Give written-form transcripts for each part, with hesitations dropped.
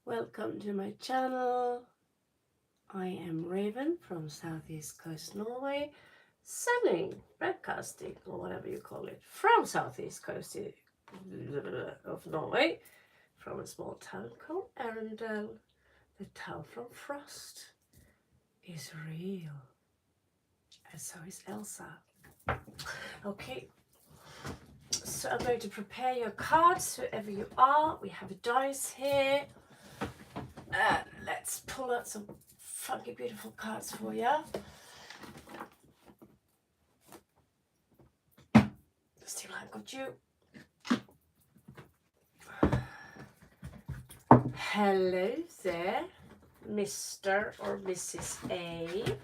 Welcome to my channel. I am Raven from Southeast Coast Norway, sending, broadcasting, or whatever you call it, from Southeast Coast of Norway, from a small town called Arendal. The town from Frost is real, and so is Elsa. Okay, so I'm going to prepare your cards, whoever you are. We have a dice here. Let's pull out some funky, beautiful cards for you. Still haven't got you. Hello there, Mr. or Mrs. A.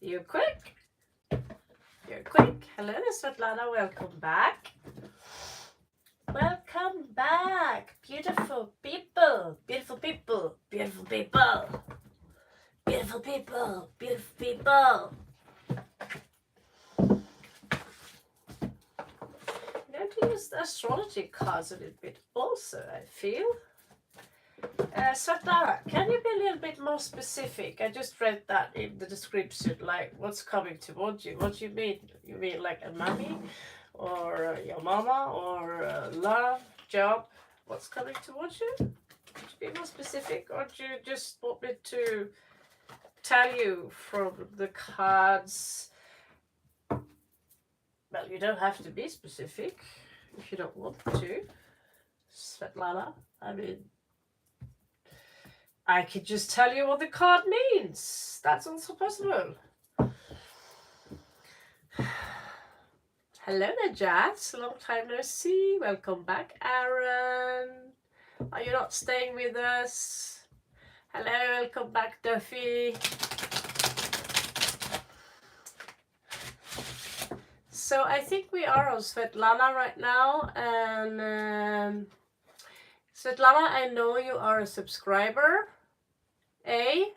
You're quick. You're quick. Hello there, Svetlana. Welcome back. Welcome back, beautiful people, beautiful people, beautiful people, beautiful people, beautiful people. I'm going to use the astrology cards a little bit also, I feel. Svetlana, can you be a little bit more specific? I just read that in the description, like what's coming towards you. What do you mean? You mean like a mommy? Or your mama, or love, job, what's coming towards you? Could you be more specific, or do you just want me to tell you from the cards? Well, you don't have to be specific if you don't want to, Svetlana. I mean, I could just tell you what the card means. That's also possible. Hello there, Jazz. Long time no see. Welcome back, Aaron. Are you not staying with us? Hello, welcome back, Duffy. So I think we are on Svetlana right now. And Svetlana, I know you are a subscriber. I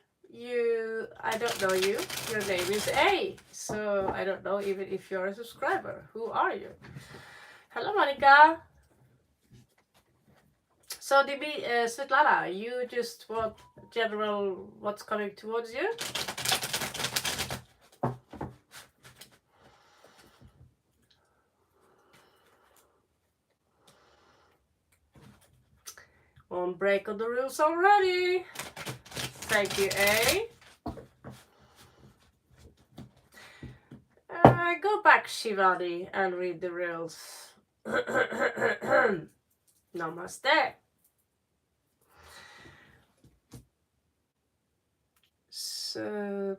don't know you. Your name is A. So I don't know even if you're a subscriber. Who are you? Hello, Monica. So Svetlana, you just want general what's coming towards you? On break of the rules already. Thank you, A. Go back, Shivani, and read the rules. Namaste. So,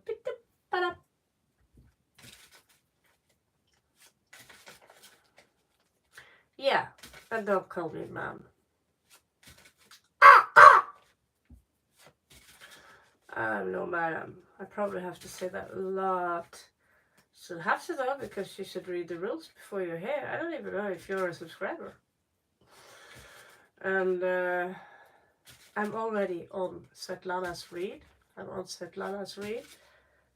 yeah, and don't call me ma'am. No, madam. I probably have to say that a lot. Should have to though, because you should read the rules before you're here. I don't even know if you're a subscriber. And I'm already on Svetlana's read. I'm on Svetlana's read.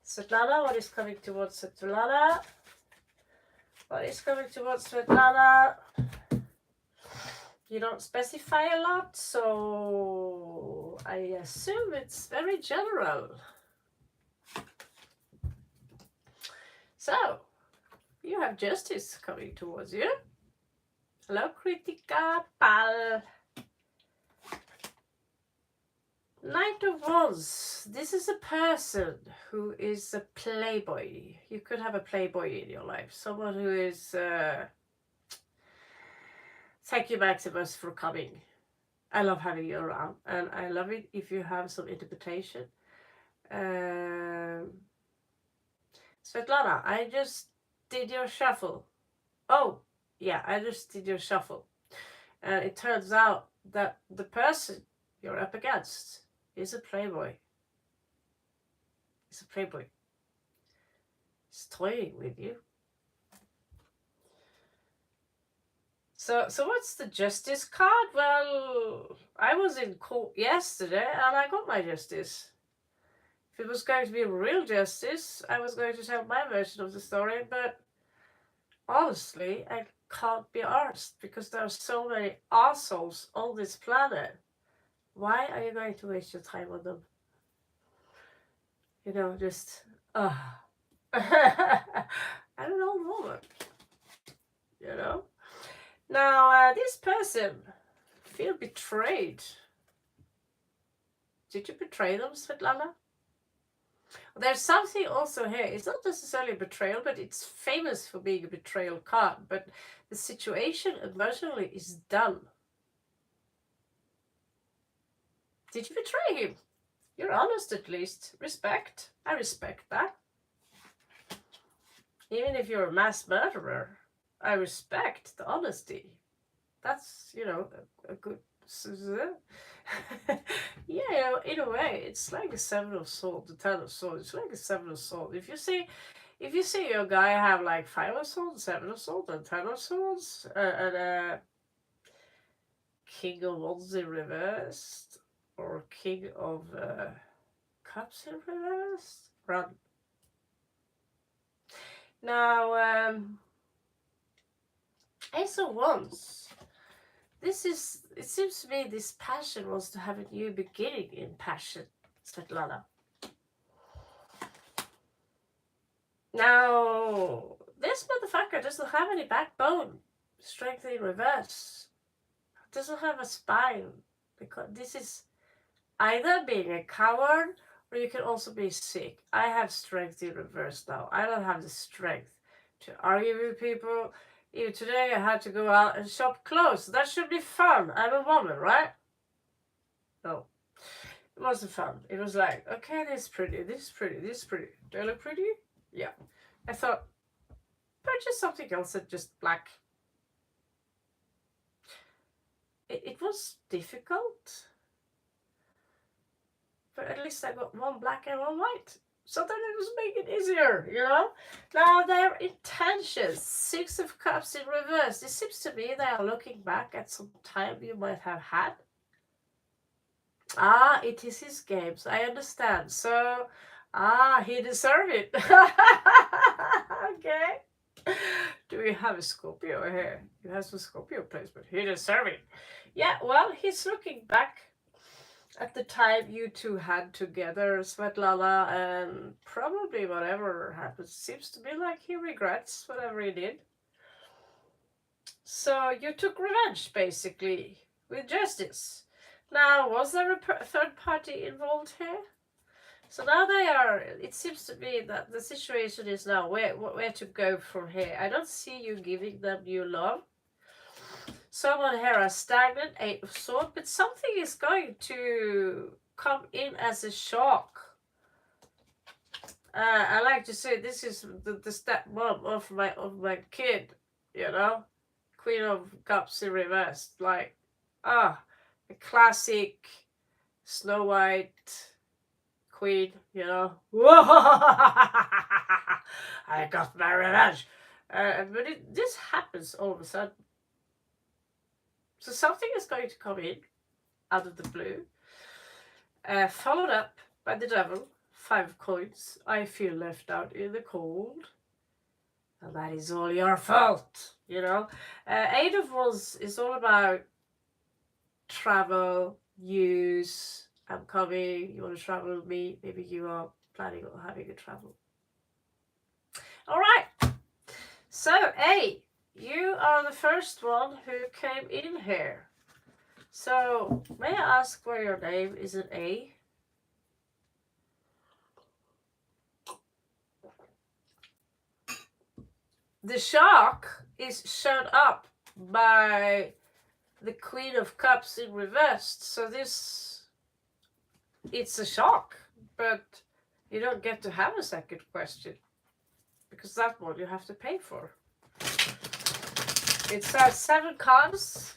Svetlana, what is coming towards Svetlana? What is coming towards Svetlana? You don't specify a lot, so I assume it's very general. So, you have justice coming towards you. Hello, Kritika Pal. Knight of Wands. This is a person who is a playboy. You could have a playboy in your life. Someone who is... Thank you, Maximus, for coming. I love having you around. And I love it if you have some interpretation. Svetlana, I just did your shuffle. Oh, yeah, I just did your shuffle. And it turns out that the person you're up against is a playboy. He's a playboy. He's toying with you. So what's the justice card? Well, I was in court yesterday and I got my justice. If it was going to be real justice, I was going to tell my version of the story, but honestly, I can't be arsed because there are so many assholes on this planet Why are you going to waste your time on them? You know, just I don't know, woman. You know. Now this person feel betrayed. Did you betray them, Svetlana? There's something also here. It's not necessarily betrayal, but it's famous for being a betrayal card. But the situation emotionally is done. Did you betray him? You're honest at least. Respect. I respect that. Even if you're a mass murderer, I respect the honesty. That's, you know, a good... yeah, you know, in a way, it's like a seven of swords, the ten of swords. It's like a seven of swords. If you see your guy have like five of swords, seven of swords, and ten of swords, and king of wands in reverse, or king of cups in reverse, run. Now, ace of wands. This is, it seems to me this passion wants to have a new beginning in passion, Svetlana. Now, this motherfucker doesn't have any backbone. Strength in reverse. Doesn't have a spine. Because this is either being a coward or you can also be sick. I have strength in reverse now. I don't have the strength to argue with people. Even today I had to go out and shop clothes. That should be fun. I'm a woman, right? No. It wasn't fun. It was like, okay, this is pretty, this is pretty, this is pretty. Do I look pretty? Yeah. I thought, purchase something else than just black. It was difficult. But at least I got one black and one white. So then it was making it easier, you know? Now their intentions, Six of Cups in reverse. It seems to me they are looking back at some time you might have had. Ah, it is his games. I understand. So, he deserved it. Okay. Do we have a Scorpio here? He has a Scorpio placement. He deserved it. Yeah, well, he's looking back at the time you two had together, Svetlana, and probably whatever happened seems to be like he regrets whatever he did. So you took revenge, basically, with justice. Now, was there a third party involved here? So now they are, it seems to me that the situation is now where to go from here. I don't see you giving them new love. Someone here are stagnant, Eight of Swords, but something is going to come in as a shock. I like to say this is the stepmom of my kid, you know? Queen of Cups in reverse. Like, a classic Snow White queen, you know? I got my revenge. But this happens all of a sudden. So something is going to come in out of the blue, followed up by the devil, 5 coins. I feel left out in the cold. And that is all your fault, you know. 8 of Wands is all about travel, use. I'm coming, you want to travel with me? Maybe you are planning on having a travel. All right. So, A, you are the first one who came in here. So, may I ask where your name is an A? The shock is shown up by the Queen of Cups in reverse. So this, it's a shock, but you don't get to have a second question because that one you have to pay for. It says 7 cards.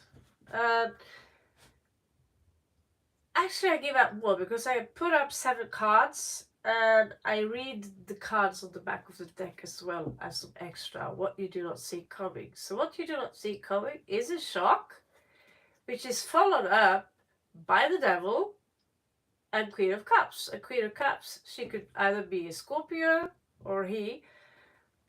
Actually, I give up more because I put up 7 cards and I read the cards on the back of the deck as well as some extra, what you do not see coming. So what you do not see coming is a shock, which is followed up by the devil and Queen of Cups. A Queen of Cups, she could either be a Scorpio or he,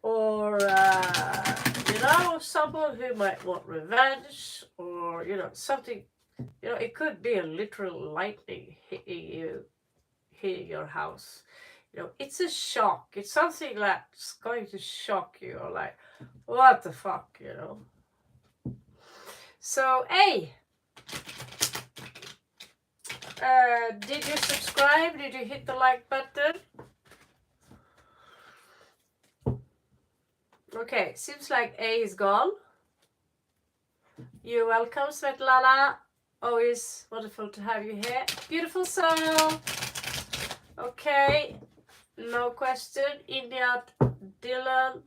or you know, someone who might want revenge, or you know, something You know, it could be a literal lightning hitting your house. You know, it's a shock. It's something that's going to shock you, or like, what the fuck, you know. So, hey, did you subscribe? Did you hit the like button? Okay, seems like A is gone. You're welcome, Svetlana. Always wonderful to have you here. Beautiful soul. Okay, no question. India, Dylan.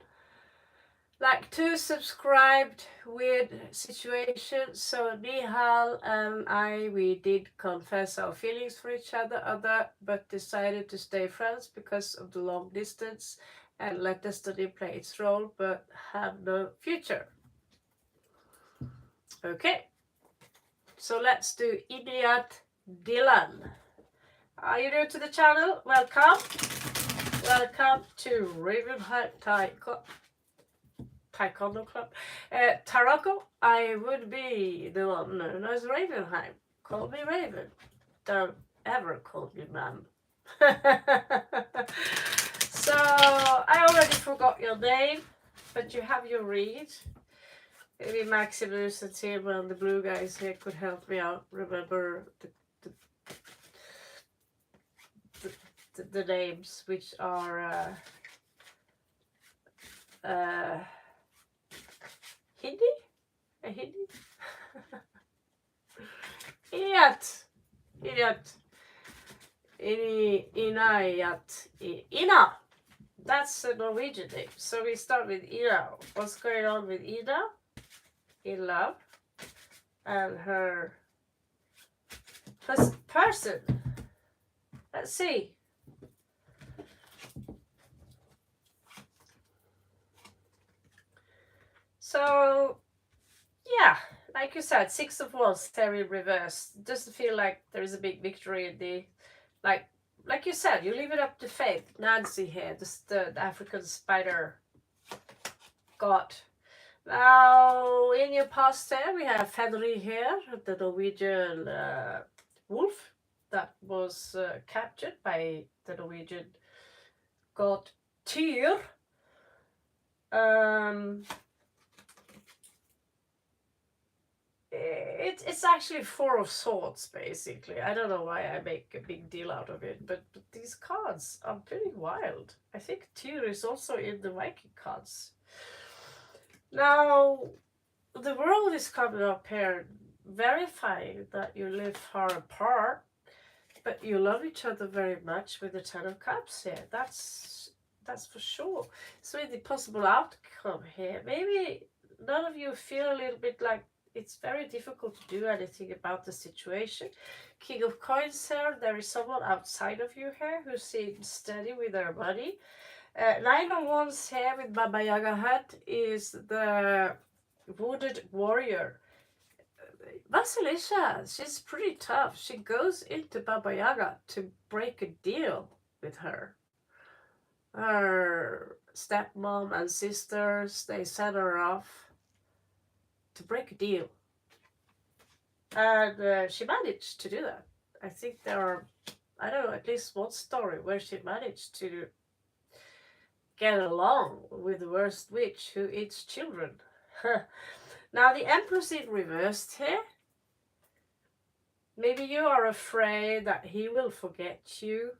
Like to subscribed weird situation. So Nihal and I, we did confess our feelings for each other, but decided to stay friends because of the long distance and let destiny play its role, but have no future. Okay, so let's do Idiot Dylan. Are you new to the channel? Welcome. Welcome to Ravenq Taekwondo Club. Tarako, I would be the one known as Ravenheim. Call me Raven. Don't ever call me ma'am. So, I already forgot your name, but you have your read. Maybe Maximus and Tim and the blue guys here could help me out. Remember the names, which are Hindi? A Hindi? Idiot! Idiot! Inayat. Ina! That's a Norwegian name. So we start with Ina. What's going on with Ina? In love. And her person. Let's see. So, yeah, like you said, 6 of Wands there in reverse. Doesn't feel like there is a big victory in the, like you said, you leave it up to fate. Nancy here, the African spider god. Now, in your past there, we have Fenrir here, the Norwegian wolf that was captured by the Norwegian god Tyr. It's actually 4 of Swords, basically. I don't know why I make a big deal out of it, but these cards are pretty wild. I think Tyr is also in the Viking cards. Now, the world is coming up here, verifying that you live far apart, but you love each other very much with the Ten of Cups here. That's for sure. So the possible outcome here, maybe none of you feel a little bit like it's very difficult to do anything about the situation. King of Coins here, there is someone outside of you here who seems steady with their money. 9 of Wands here with Baba Yaga hat is the Wounded Warrior. Vasilisa, she's pretty tough. She goes into Baba Yaga to break a deal with her. Her stepmom and sisters, they set her off to break a deal. And she managed to do that. I think there are, I don't know, at least one story where she managed to get along with the worst witch who eats children. Now the Empress in reversed here. Maybe you are afraid that he will forget you,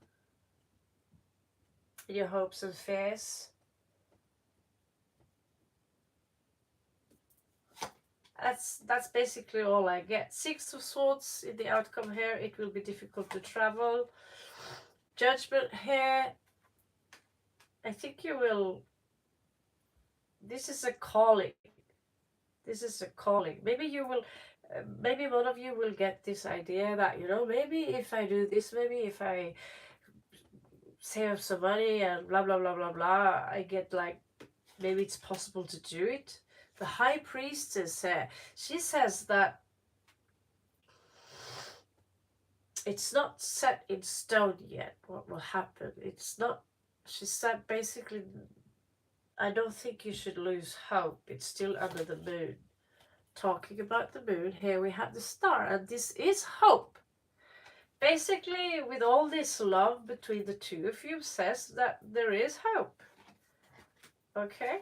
your hopes and fears. That's basically all I get. 6 of Swords in the outcome here. It will be difficult to travel. Judgment here. I think you will. This is a calling. This is a calling. Maybe you will. Maybe one of you will get this idea that, you know, maybe if I do this, maybe if I save some money and blah blah blah blah blah, I get like, maybe it's possible to do it. The High Priestess, she says that it's not set in stone yet what will happen. It's not, she said basically, I don't think you should lose hope. It's still under the moon. talking about the moon, here we have the star, and this is hope. Basically, with all this love between the two of you, says that there is hope. Okay?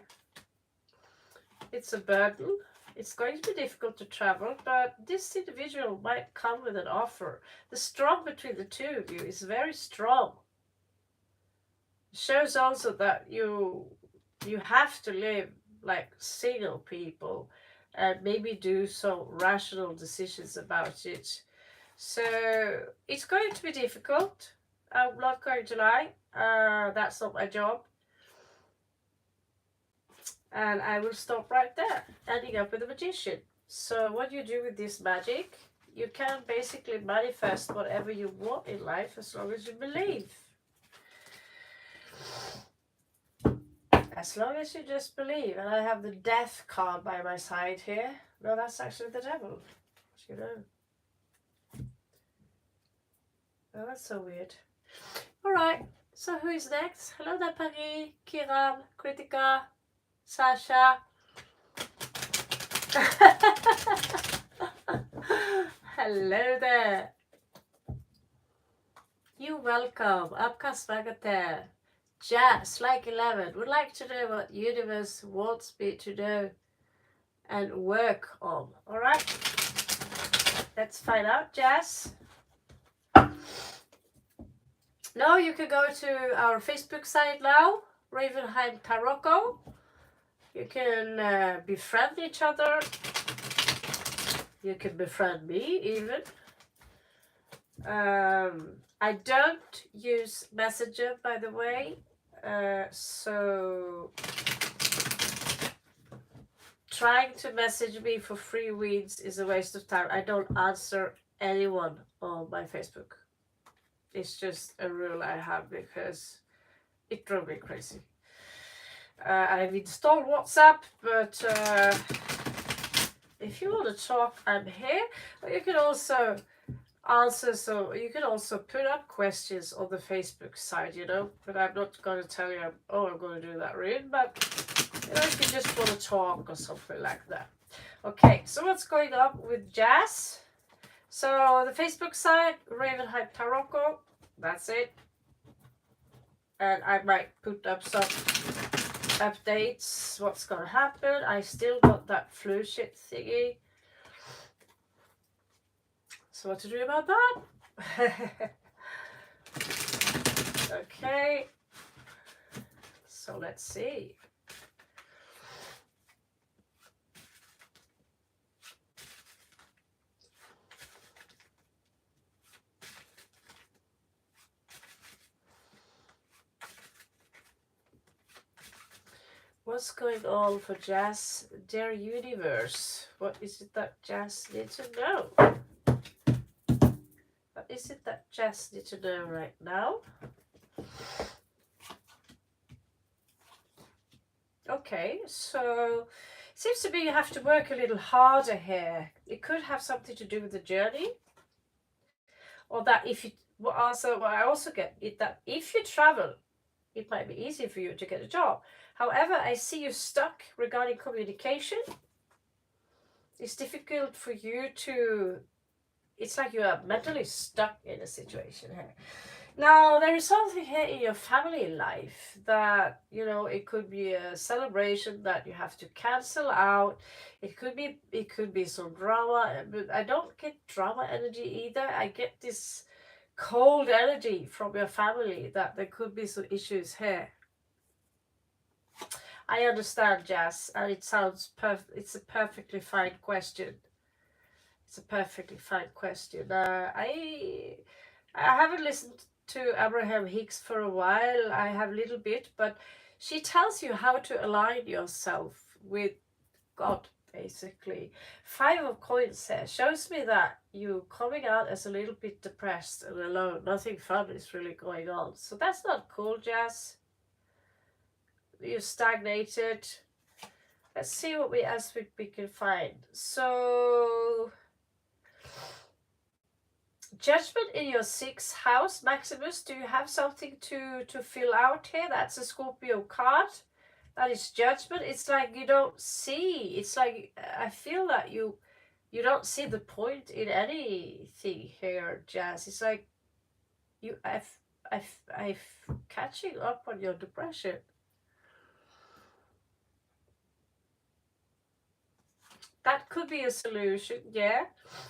It's a burden. It's going to be difficult to travel, but this individual might come with an offer. The strong between the two of you is very strong. It shows also that you have to live like single people and maybe do some rational decisions about it. So it's going to be difficult. I'm not going to lie. That's not my job. And I will stop right there, ending up with a magician. So what you do with this magic, you can basically manifest whatever you want in life as long as you believe. As long as you just believe. And I have the death card by my side here. No, that's actually the devil. You know. Oh, that's so weird. Alright, so who is next? Hello there, Paris, Kiran, Kritika, Sasha. Hello there. You're welcome. Apka Svagate. Jazz, like 11, would like to know what universe wants me to know and work on. Alright, let's find out, Jazz. Now you can go to our Facebook site now, Ravenq Tarocco. You can befriend each other. You can befriend me even. I don't use Messenger, by the way. So trying to message me for free reads is a waste of time. I don't answer anyone on my Facebook. It's just a rule I have because it drove me crazy. I've installed WhatsApp, but if you want to talk, I'm here. You can also answer, so you can also put up questions on the Facebook side, you know, but I'm not going to tell you, I'm going to do that read, but you know, if you just want to talk or something like that. Okay, so what's going on with Jazz? So the Facebook side, Ravenq Tarocco, that's it. And I might put up some updates, what's going to happen. I still got that flu shit thingy. So what to do about that? Okay. So let's see. What's going on for Jazz, their universe? What is it that Jazz needs to know? What is it that Jazz needs to know right now? Okay, so it seems to be you have to work a little harder here. It could have something to do with the journey, or that if you also, what I also get is that if you travel, it might be easy for you to get a job. However, I see you stuck regarding communication. It's difficult for you to, it's like you are mentally stuck in a situation here. Now, there is something here in your family life that, you know, it could be a celebration that you have to cancel out. It could be some drama, but I don't get drama energy either. I get this cold energy from your family that there could be some issues here. I understand, Jazz, and it sounds it's a perfectly fine question. It's a perfectly fine question. I haven't listened to Abraham Hicks for a while. I have a little bit, but she tells you how to align yourself with God, basically. 5 of Coins here shows me that you coming out as a little bit depressed and alone. Nothing fun is really going on. So that's not cool, Jazz. You're stagnated. Let's see what else we can find. So Judgment in your 6th house, Maximus. Do you have something to fill out here? That's a Scorpio card. That is judgment. It's like you don't see. It's like I feel that you don't see the point in anything here, Jazz. It's like you I've catching up on your depression. That could be a solution, yeah.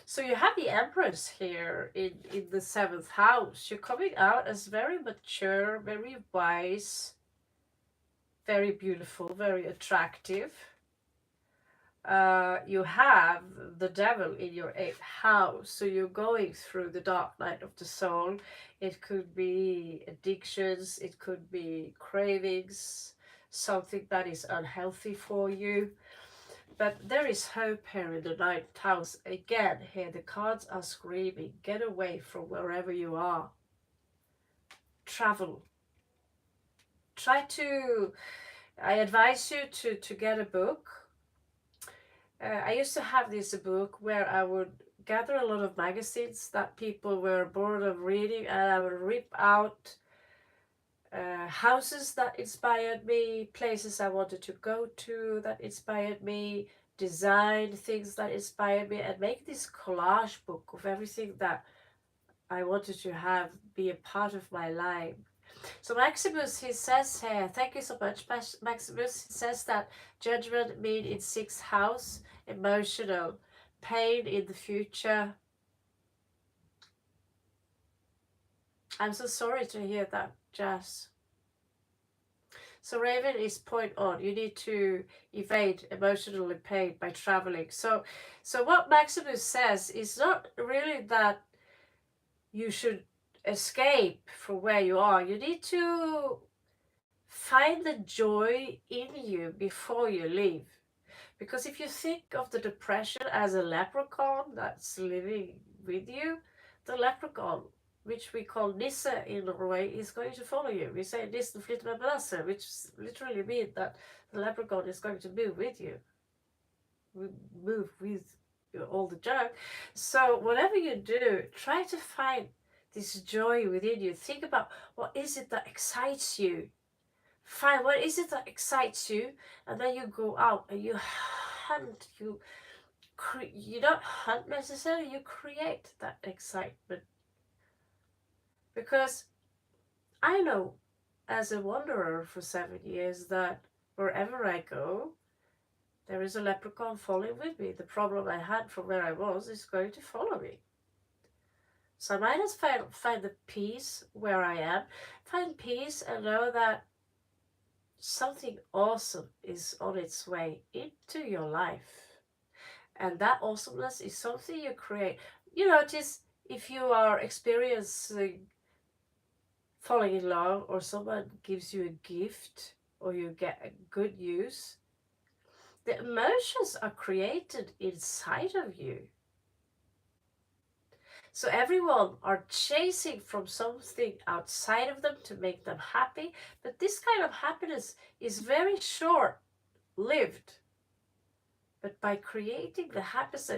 So you have the Empress here in the seventh house. You're coming out as very mature, very wise, very beautiful, very attractive. You have the devil in your eighth house, so you're going through the dark night of the soul. It could be addictions, it could be cravings, something that is unhealthy for you. But there is hope here in the ninth house. Again, here the cards are screaming, get away from wherever you are. Travel. I advise you to get a book. I used to have this book where I would gather a lot of magazines that people were bored of reading, and I would rip out houses that inspired me, places I wanted to go to that inspired me, design things that inspired me, and make this collage book of everything that I wanted to have be a part of my life. So Maximus, he says here, thank you so much, Maximus. He says that judgment mean in sixth house, emotional, pain in the future. I'm so sorry to hear that, Jazz. So Raven is point on. You need to evade emotional pain by traveling. So what Maximus says is not really that you should escape from where you are. You need to find the joy in you before you leave. Because if you think of the depression as a leprechaun that's living with you, the leprechaun, which we call Nisse in Norway, is going to follow you. We say Nissen flytter med balasse, which literally means that the leprechaun is going to move with you. Move with all the junk. So whatever you do, try to find this joy within you. Think about what is it that excites you. Find what is it that excites you, and then you go out and you hunt. You don't hunt necessarily. You create that excitement, because I know, as a wanderer for 7 years, that wherever I go, there is a leprechaun following with me. The problem I had from where I was is going to follow me. So I might as well find the peace where I am, find peace and know that something awesome is on its way into your life. And that awesomeness is something you create. You notice if you are experiencing falling in love, or someone gives you a gift, or you get a good news, the emotions are created inside of you. So everyone are chasing from something outside of them to make them happy, but this kind of happiness is very short-lived. But by creating the happiness,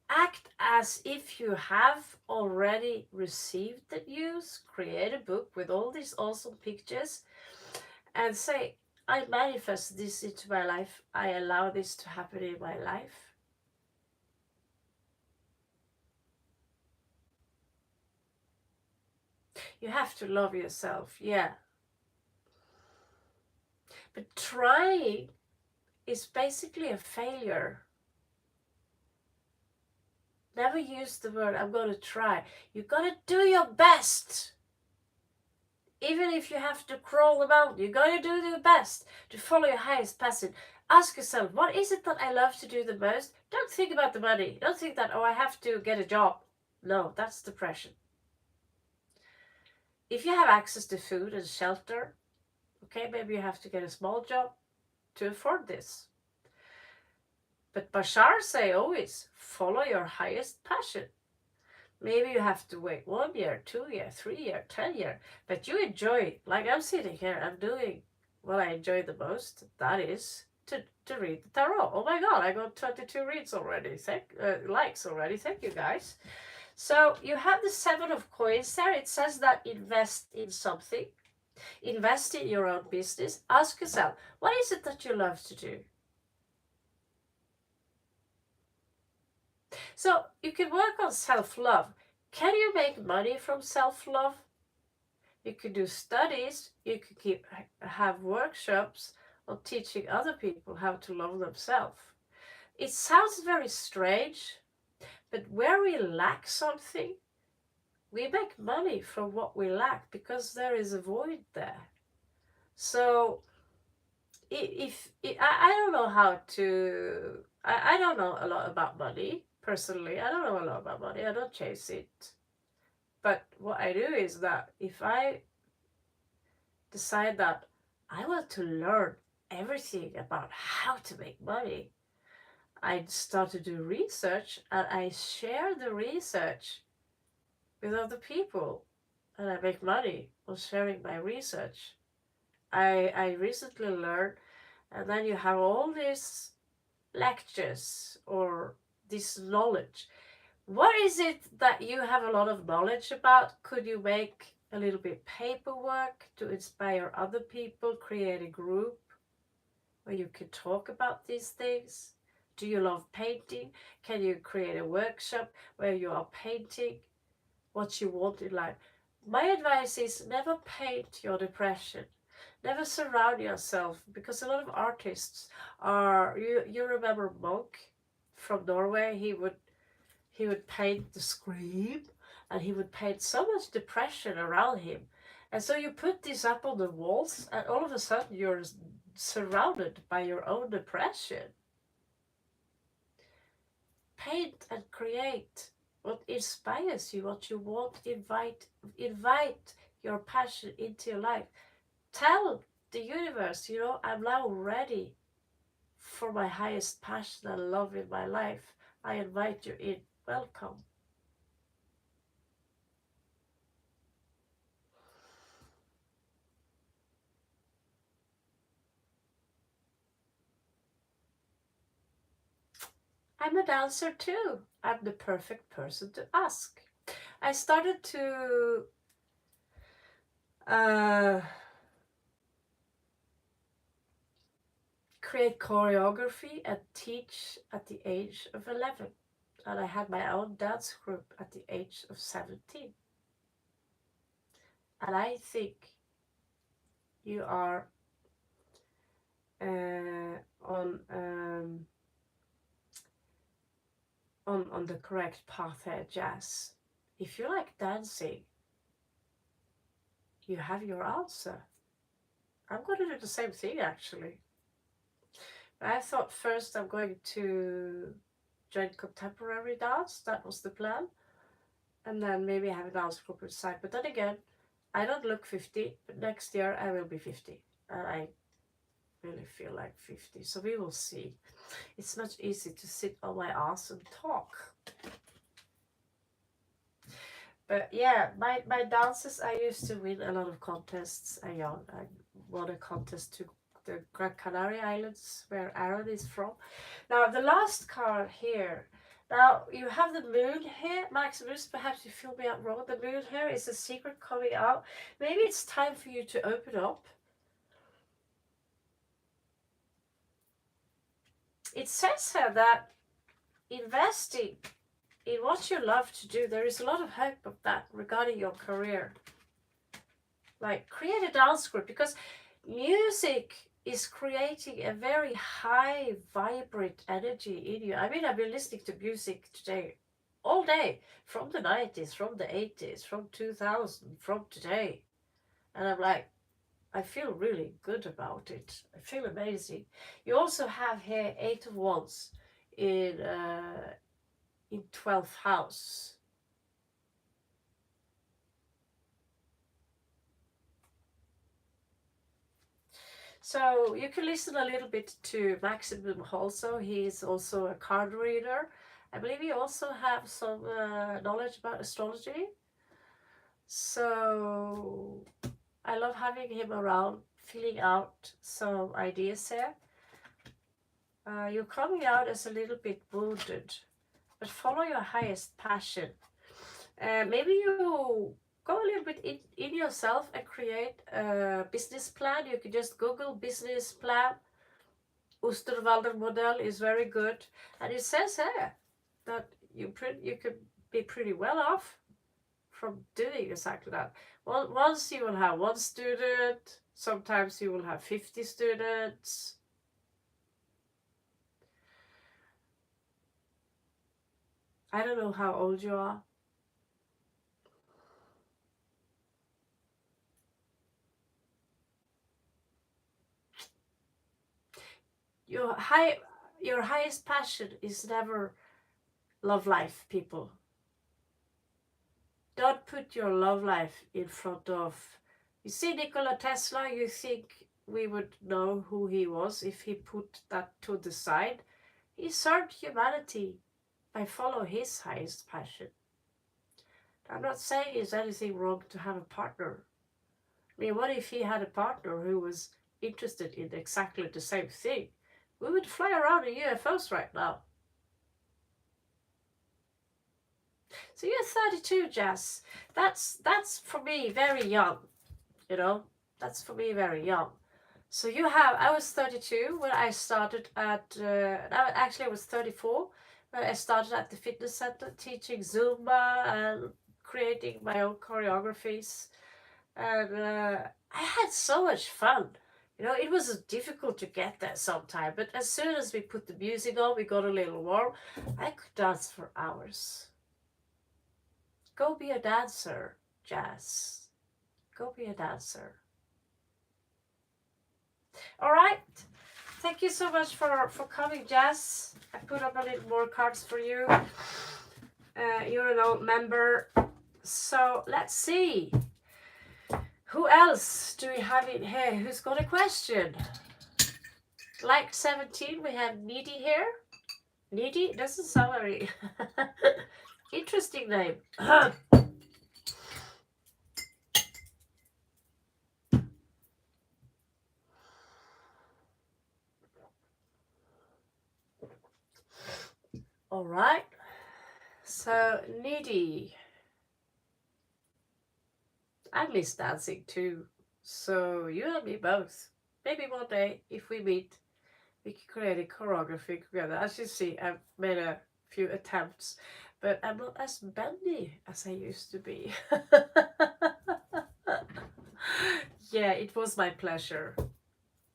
act as if you have already received the news, create a book with all these awesome pictures, and say, I manifest this into my life. I allow this to happen in my life. You have to love yourself, yeah. But trying is basically a failure. Never use the word, I'm going to try. You got to do your best. Even if you have to crawl the mountain, you got to do your best to follow your highest passion. Ask yourself, what is it that I love to do the most? Don't think about the money. Don't think that, oh, I have to get a job. No, that's depression. If you have access to food and shelter, okay, maybe you have to get a small job to afford this. But Bashar say always, follow your highest passion. Maybe you have to wait 1 year, 2 year, 3 year, 10 year, but you enjoy, like I'm sitting here, I'm doing what I enjoy the most, that is to read the tarot. Oh my god, I got 22 reads already, likes already, thank you guys. So you have the 7 of coins there, it says that invest in something. Invest in your own business. Ask yourself, what is it that you love to do? So you can work on self-love. Can you make money from self-love? You could do studies. You could have workshops on teaching other people how to love themselves. It sounds very strange, but where we lack something, we make money from what we lack because there is a void there. So I don't know how to, I don't know a lot about money personally. I don't know a lot about money. I don't chase it. But what I do is that if I decide that I want to learn everything about how to make money, I start to do research and I share the research with other people, and I make money on sharing my research. I recently learned, and then you have all these lectures or this knowledge. What is it that you have a lot of knowledge about? Could you make a little bit paperwork to inspire other people, create a group where you can talk about these things? Do you love painting? Can you create a workshop where you are painting what you want in life? My advice is never paint your depression. Never surround yourself, because a lot of artists are, you remember Monk from Norway? He would paint the scream, and he would paint so much depression around him. And so you put this up on the walls, and all of a sudden you're surrounded by your own depression. Paint and create what inspires you, what you want. Invite your passion into your life. Tell the universe, I'm now ready for my highest passion and love in my life. I invite you in. Welcome. I'm a dancer too. I'm the perfect person to ask. I started to uh, create choreography and teach at the age of 11. And I had my own dance group at the age of 17. And I think you are on on the correct path here, Jazz. If you like dancing, you have your answer. I'm going to do the same thing actually. I thought first I'm going to join contemporary dance. That was the plan. And then maybe have a dance group inside. But then again, I don't look 50, but next year I will be 50. And I really feel like 50. So we will see. It's much easier to sit on my ass and talk. But yeah, my dances, I used to win a lot of contests. I won a contest to the Gran Canary Islands, where Aaron is from. Now, the last card here. Now, you have the moon here. Maximus, perhaps you feel me out wrong. The moon here is a secret coming out. Maybe it's time for you to open up. It says here that investing in what you love to do, there is a lot of hope of that regarding your career. Like, create a dance group, because music is creating a very high, vibrant energy in you. I mean, I've been listening to music today all day, from the 90s, from the 80s, from 2000, from today. And I'm like, I feel really good about it. I feel amazing. You also have here 8 of Wands in 12th house. So you can listen a little bit to Maximum also. He is also a card reader. I believe he also have some knowledge about astrology. So I love having him around, filling out some ideas here. You're coming out as a little bit wounded, but follow your highest passion. Maybe you go a little bit in yourself and create a business plan. You can just Google business plan. Osterwalder model is very good, and it says here that you could be pretty well off from doing exactly that. Well, once you will have one student, sometimes you will have 50 students. I don't know how old you are. Your highest passion is never love life, people. Don't put your love life in front of. You see Nikola Tesla, you think we would know who he was if he put that to the side? He served humanity by follow his highest passion. I'm not saying it's anything wrong to have a partner. I mean, what if he had a partner who was interested in exactly the same thing? We would fly around in UFOs right now. So you're 32, Jess. That's for me very young. You know, that's for me very young. So you have. I was 32 when I started at. Actually, I was 34 when I started at the fitness center teaching Zumba and creating my own choreographies, and I had so much fun. You know, it was difficult to get there sometime, but as soon as we put the music on, we got a little warm. I could dance for hours. Go be a dancer, Jazz. Go be a dancer. All right. Thank you so much for coming, Jazz. I put up a little more cards for you. You're an old member. So let's see. Who else do we have in here? Who's got a question? Like 17, we have Needy here. Needy doesn't sound very interesting name. All right. So Needy. I miss dancing too. So you and me both. Maybe one day, if we meet, we can create a choreography together. As you see, I've made a few attempts, but I'm not as bendy as I used to be. Yeah, it was my pleasure.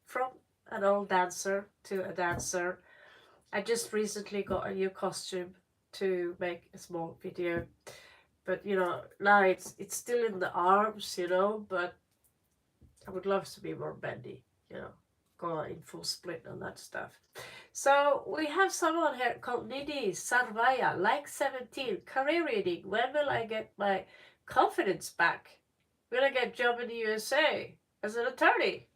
From an old dancer to a dancer. I just recently got a new costume to make a small video. But you know, now it's still in the arms, you know, but I would love to be more bendy, you know, go in full split and that stuff. So we have someone here called Nidhi Sarvaya, like 17, career reading. When will I get my confidence back? Will I get a job in the USA as an attorney?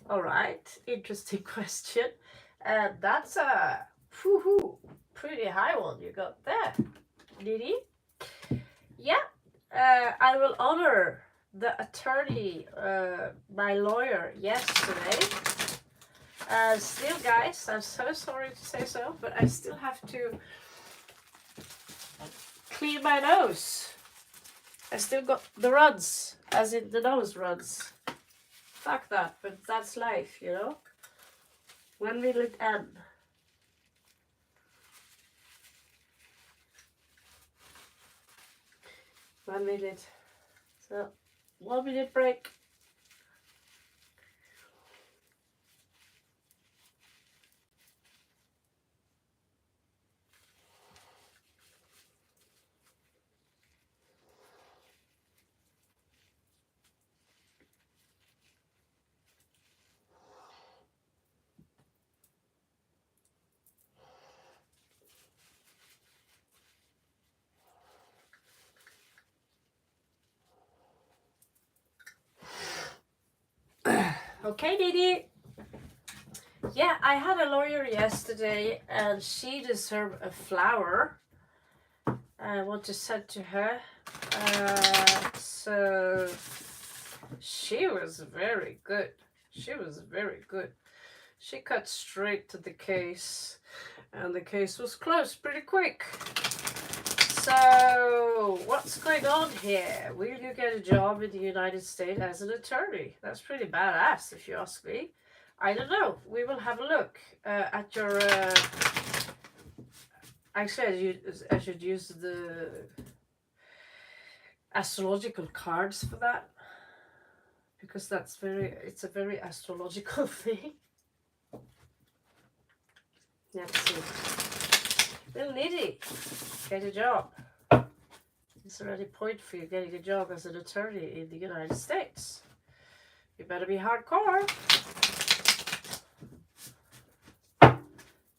All right, interesting question. And that's a pretty high one you got there, Nidhi. Yeah, I will honor the attorney, my lawyer, yesterday. Still, guys, I'm so sorry to say so, but I still have to clean my nose. I still got the runs, as in the nose runs. Fuck that, but that's life, you know? When will it end? When will it? So, 1 minute break. Okay, Didi. Yeah, I had a lawyer yesterday and she deserved a flower. I want to send to her. So she was very good. She was very good. She cut straight to the case and the case was closed pretty quick. So what What's going on here? Will you get a job in the United States as an attorney? That's pretty badass, if you ask me. I don't know. We will have a look at your. Actually, I should use the astrological cards for that, because it's a very astrological thing. Let's see. Little Nitty, get a job. Is there any point for you getting a job as an attorney in the United States? You better be hardcore.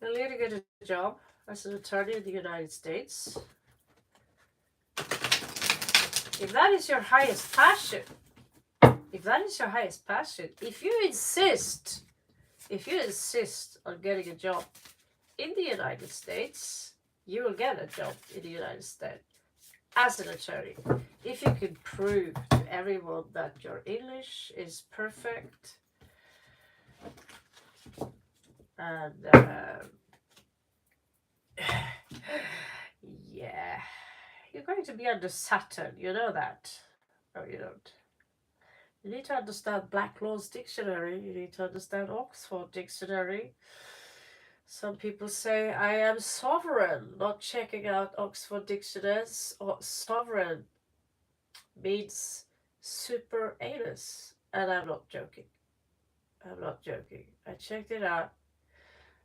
Little Nitty, get a job as an attorney in the United States. If that is your highest passion, if you insist on getting a job in the United States, you will get a job in the United States as an attorney. If you can prove to everyone that your English is perfect and yeah, you're going to be under Saturn, you know that. No, you don't. You need to understand Black Law's dictionary. You need to understand Oxford dictionary. Some people say, I am sovereign, not checking out Oxford dictionaries. Or sovereign means super anus. And I'm not joking. I checked it out.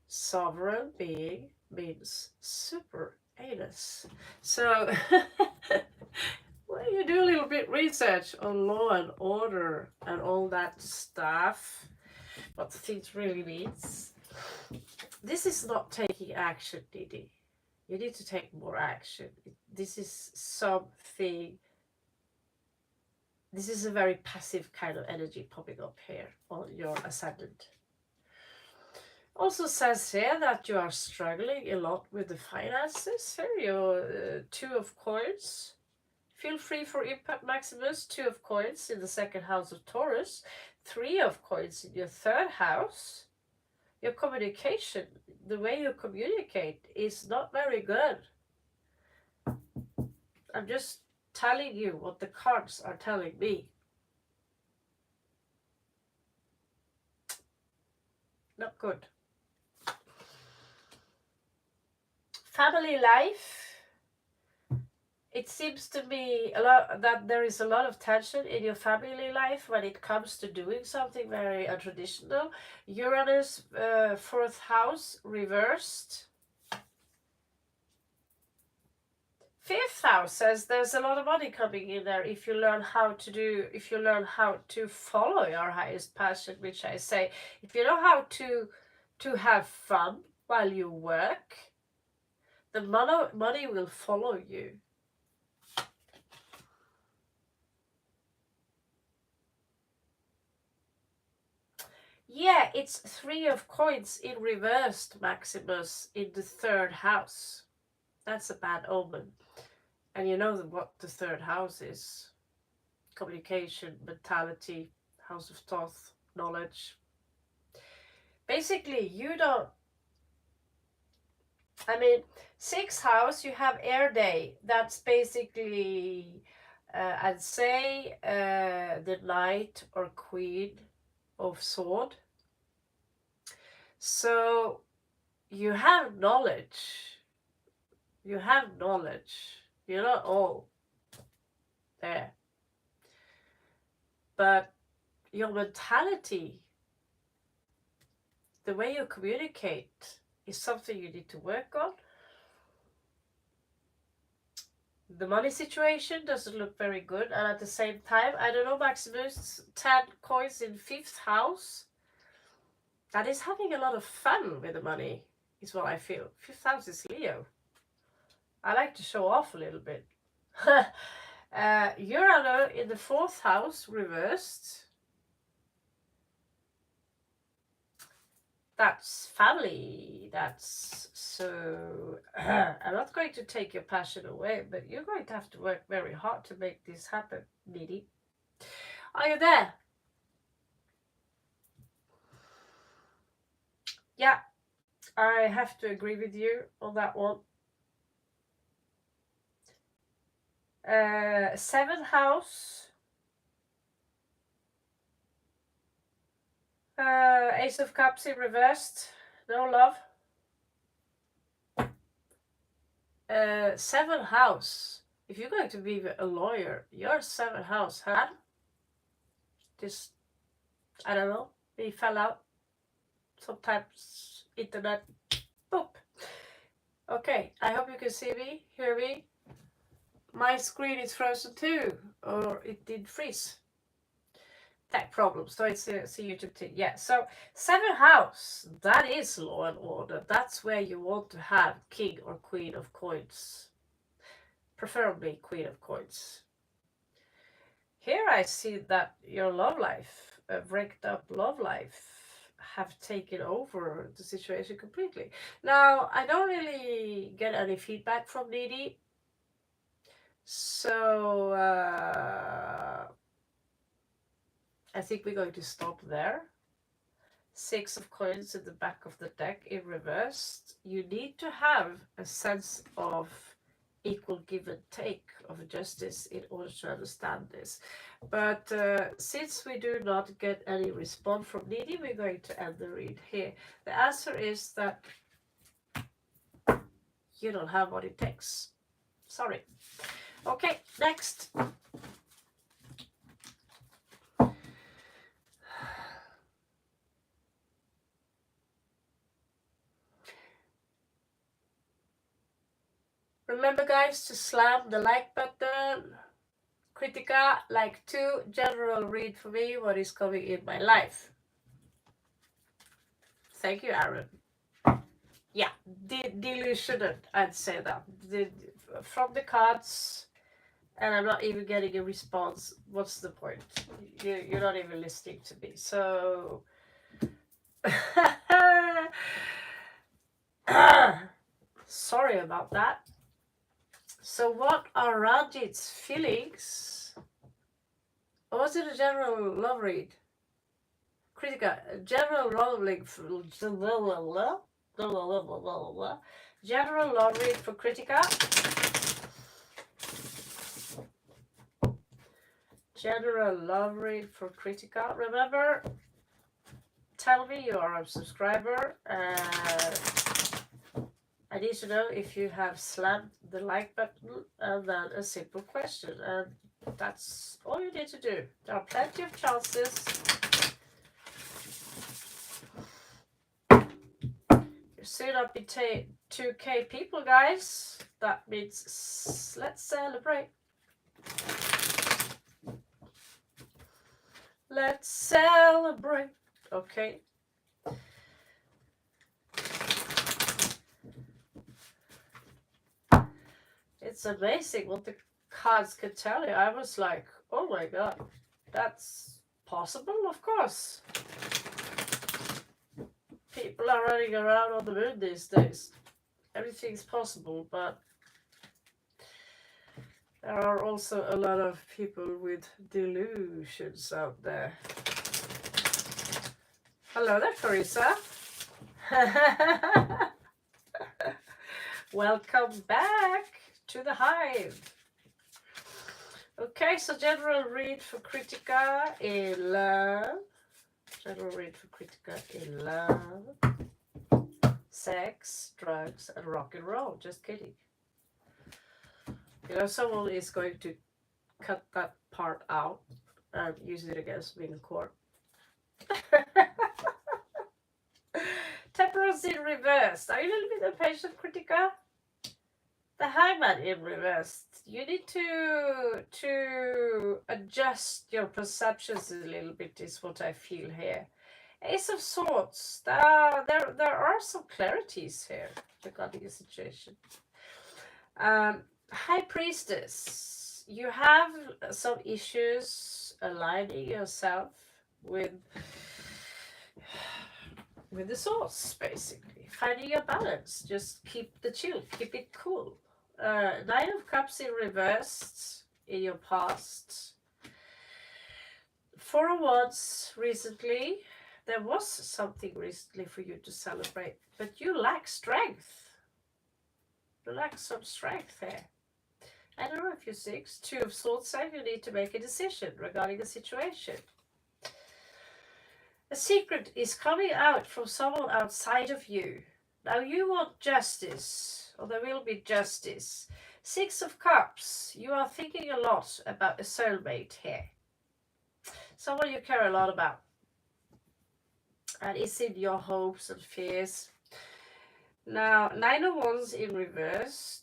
Sovereign being means super anus. So, well, you do a little bit research on law and order and all that stuff, what things really means. This is not taking action, Didi. You need to take more action. This is something. This is a very passive kind of energy popping up here on your ascendant. Also says here that you are struggling a lot with the finances. Here, your Two of Coins. Feel free for impact, Maximus. 2 of Coins in the second house of Taurus. 3 of Coins in your third house. Your communication, the way you communicate, is not very good. I'm just telling you what the cards are telling me. Not good. Family life. It seems to me that there is a lot of tension in your family life when it comes to doing something very untraditional. Uranus, 4th house, reversed. 5th house says there's a lot of money coming in there if you learn how to follow your highest passion, which I say, if you know how to have fun while you work, the money will follow you. Yeah, it's 3 of Coins in reversed, Maximus, in the 3rd house. That's a bad omen. And you know what the 3rd house is. Communication, mentality, house of thought, knowledge. Basically, you don't... I mean, 6th house, you have air day. That's basically, I'd say, the Knight or Queen of Sword. So, you have knowledge. You're not all there. But your mentality, the way you communicate, is something you need to work on. The money situation doesn't look very good. And at the same time, I don't know, Maximus, 10 coins in 5th house. That is having a lot of fun with the money, is what I feel. 5th house is Leo. I like to show off a little bit. Uranus in the 4th house, reversed. That's family. That's so... I'm not going to take your passion away, but you're going to have to work very hard to make this happen, Didi. Are you there? Yeah, I have to agree with you on that one. Seventh house. Ace of Cups in reversed. No love. Seventh house. If you're going to be a lawyer, your seventh house had just, I don't know, he fell out. Sometimes internet. Boop. Okay, I hope you can see me, hear me. My screen is frozen too, or it did freeze. Tech problem, so it's a YouTube thing. Yeah, so seventh house, that is law and order. That's where you want to have king or queen of coins. Preferably queen of coins. Here I see that your love life, a wrecked up love life, have taken over the situation completely. Now, I don't really get any feedback from Needy. So, I think we're going to stop there. Six of coins in the back of the deck in reversed. You need to have a sense of equal give and take of justice in order to understand this. But since we do not get any response from Needy, we're going to end the read here. The answer is that you don't have what it takes. Sorry. Okay, next. Remember, guys, to slam the like button. Kritika, like 2, general read for me what is coming in my life. Thank you, Aaron. Yeah, delusional, I'd say that. From the cards, and I'm not even getting a response. What's the point? You're not even listening to me. So, sorry about that. So what are Ranjit's feelings? Or was it a general love read? Kritika, general love read for general love read for Kritika. General love read for Kritika. Remember, tell me you are a subscriber. I need to know if you have slammed the like button and then a simple question. And that's all you need to do. There are plenty of chances. You're soon up in 2K people, guys. That means let's celebrate. Let's celebrate. Okay. It's amazing what the cards can tell you. I was like, oh my god, that's possible, of course. People are running around on the moon these days. Everything's possible, but there are also a lot of people with delusions out there. Hello there, Carissa. Welcome back to the hive. Okay, so general read for Kritika in love. General read for Kritika in love. Sex, drugs, and rock and roll. Just kidding. You know, someone is going to cut that part out and use it against me in court. Temperance in reverse. Are you a little bit impatient, Kritika? The Hangman in reverse. You need to adjust your perceptions a little bit, is what I feel here. Ace of Swords. There are some clarities here regarding the situation. High Priestess. You have some issues aligning yourself with the source, basically. Finding your balance. Just keep the chill. Keep it cool. Nine of Cups in reversed in your past. Four of Wands recently. There was something recently for you to celebrate, but you lack strength. You lack some strength here. I don't know if you're 6. 2 of Swords said you need to make a decision regarding a situation. A secret is coming out from someone outside of you. Now you want justice, or there will be justice. 6 of Cups, you are thinking a lot about a soulmate here. Someone you care a lot about. And it's in your hopes and fears. Now, 9 of Wands in reverse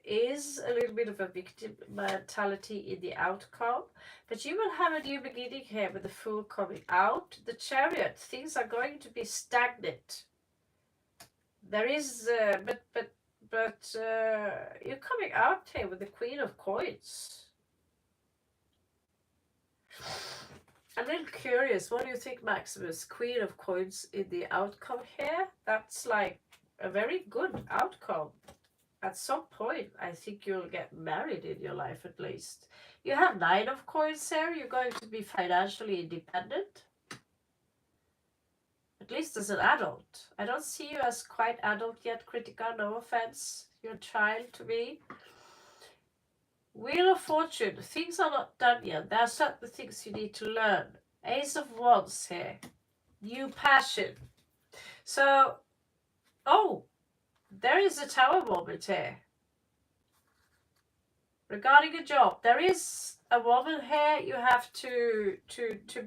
is a little bit of a victim mentality in the outcome. But you will have a new beginning here with the Fool coming out. The Chariot, things are going to be stagnant. There is, but you're coming out here with the Queen of Coins. I'm a little curious, what do you think, Maximus? Queen of Coins in the outcome here? That's like a very good outcome. At some point, I think you'll get married in your life at least. You have 9 of Coins here. You're going to be financially independent. At least as an adult. I don't see you as quite adult yet, Kritika. No offense. You're a child to me. Wheel of Fortune. Things are not done yet. There are certain things you need to learn. Ace of Wands here. New passion. So, oh, there is a Tower moment here. Regarding a job, there is a woman here. You have to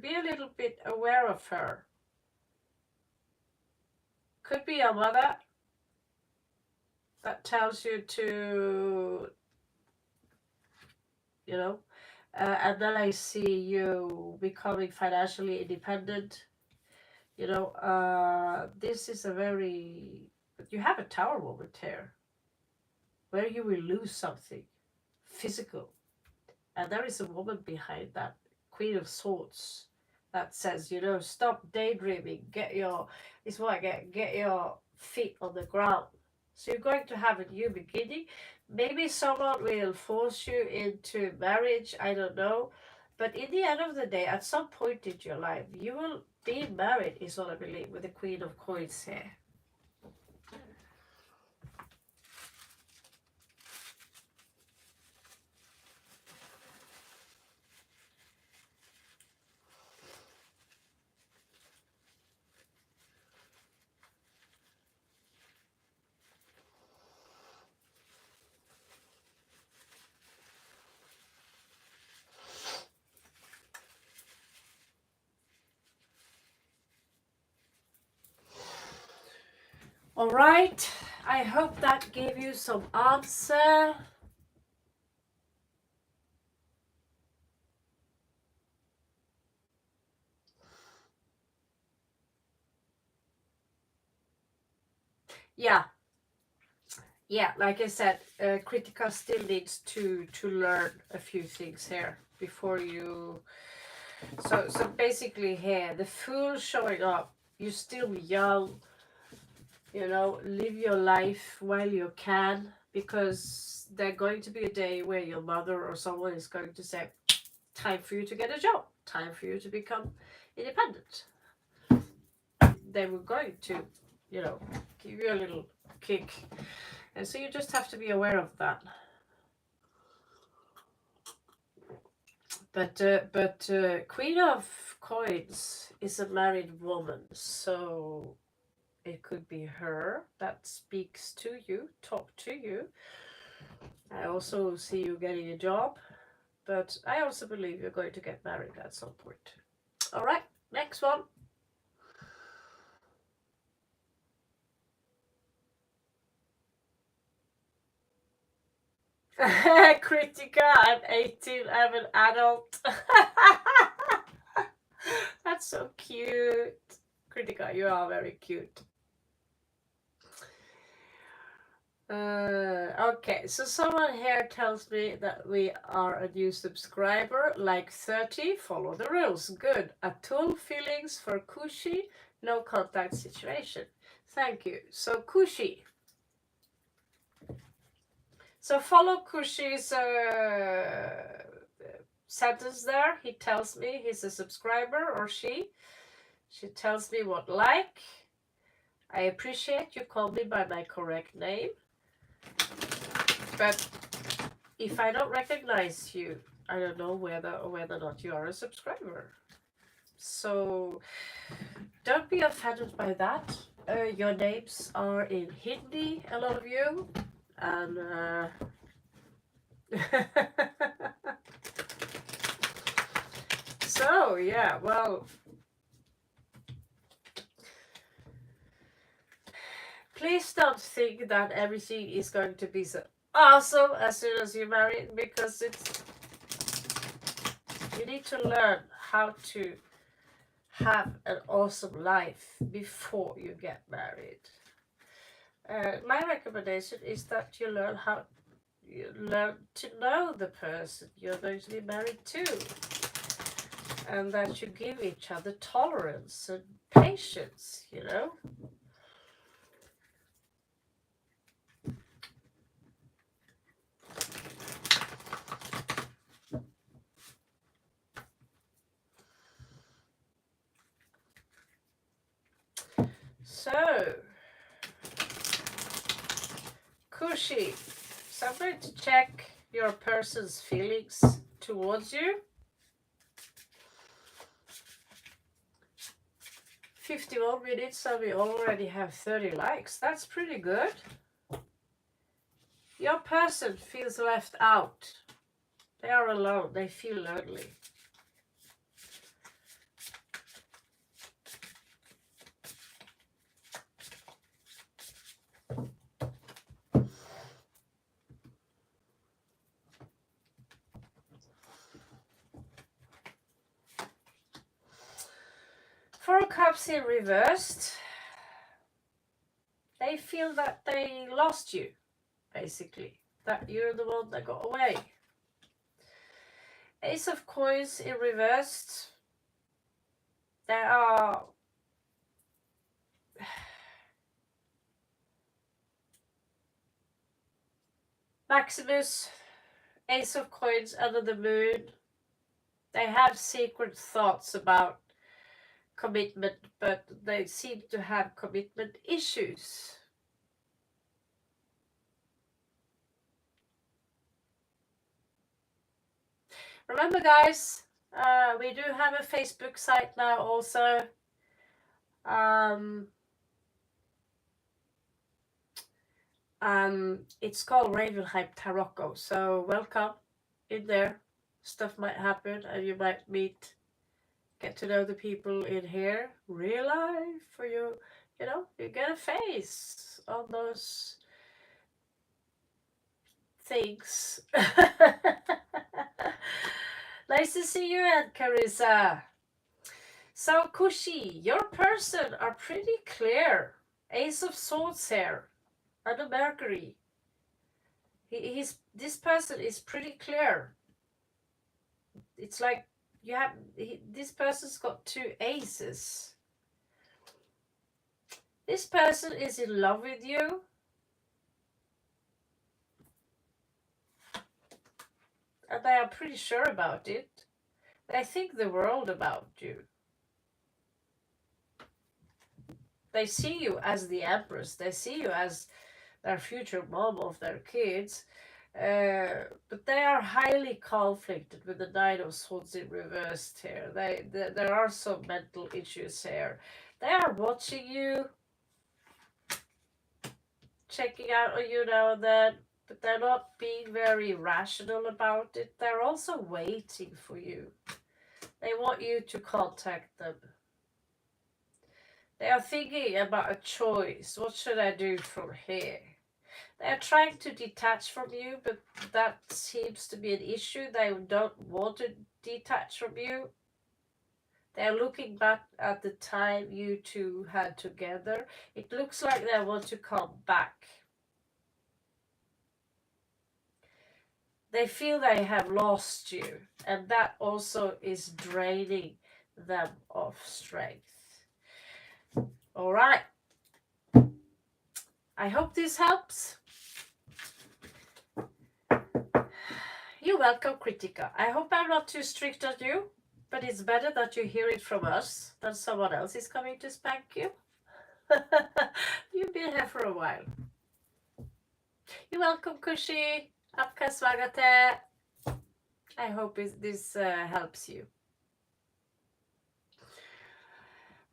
be a little bit aware of her. Could be your mother. That tells you to, you know, and then I see you becoming financially independent. You know, this is a very, but you have a Tower moment here where you will lose something physical. And there is a woman behind that, Queen of Swords, that says, you know, stop daydreaming, get your feet on the ground. So you're going to have a new beginning. Maybe someone will force you into marriage, I don't know. But in the end of the day, at some point in your life, you will be married, is what I believe, with the Queen of Coins here. All right, I hope that gave you some answer. Yeah, like I said, Kritika still needs to learn a few things here before you. So basically here, the Fool showing up. You're still young. You know, live your life while you can, because there's going to be a day where your mother or someone is going to say, time for you to get a job, time for you to become independent. They were going to, you know, give you a little kick. And so you just have to be aware of that. But Queen of Coins is a married woman, so it could be her that speaks to you, talk to you. I also see you getting a job, but I also believe you're going to get married at some point. All right, next one. Kritika, I'm 18, I'm an adult. That's so cute. Kritika, you are very cute. Okay, so someone here tells me that we are a new subscriber, like 30, follow the rules. Good. Atul feelings for Kushi, no contact situation. Thank you. So Kushi. So follow Kushi's sentence there. He tells me he's a subscriber, or she. She tells me what like. I appreciate you call me by my correct name. But if I don't recognize you, I don't know whether or not you are a subscriber. So don't be offended by that. Your names are in Hindi, a lot of you, and so yeah, well, please don't think that everything is going to be so awesome as soon as you marry, because you need to learn how to have an awesome life before you get married. My recommendation is that you learn to know the person you're going to be married to, and that you give each other tolerance and patience, you know. So, Kushi, so I'm going to check your person's feelings towards you. 51 minutes and we already have 30 likes. That's pretty good. Your person feels left out. They are alone. They feel lonely. Four of Cups in reversed. They feel that they lost you, basically. That you're the one that got away. Ace of Coins in reversed. There are Maximus, Ace of Coins under the moon. They have secret thoughts about commitment, but they seem to have commitment issues. Remember, guys, we do have a Facebook site now also. It's called Ravenq Tarot. So welcome in there. Stuff might happen and you might get to know the people in here, real life, for you get a face on those things. Nice to see you, and Carissa. So Kushi, your person are pretty clear. Ace of Swords here, and a Mercury. This person is pretty clear. It's like this person's got two aces. This person is in love with you. And they are pretty sure about it. They think the world about you. They see you as the Empress. They see you as their future mom of their kids. But they are highly conflicted with the Nine of Swords in reversed here. There are some mental issues here. They are watching you, checking out on you now and then, but they're not being very rational about it. They're also waiting for you. They want you to contact them. They are thinking about a choice. What should I do from here? They are trying to detach from you, but that seems to be an issue. They don't want to detach from you. They are looking back at the time you two had together. It looks like they want to come back. They feel they have lost you, and that also is draining them of strength. All right. I hope this helps. You're welcome, Kritika. I hope I'm not too strict on you, but it's better that you hear it from us than someone else is coming to spank you. You've been here for a while. You're welcome, Kushi. Apka swagate. I hope this helps you.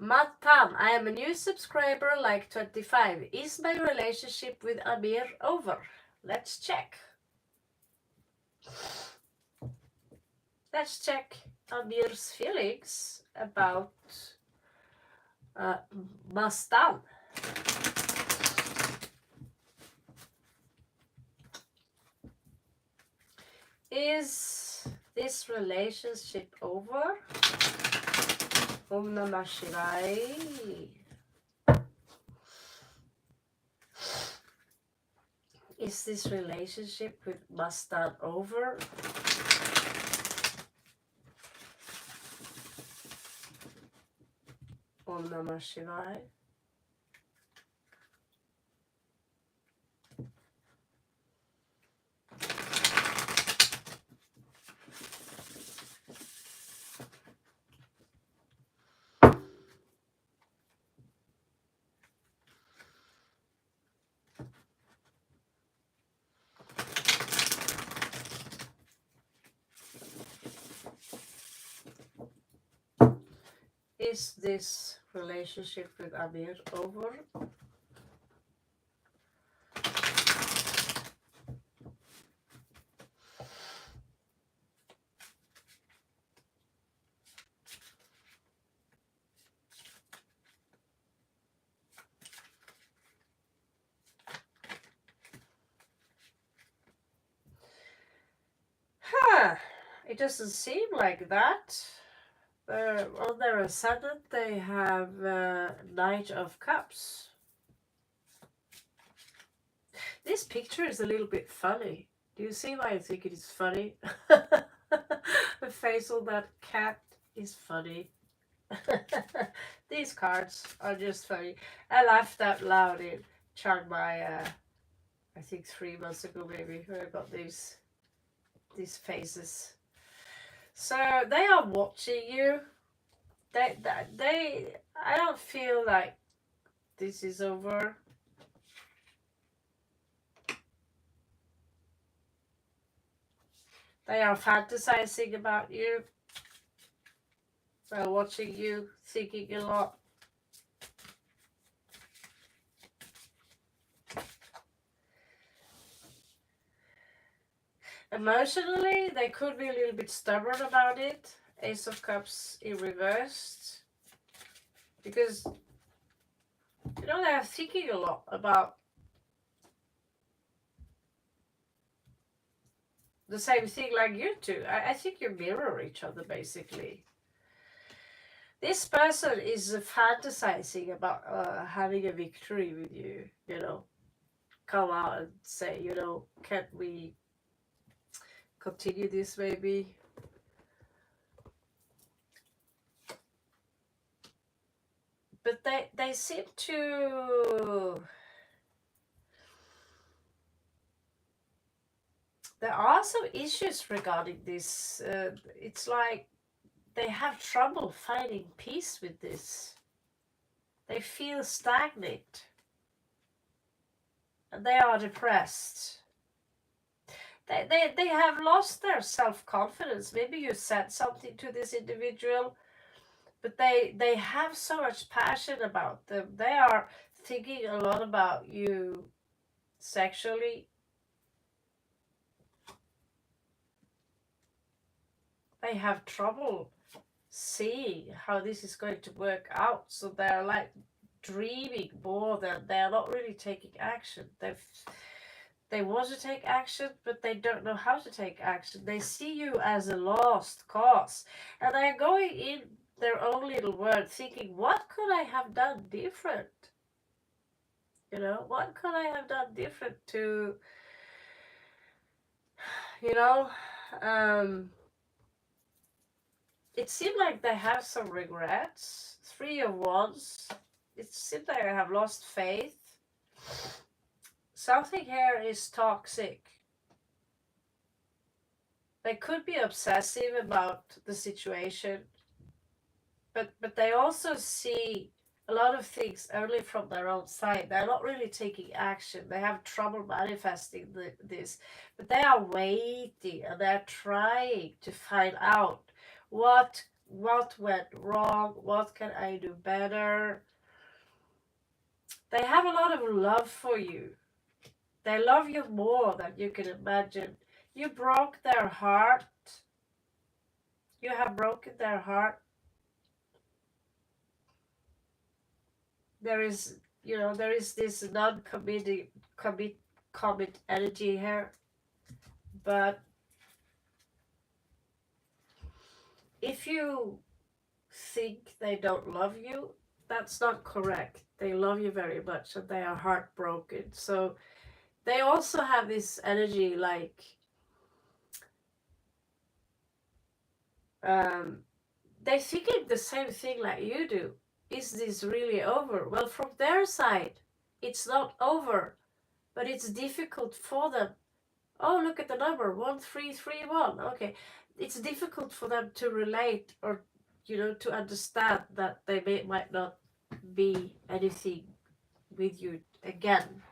Mattan, I am a new subscriber, like 25. Is my relationship with Amir over? Let's check. Let's check Amir's feelings about Mastan. Is this relationship over? Om Namah Shivaya. Is this relationship with Mastan over? Om Namah Shivaya. Is this relationship with Amir over? It doesn't seem like that. On their ascendant, they have Knight of Cups. This picture is a little bit funny. Do you see why I think it is funny? The face of that cat is funny. These cards are just funny. I laughed out loud in Chiang Mai, I think 3 months ago maybe, when I got these faces. So they are watching you. They I don't feel like this is over. They are fantasizing about you. They're watching you, thinking a lot. Emotionally, they could be a little bit stubborn about it. Ace of Cups in reversed. Because, you know, they're thinking a lot about the same thing like you two. I think you mirror each other, basically. This person is fantasizing about having a victory with you, you know. Come out and say, you know, can't we continue this maybe? But they seem to... There are some issues regarding this. It's like they have trouble finding peace with this. They feel stagnant. And they are depressed. They have lost their self-confidence. Maybe you said something to this individual, but they have so much passion about them. They are thinking a lot about you sexually. They have trouble seeing how this is going to work out. So they're like dreaming more than they're not really taking action. They want to take action, but they don't know how to take action. They see you as a lost cause. And they're going in their own little world thinking, what could I have done different? You know, what could I have done different to, you know, it seemed like they have some regrets. 3 of Wands. It seems like I have lost faith. Something here is toxic. They could be obsessive about the situation, but they also see a lot of things only from their own side. They're not really taking action. They have trouble manifesting this, but they are waiting and they're trying to find out what went wrong, what can I do better. They have a lot of love for you. They love you more than you can imagine. You broke their heart. You have broken their heart. There is, there is this non-committed commit energy here. But if you think they don't love you, that's not correct. They love you very much and they are heartbroken. So they also have this energy like they're thinking the same thing like you do. Is this really over? Well, from their side, it's not over, but it's difficult for them. Oh, look at the number 1331. Okay, it's difficult for them to relate or to understand that might not be anything with you again.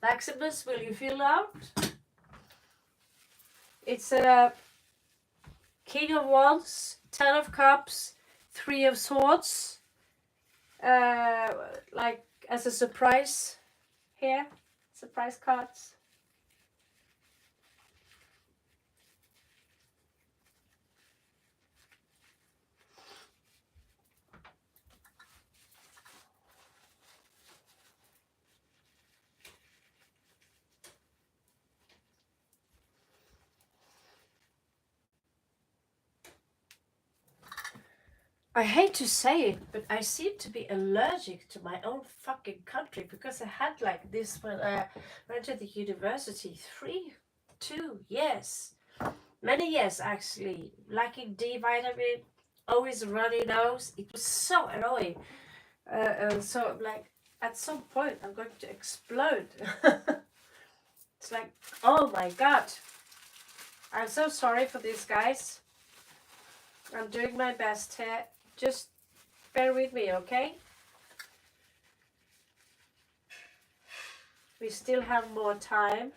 Maximus, will you fill out? It's a King of Wands, Ten of Cups, Three of Swords. Like as a surprise here, surprise cards. I hate to say it, but I seem to be allergic to my own fucking country because I had like this when I went to the university 2 years. Many years actually. Lacking D vitamin, always runny nose. It was so annoying. So like at some point I'm going to explode. It's like, oh my god. I'm so sorry for this, guys. I'm doing my best here. Just bear with me, okay? We still have more time.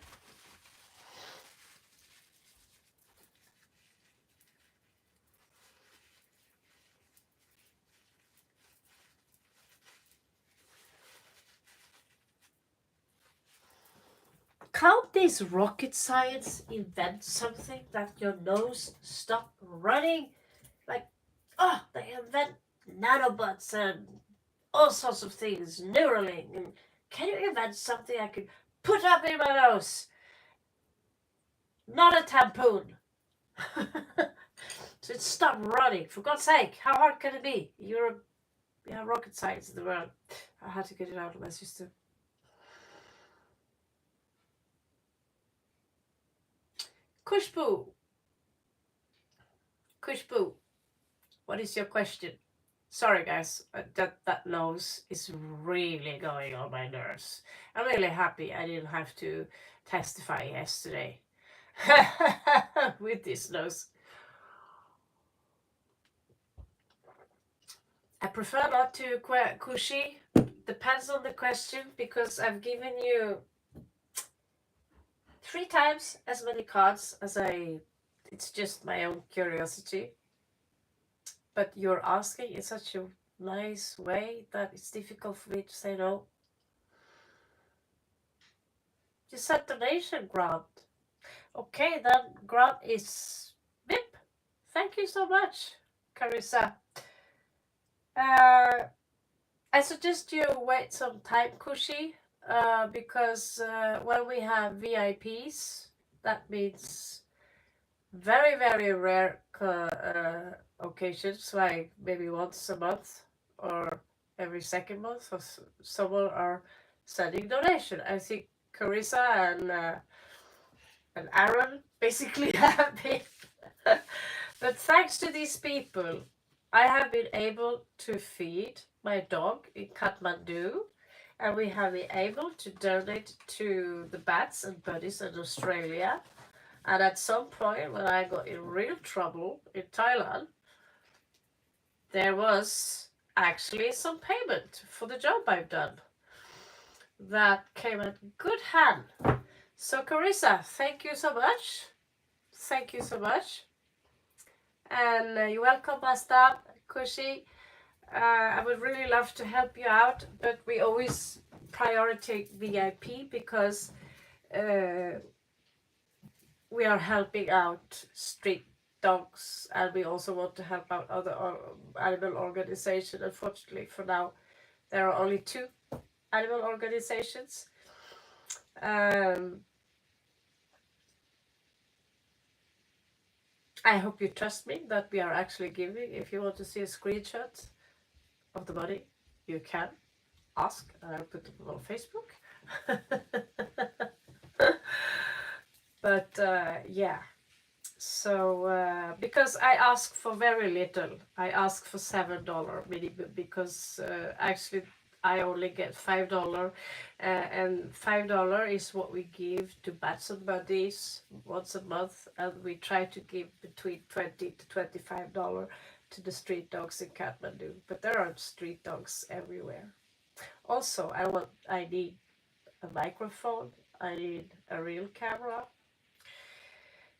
Can't this rocket science invent something that your nose stop running? Like, oh, they invent nanobots and all sorts of things, Neuralink. And can you invent something I could put up in my nose? Not a tampon. So it stop running. For God's sake, how hard can it be? You have rocket science in the world. I had to get it out of my system. Kushbu. Kushbu, what is your question? Sorry guys, that nose is really going on my nerves. I'm really happy I didn't have to testify yesterday with this nose. I prefer not to Kushi. Depends on the question because I've given you 3 times as many cards as it's just my own curiosity. But you're asking in such a nice way that it's difficult for me to say no. You said donation grant. Okay, then grant is BIP. Thank you so much, Carissa. I suggest you wait some time, Kushi, because when we have VIPs, that means very, very rare occasions, like maybe once a month or every second month, or someone are sending donation. I think Carissa and Aaron basically have been. But thanks to these people, I have been able to feed my dog in Kathmandu, and we have been able to donate to the bats and buddies in Australia. And at some point, when I got in real trouble in Thailand, there was actually some payment for the job I've done. That came at good hand. So Carissa, thank you so much. Thank you so much. And you're welcome, Basta, Kushi. I would really love to help you out, but we always prioritize VIP because we are helping out street dogs, and we also want to help out other animal organizations. Unfortunately, for now, there are only 2 animal organizations. I hope you trust me that we are actually giving. If you want to see a screenshot of the money, you can ask, and I'll put it on Facebook. But yeah, so because I ask for very little, I ask for $7 minimum, because actually I only get $5, and $5 is what we give to Bats and Buddies once a month, and we try to give between $20 to $25 to the street dogs in Kathmandu. But there are street dogs everywhere. Also, I need a microphone. I need a real camera.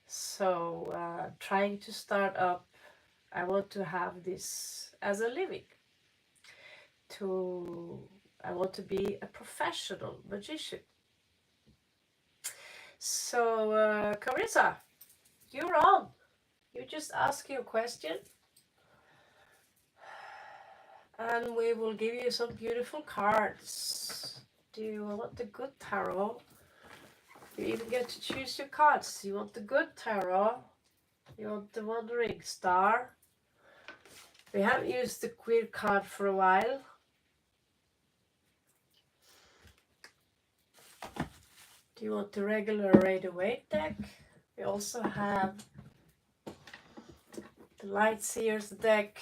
So trying to start up, I want to have this as a living. I want to be a professional magician. So Carissa, you're on. You just ask your question, and we will give you some beautiful cards. Do you want the good tarot? You even get to choose your cards. You want the good tarot? You want the Wandering Star? We haven't used the Queer card for a while. Do you want the regular Rider-Waite deck? We also have the Lightseers deck.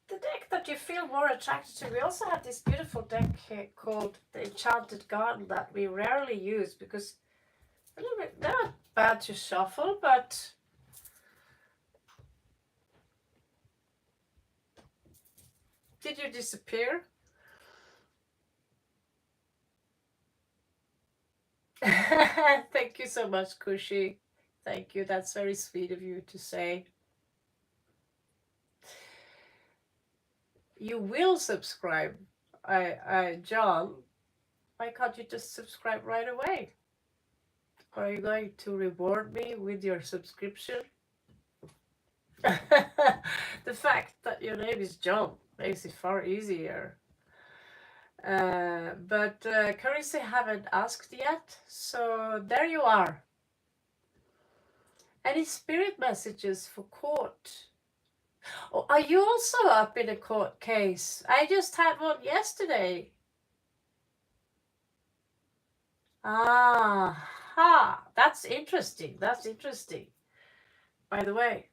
The deck that you feel more attracted to. We also have this beautiful deck called the Enchanted Garden that we rarely use because they're not bad to shuffle, but did you disappear? Thank you so much, Kushi. Thank you. That's very sweet of you to say. You will subscribe. John, why can't you just subscribe right away? Are you going to reward me with your subscription? The fact that your name is John makes it far easier. But Carissa haven't asked yet, so there you are. Any spirit messages for court? Oh, are you also up in a court case? I just had one yesterday. Ah, that's interesting. That's interesting. By the way,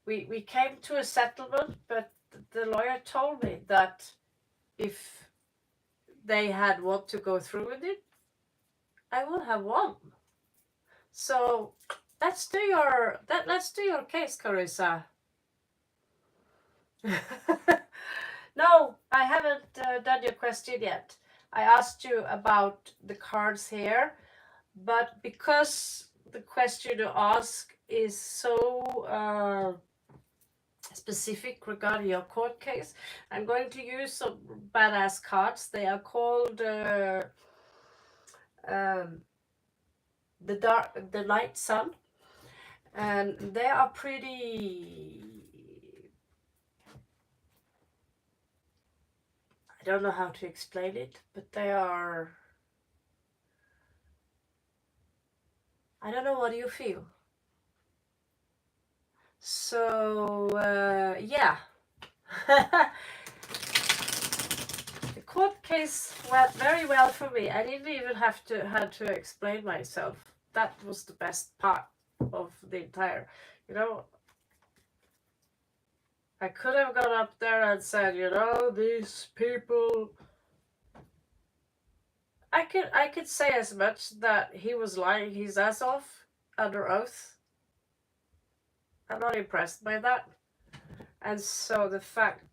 we came to a settlement, but the lawyer told me that if they had want to go through with it, I will have won. So let's do your case, Carissa. No, I haven't done your question yet. I asked you about the cards here, but because the question you ask is so specific regarding your court case, I'm going to use some badass cards. They are called the Night Sun, and they are pretty. I don't know how to explain it, but they are. I don't know, what do you feel? So yeah. The court case went very well for me. I didn't even had to explain myself. That was the best part of the entire, I could have gone up there and said, these people. I could say as much that he was lying his ass off under oath. I'm not impressed by that. And so the fact,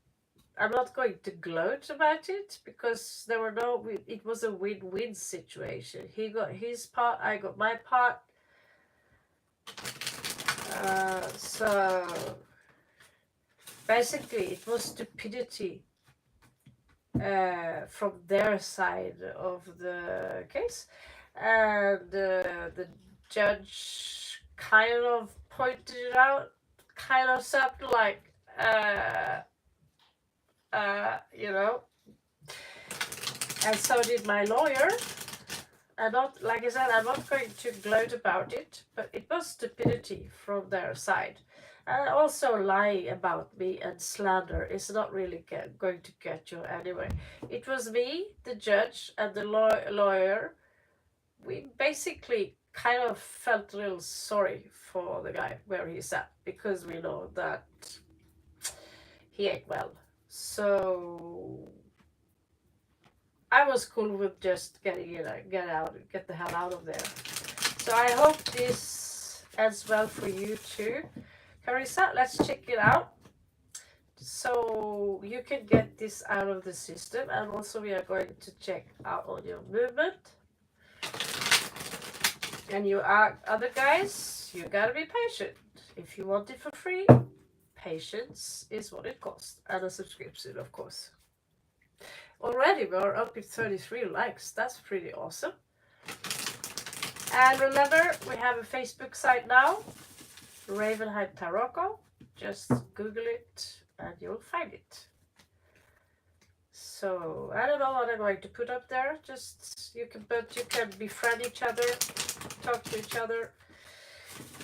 I'm not going to gloat about it because there were no, it was a win-win situation. He got his part, I got my part. So basically, it was stupidity from their side of the case, and the judge kind of pointed it out, kind of something like, you know, and so did my lawyer. And not, like I said, I'm not going to gloat about it, but it was stupidity from their side. And also lying about me and slander is not really going to get you anywhere. It was me, the judge, and the lawyer. We basically kind of felt a little sorry for the guy where he's at because we know that he ain't well. So I was cool with just getting get the hell out of there. So I hope this ends well for you too. Carissa, let's check it out. So you can get this out of the system, and also we are going to check out on your movement. And you are other guys, you gotta be patient. If you want it for free, patience is what it costs. And a subscription, of course. Already we're up to 33 likes. That's pretty awesome. And remember, we have a Facebook site now, Ravenq Tarot. Just Google it and you'll find it. So I don't know what I'm going to put up there. Just you can befriend each other, talk to each other,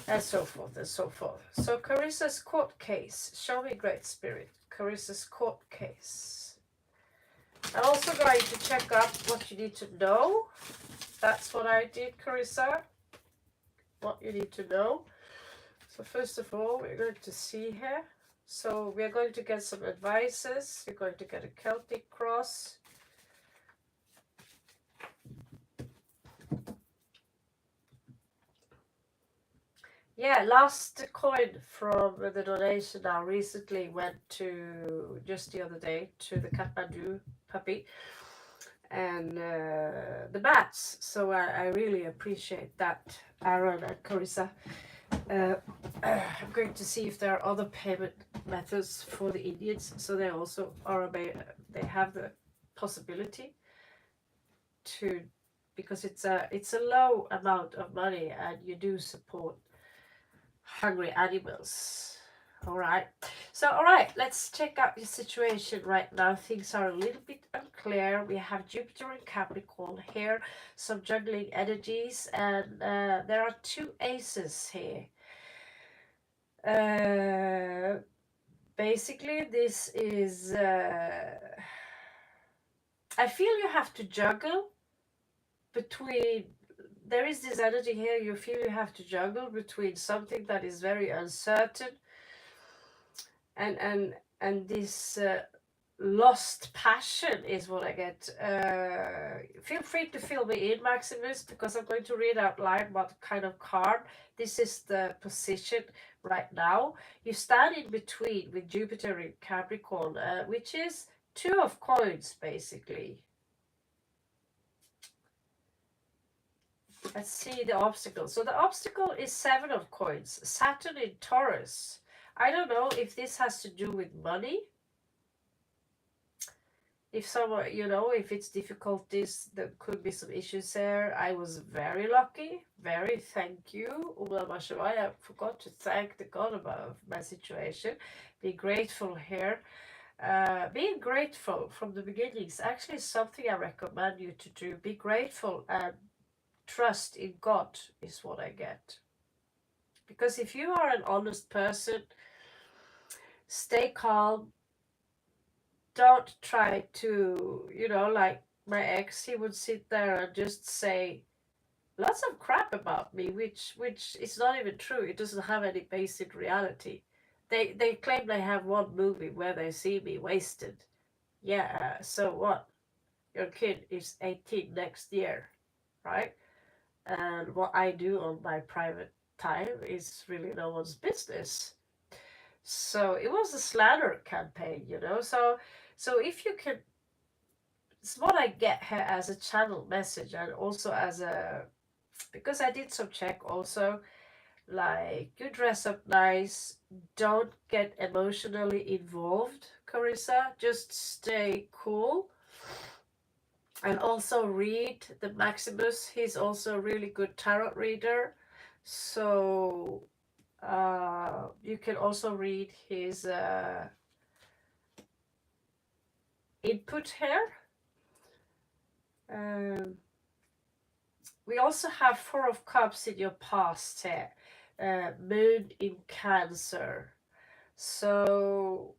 and so forth and so forth. So Carissa's court case. Show me great spirit. Carissa's court case. I'm also going to check up what you need to know. That's what I did, Carissa. What you need to know. So first of all, we're going to see here. So we're going to get some advices. You're going to get a Celtic cross. Yeah, last coin from the donation now recently went to, just the other day, to the Kathmandu puppy and the bats. So I really appreciate that, Aaron and Carissa. I'm going to see if there are other payment methods for the Indians, so they also are they have the possibility to, because it's a low amount of money and you do support hungry animals. All right, let's check out the situation right now. Things are a little bit unclear. We have Jupiter and Capricorn here, some juggling energies, and there are two aces here. Basically this is I feel you have to juggle between, there is this energy here, you feel you have to juggle between something that is very uncertain and this lost passion is what I get. Feel free to fill me in, Maximus, because I'm going to read out loud what kind of card. This is the position right now. You stand in between with Jupiter in Capricorn, which is two of coins, basically. Let's see the obstacle. So the obstacle is 7 of coins. Saturn in Taurus. I don't know if this has to do with money. If someone, if it's difficulties, there could be some issues there. I was very lucky. Very thank you. I forgot to thank the God above my situation. Be grateful here. Being grateful from the beginning is actually something I recommend you to do. Be grateful and trust in God is what I get. Because if you are an honest person, stay calm. Don't try to, like my ex, he would sit there and just say lots of crap about me, which is not even true. It doesn't have any basic reality. They claim they have one movie where they see me wasted. Yeah, so what? Your kid is 18 next year, right? And what I do on my private time is really no one's business. So it was a slander campaign, you know. So if you can, it's what I get here as a channel message, and also as a, because I did some check also, like you dress up nice, don't get emotionally involved, Carissa, just stay cool. And also read the Maximus, he's also a really good tarot reader. So you can also read his input here. Um, we also have Four of Cups in your past here, Moon in Cancer. So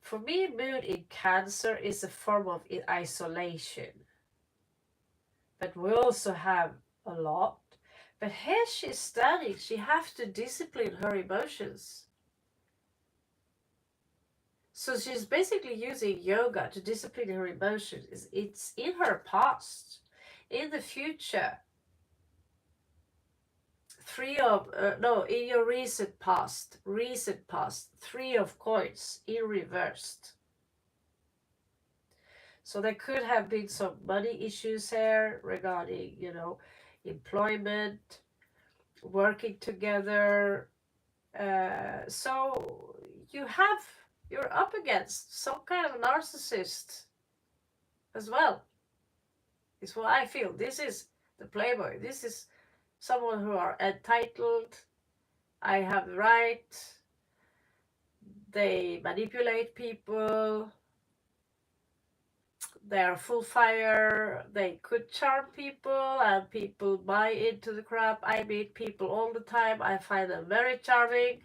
for me, Moon in Cancer is a form of isolation. But we also have a lot. But here she's studying, she has to discipline her emotions. So she's basically using yoga to discipline her emotions. It's in her past. In the future, in your recent past, Three of Coins in reversed. So there could have been some money issues here regarding, employment, working together. So you're up against some kind of narcissist as well. Is what I feel. This is the playboy. This is someone who are entitled. I have the right. They manipulate people. They are full fire. They could charm people, and people buy into the crap. I meet people all the time. I find them very charming.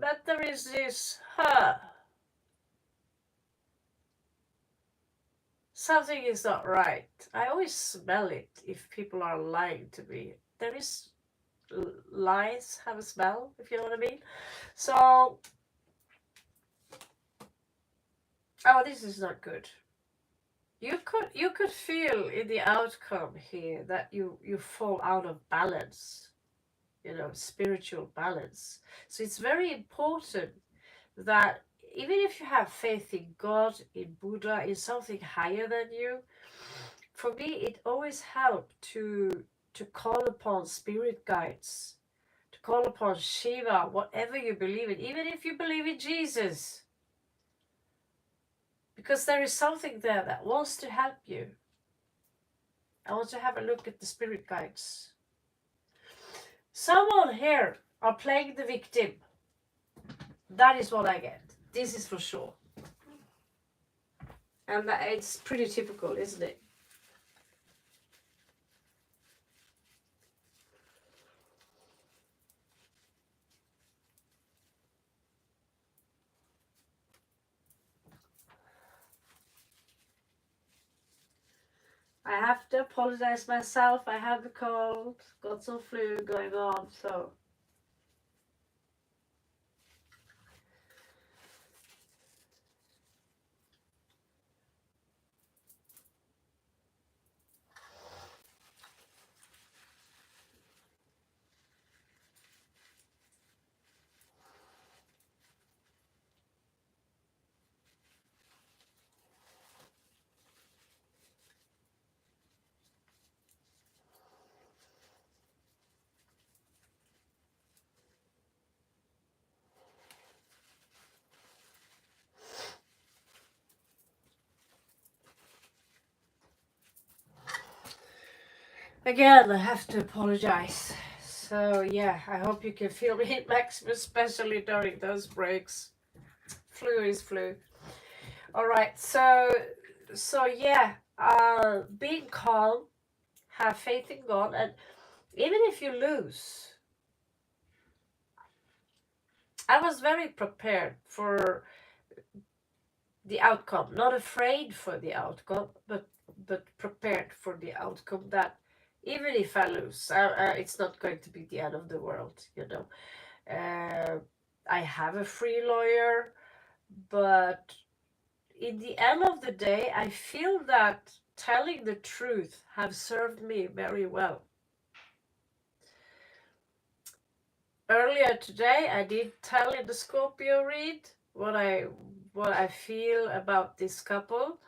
But there is this, something is not right. I always smell it if people are lying to me. There is lies have a smell, if you know what I mean. So, oh, this is not good. You could feel in the outcome here that you fall out of balance, spiritual balance. So it's very important that even if you have faith in God, in Buddha, in something higher than you, for me it always helped to call upon spirit guides, to call upon Shiva, whatever you believe in, even if you believe in Jesus, because there is something there that wants to help you. I want to have a look at the spirit guides. Someone here are playing the victim. That is what I get. This is for sure. And it's pretty typical, isn't it? I have to apologize myself. I have a cold, got some flu going on, so again, I have to apologize. So yeah, I hope you can feel me, Max, especially during those breaks. Flu is flu. All right, so yeah, being calm, have faith in God, and even if you lose, I was very prepared for the outcome, not afraid for the outcome, but prepared for the outcome that even if I lose, it's not going to be the end of the world, I have a free lawyer, but in the end of the day, I feel that telling the truth have served me very well. earlier today I did tell in the Scorpio read what I feel about this couple,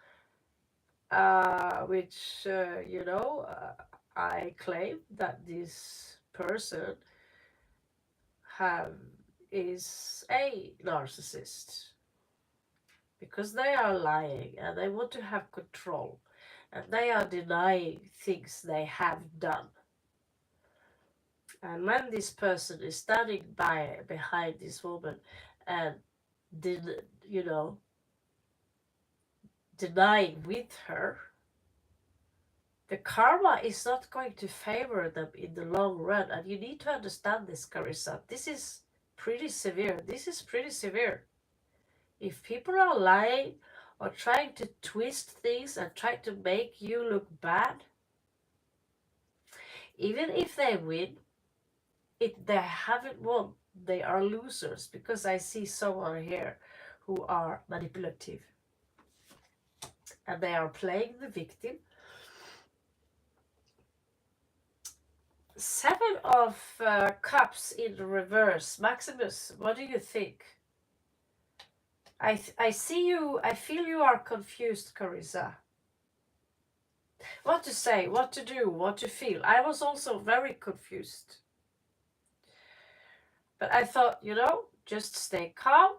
which I claim that this person have is a narcissist because they are lying and they want to have control and they are denying things they have done. And when this person is standing behind this woman and did denying with her, the karma is not going to favor them in the long run. And you need to understand this, Carissa. This is pretty severe. This is pretty severe. If people are lying or trying to twist things and try to make you look bad, even if they win, they haven't won. They are losers because I see someone here who are manipulative and they are playing the victim. Seven of Cups in reverse. Maximus, what do you think? I see you, I feel you are confused, Carissa. What to say, what to do, what to feel. I was also very confused. But I thought, just stay calm,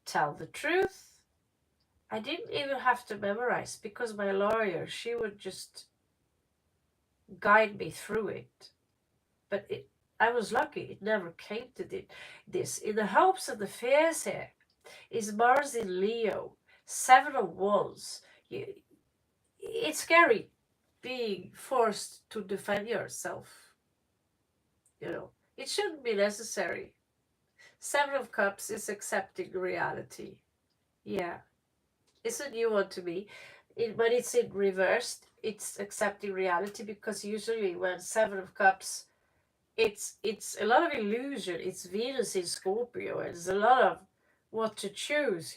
tell the truth. I didn't even have to memorize because my lawyer, she would just guide me through it. But I was lucky, it never came to this. In the hopes and the fears here is Mars in Leo, 7 of Wands. It's scary being forced to defend yourself. It shouldn't be necessary. 7 of Cups is accepting reality. Yeah, it's a new one to me. When it's in reversed, it's accepting reality because usually when 7 of Cups, it's a lot of illusion. It's Venus in Scorpio, and there's a lot of what to choose.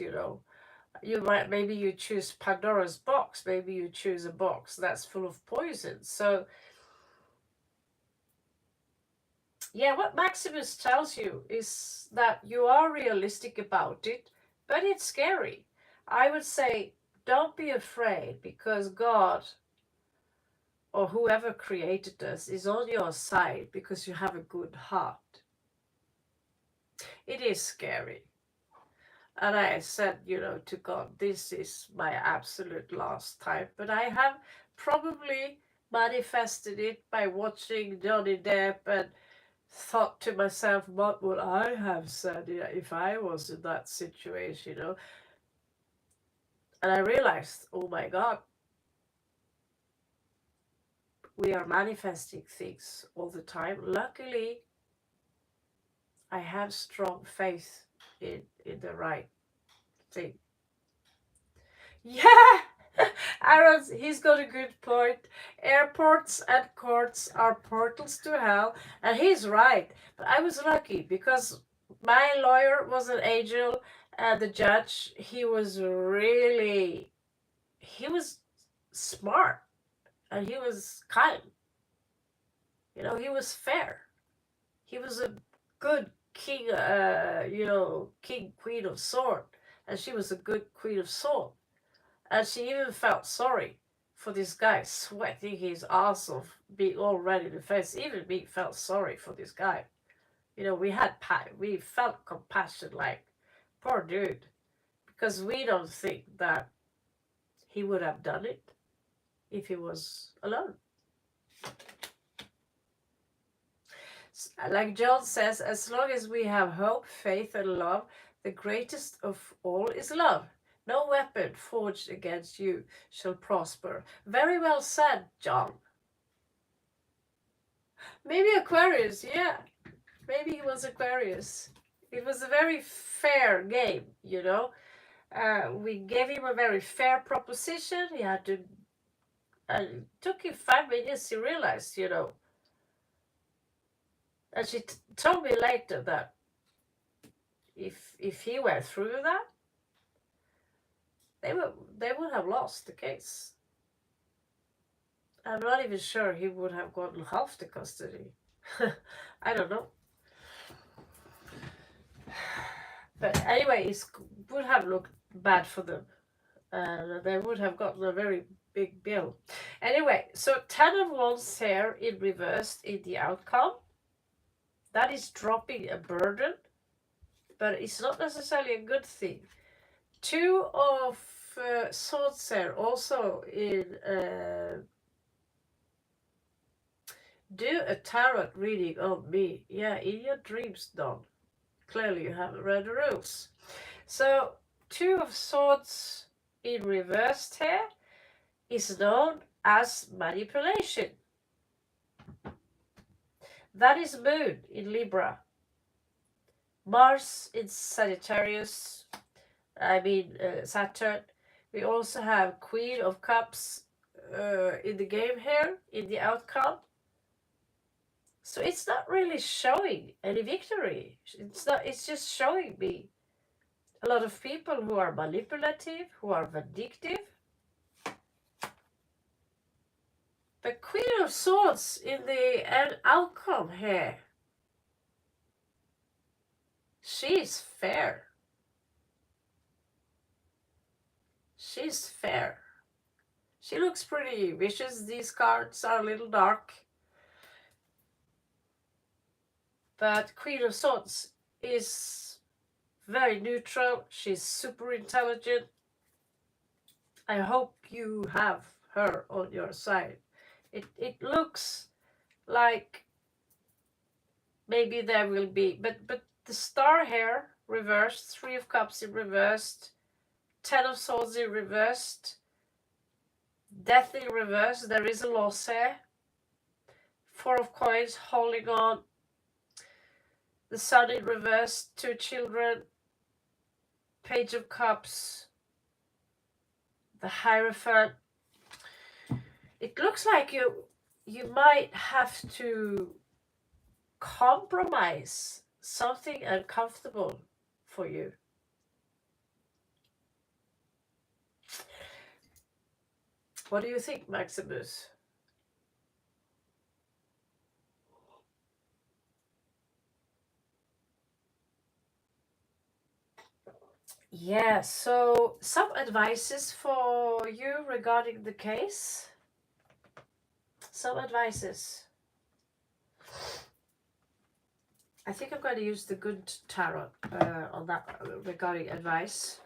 Maybe you choose Pandora's box. Maybe you choose a box that's full of poison. So yeah, what Maximus tells you is that you are realistic about it, but it's scary. I would say don't be afraid because God or whoever created us is on your side because you have a good heart. It is scary. And I said, to God, this is my absolute last time. But I have probably manifested it by watching Johnny Depp and thought to myself, what would I have said if I was in that situation, And I realized, oh my God, we are manifesting things all the time. Luckily, I have strong faith in the right thing. Yeah! Aaron, he's got a good point. Airports and courts are portals to hell, and he's right. But I was lucky because my lawyer was an angel, and the judge, he was smart, and he was kind. He was fair. He was a good king, king, queen of sword, and she was a good queen of sword. And she even felt sorry for this guy sweating his ass off, being all red in the face. Even me felt sorry for this guy. We felt compassion, like, poor dude. Because we don't think that he would have done it if he was alone. Like John says, as long as we have hope, faith, and love, the greatest of all is love. No weapon forged against you shall prosper. Very well said, John. Maybe Aquarius, yeah. Maybe he was Aquarius. It was a very fair game, We gave him a very fair proposition. He had to... it took him 5 minutes to realize, And she told me later that if he went through that, they would have lost the case. I'm not even sure he would have gotten half the custody. I don't know. But anyway, it would have looked bad for them. And they would have gotten a very big bill. Anyway, so 10 of wands here in reversed in the outcome. That is dropping a burden, but it's not necessarily a good thing. 2 of swords here also in do a tarot reading on me. Yeah, in your dreams, Don. Clearly you haven't read the rules. So 2 of swords in reversed here is known as manipulation. That is moon in Libra. Mars in Sagittarius, Saturn. We also have Queen of Cups in the game here, in the outcome. So it's not really showing any victory. It's just showing me a lot of people who are manipulative, who are vindictive. The Queen of Swords in the outcome here. She's fair. She's fair. She looks pretty vicious. These cards are a little dark. But Queen of Swords is very neutral. She's super intelligent. I hope you have her on your side. It looks like maybe there will be, but the star here reversed, 3 of Cups in reversed, 10 of Swords in reversed, Death in reverse. There is a loss here. 4 of Coins holding on. The Sun in reverse, 2 children, Page of Cups, the Hierophant. It looks like you might have to compromise something uncomfortable for you. What do you think, Maximus? Yeah, so some advices for you regarding the case. Some advices. I think I'm going to use the good tarot on that regarding advice.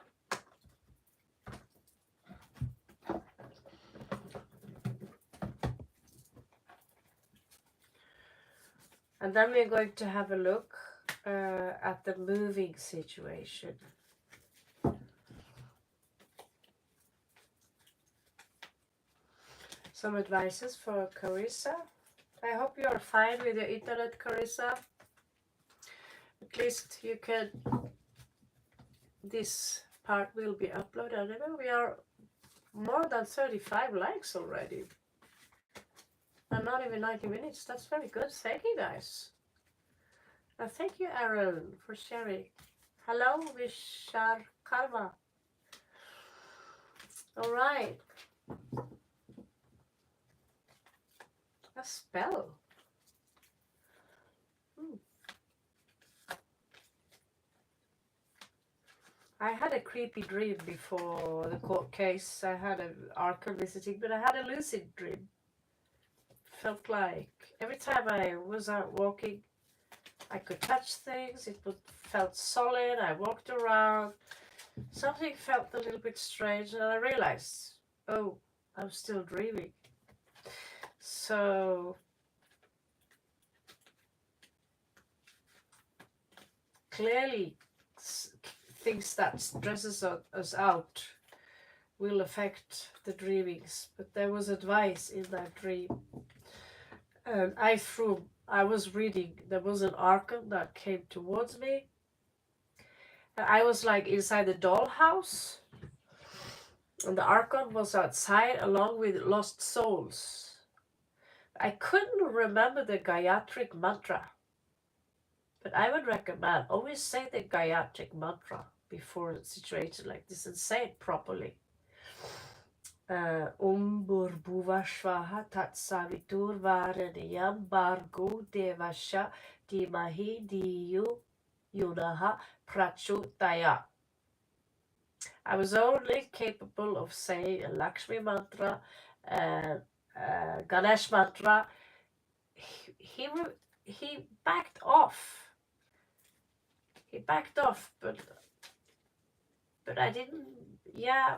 And then we're going to have a look at the moving situation. Some advices for Carissa. I hope you are fine with your internet, Carissa. At least you can, this part will be uploaded. And we are more than 35 likes already. And not even 90 minutes. That's very good. Thank you, guys. And thank you, Aaron, for sharing. Hello, Vishar Karma. All right. A spell. I had a creepy dream before the court case. I had an archon visiting, but I had a lucid dream. Felt like every time I was out walking, I could touch things. It felt solid. I walked around. Something felt a little bit strange, and I realized, oh, I'm still dreaming. So clearly, things that stresses us out will affect the dreamings. But there was advice in that dream. And I was reading, there was an archon that came towards me. And I was like inside the dollhouse. And the archon was outside along with lost souls. I couldn't remember the Gayatric mantra. But I would recommend always say the Gayatric mantra before a situation like this and say it properly. Bhuvashvaha Tat Savitur Varaniyam Bargo Devasha Dimahi Diyu Yunaha prachutaya. I was only capable of saying a Lakshmi mantra and Ganesh mantra. He backed off. He backed off, but I didn't. Yeah,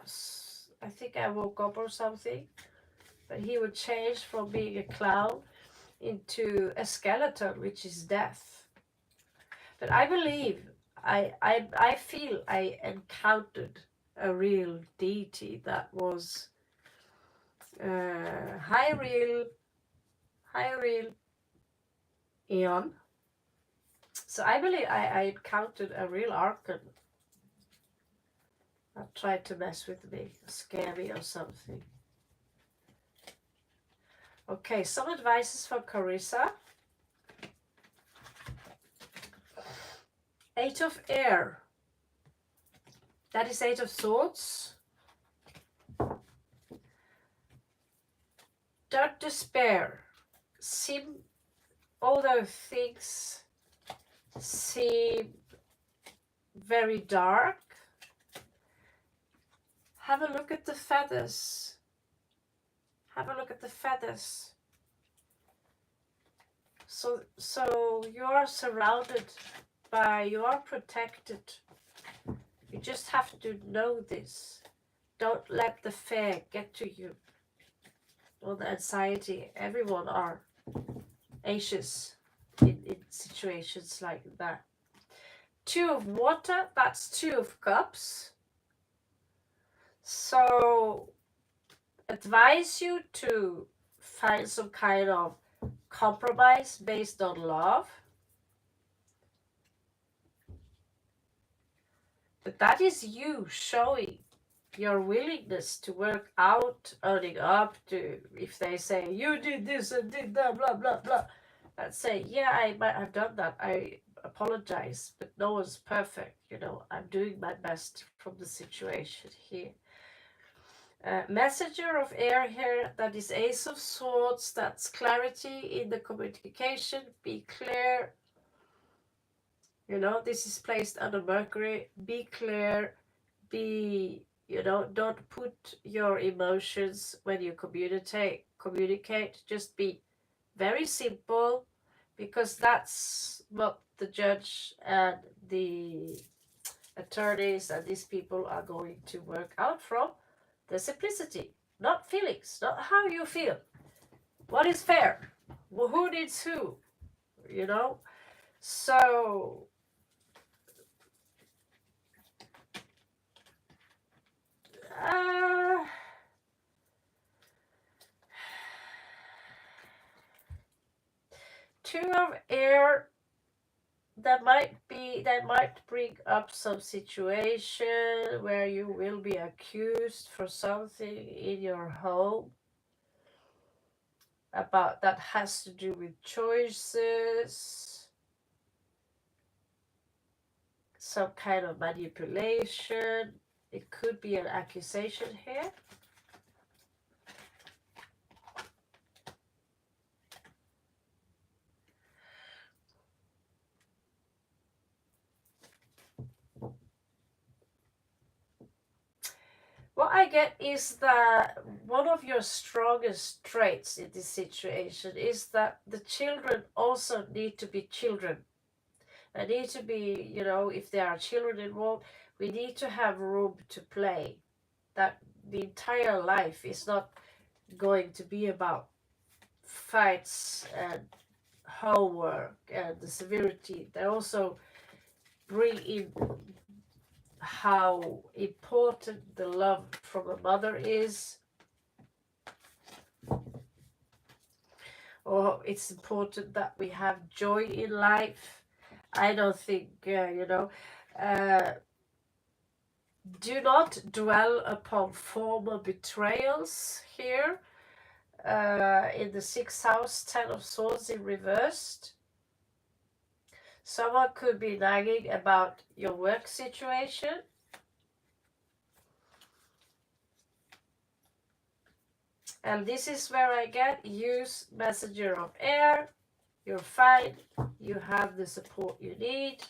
I think I woke up or something. But he would change from being a clown into a skeleton, which is death. But I believe, I feel I encountered a real deity that was high real Eon. So I believe I encountered a real archon that tried to mess with me, scare me or something. Okay, some advices for Carissa. 8 of air. That is 8 of swords. Don't despair. Although things seem very dark, have a look at the feathers. Have a look at the feathers. So you are surrounded by, you are protected. You just have to know this. Don't let the fear get to you. Or the anxiety. Everyone are anxious in situations like that. 2 of water, that's 2 of cups. So advise you to find some kind of compromise based on love. But that is you showing your willingness to work out, owning up to, if they say, you did this and did that, blah, blah, blah. I'd say, yeah, I might have done that. I apologize, but no one's perfect. You know, I'm doing my best from the situation here. Messenger of air here, that is Ace of Swords, that's clarity in the communication, be clear. You know, this is placed under Mercury, be clear, don't put your emotions when you communicate, just be very simple, because that's what the judge and the attorneys and these people are going to work out from. The simplicity, not feelings, not how you feel. What is fair? Who needs who? You know? So, uh, two of air, that might bring up some situation where you will be accused for something in your home about that has to do with choices, some kind of manipulation. It could be an accusation here. What I get is that one of your strongest traits in this situation is that the children also need to be children. They need to be, if there are children involved, we need to have room to play. That the entire life is not going to be about fights and homework and the severity. They also bring in how important the love from a mother is, or it's important that we have joy in life. I don't think, do not dwell upon former betrayals here. In the 6th house, 10 of swords in reversed. Someone could be nagging about your work situation. And this is where I get use messenger of air. You're fine. You have the support you need.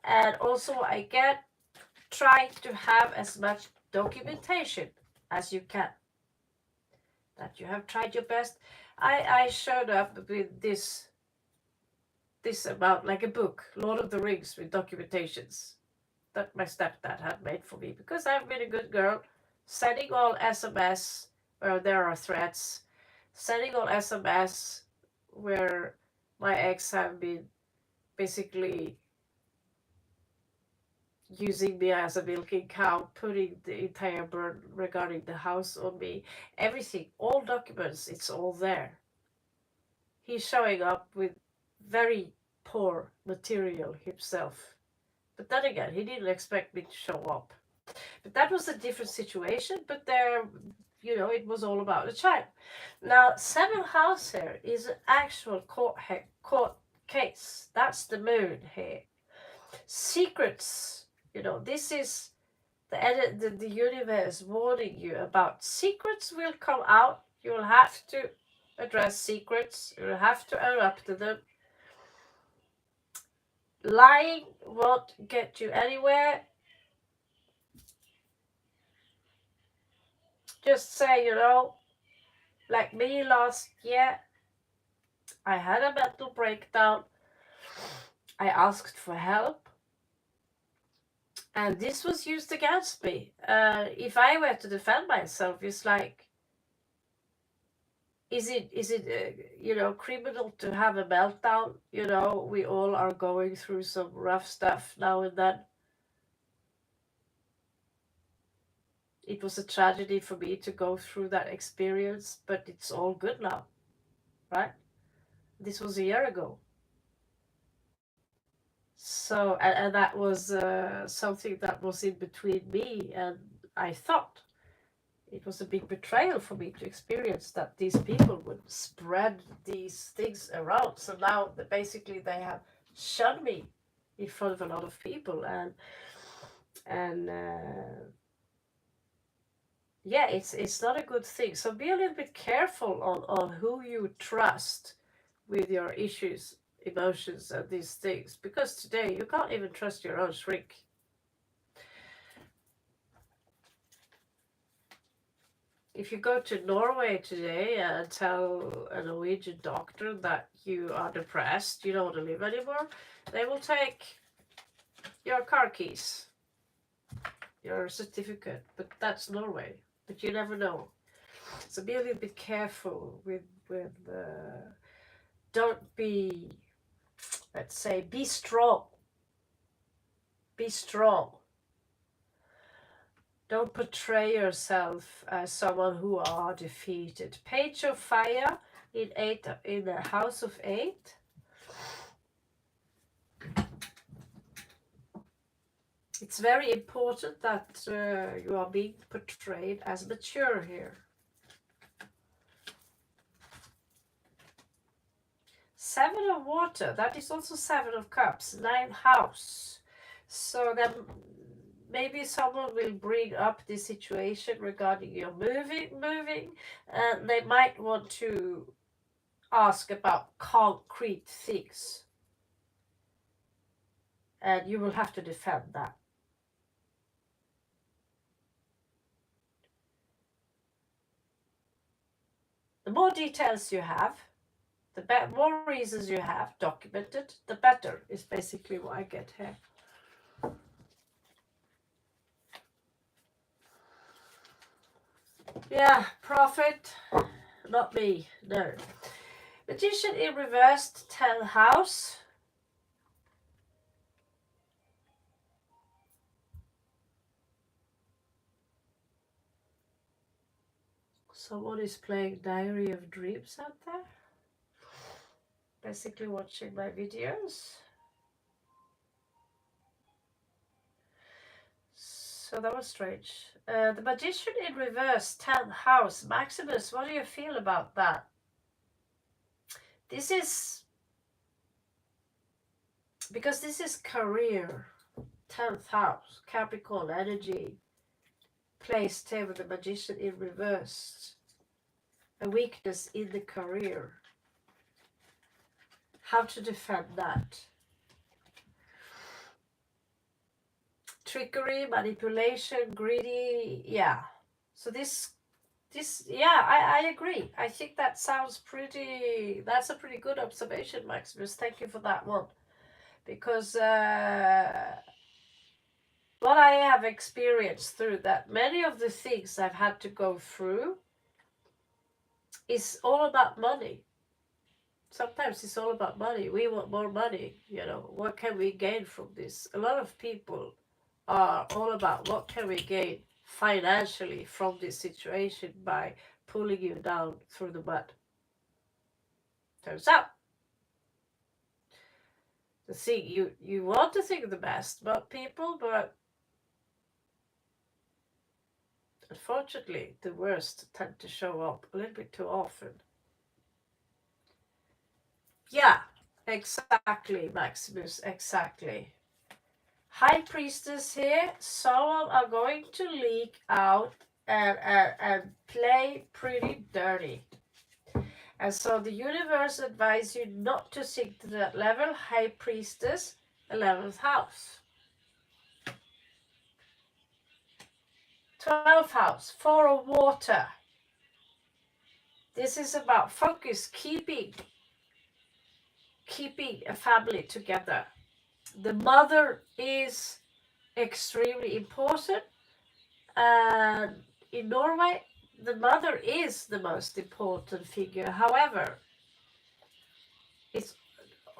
And also I get try to have as much documentation as you can, that you have tried your best. I showed up with this amount, like a book, Lord of the Rings, with documentations that my stepdad had made for me, because I've been a good girl, sending all SMS where there are threats, sending all SMS where my ex have been basically using me as a milking cow, putting the entire burden regarding the house on me, everything, all documents, it's all there. He's showing up with very poor material himself. But then again, he didn't expect me to show up. But that was a different situation. But there, it was all about the child. Now, seventh house here is an actual court case. That's the moon here. Secrets. This is the universe warning you about secrets will come out. You will have to address secrets. You will have to own up to them. Lying won't get you anywhere. Just say, like me last year, I had a mental breakdown. I asked for help. And this was used against me. If I were to defend myself, it's like, is it criminal to have a meltdown? We all are going through some rough stuff now and then. It was a tragedy for me to go through that experience, but it's all good now, right? This was a year ago. So, and that was something that was in between me and I thought. It was a big betrayal for me to experience that these people would spread these things around. So now basically they have shunned me in front of a lot of people, and yeah, it's not a good thing. So be a little bit careful on who you trust with your issues, emotions, and these things, because today you can't even trust your own shrink. If you go to Norway today and tell a Norwegian doctor that you are depressed, you don't want to live anymore, they will take your car keys, your certificate. But that's Norway. But you never know. So be a little bit careful with don't be, let's say, be strong. Be strong. Don't portray yourself as someone who are defeated. Page of Fire in the House of 8. It's very important that you are being portrayed as mature here. 7 of Water, that is also 7 of Cups, 9th house. So then maybe someone will bring up this situation regarding your moving, and they might want to ask about concrete things. And you will have to defend that. The more details you have, the more reasons you have documented, the better, is basically what I get here. Yeah, Prophet, not me, no. Magician in reversed, 10th house. Someone is playing Diary of Dreams out there. Basically watching my videos. So that was strange. The Magician in reverse, 10th house. Maximus, what do you feel about that? This is, because this is career, 10th house, Capricorn energy, placed here with the Magician in reverse. A weakness in the career. How to defend that? trickery, manipulation, greedy. Yeah. So I agree. I think that sounds pretty, that's a pretty good observation, Maximus. Thank you for that one. Because what I have experienced through that, many of the things I've had to go through is all about money. Sometimes it's all about money. We want more money. What can we gain from this? A lot of people are all about what can we gain financially from this situation by pulling you down through the mud. Turns out, the thing you want to think the best about people, but unfortunately, the worst tend to show up a little bit too often. Yeah, exactly, Maximus, exactly. High Priestess here, someone are going to leak out and play pretty dirty. And so the universe advises you not to sink to that level. High Priestess, 11th house. 12th house, Four of Water. This is about focus, keeping a family together. The mother is extremely important. And in Norway, the mother is the most important figure. However, it's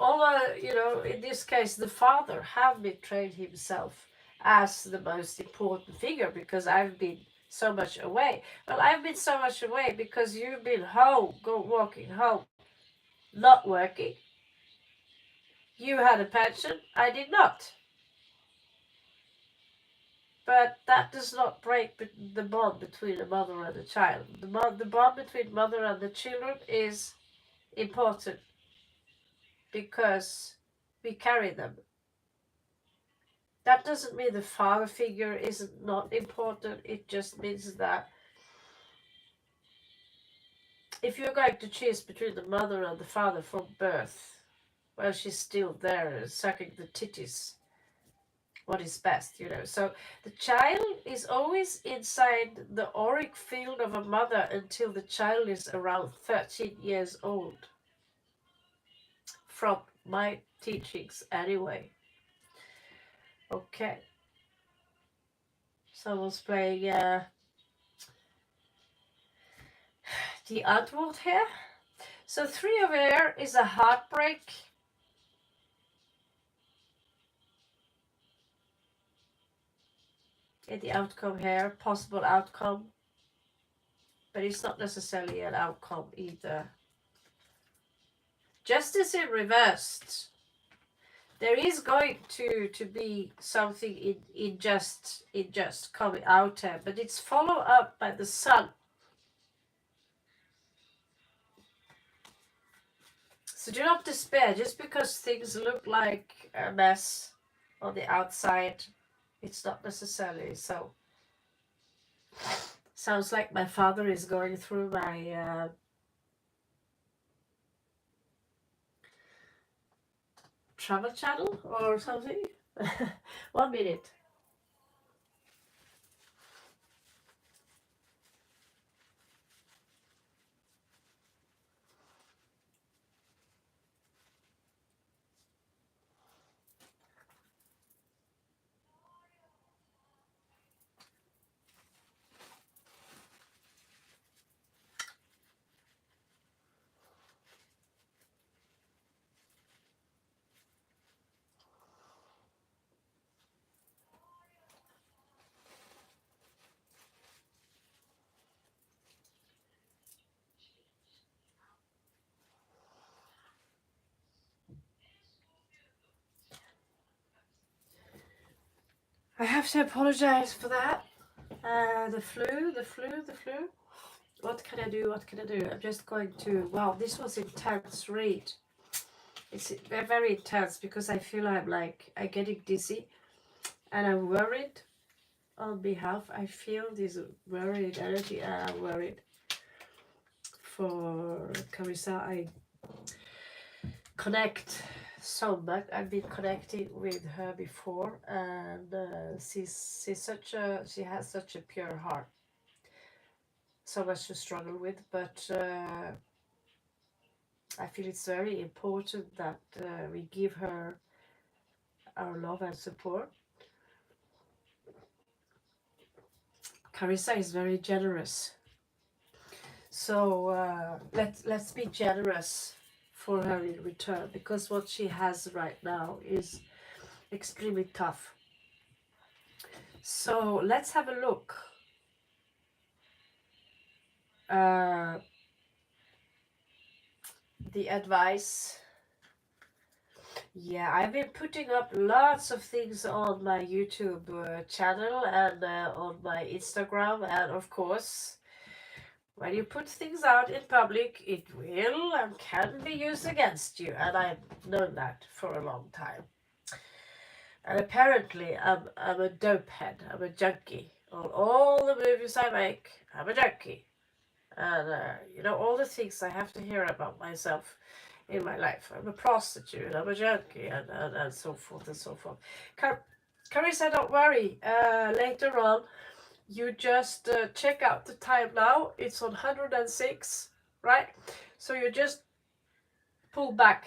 in this case, the father have betrayed himself as the most important figure because I've been so much away. Well, I've been so much away because you've been home, walking home, not working. You had a pension, I did not. But that does not break the bond between the mother and the child. The bond between mother and the children is important because we carry them. That doesn't mean the father figure is not important. It just means that if you're going to choose between the mother and the father from birth, well, she's still there sucking the titties. What is best, So the child is always inside the auric field of a mother until the child is around 13 years old. From my teachings, anyway. Okay. Someone's playing the outward here. So 3 of air is a heartbreak. In the outcome here, possible outcome. But it's not necessarily an outcome either. Justice in reversed. There is going to be something in just coming out here, but it's followed up by the sun. So do not despair. Just because things look like a mess on the outside, it's not necessarily so. Sounds like my father is going through my travel channel or something. 1 minute. I have to apologize for that. The flu. What can I do? I'm just going to... Wow, this was intense read. It's very intense because I feel I'm getting dizzy. And I'm worried on behalf. I feel this worried energy and I'm worried for Carissa. I connect so much. I've been connecting with her before, and she has such a pure heart. So much to struggle with, but I feel it's very important that we give her our love and support. Carissa is very generous, so let's be generous for her in return, because what she has right now is extremely tough. So let's have a look. Uh, the advice. Yeah, I've been putting up lots of things on my YouTube channel and on my Instagram, and of course, when you put things out in public, it will and can be used against you, and I've known that for a long time. And apparently, I'm a dope head, I'm a junkie. On all the movies I make, I'm a junkie. And, all the things I have to hear about myself in my life. I'm a prostitute, I'm a junkie, and so forth and so forth. Carissa, don't worry. Later on, you just check out the time now. It's on 106, right? So you just pull back,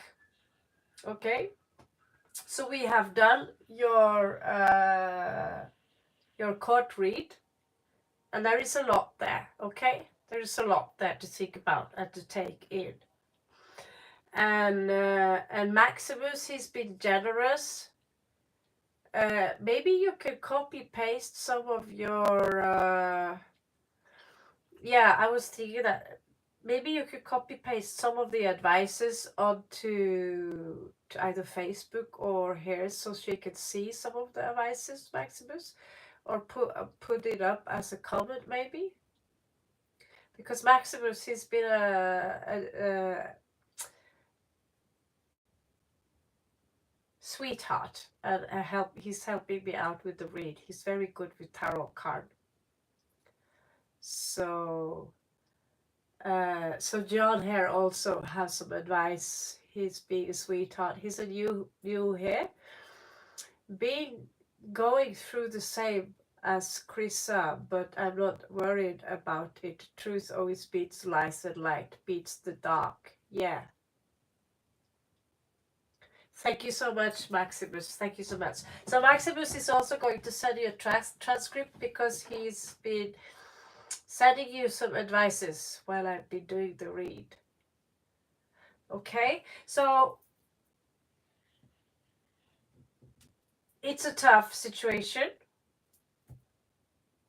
okay? So we have done your court read, and there is a lot there, okay? There is a lot there to think about and to take in. And Maximus, he's been generous. Maybe you could copy paste some of your. Yeah, I was thinking that maybe you could copy paste some of the advices onto to either Facebook or here, so she can see some of the advices, Maximus, or put it up as a comment maybe. Because Maximus, he's been a sweetheart, and he's helping me out with the read. He's very good with tarot card. So John here also has some advice. He's being a sweetheart. He's a new here, going through the same as Chrissa, but I'm not worried about it. Truth always beats lies, and light beats the dark. Yeah. Thank you so much, Maximus. Thank you so much. So Maximus is also going to send you a transcript, because he's been sending you some advices while I've been doing the read. Okay, so it's a tough situation,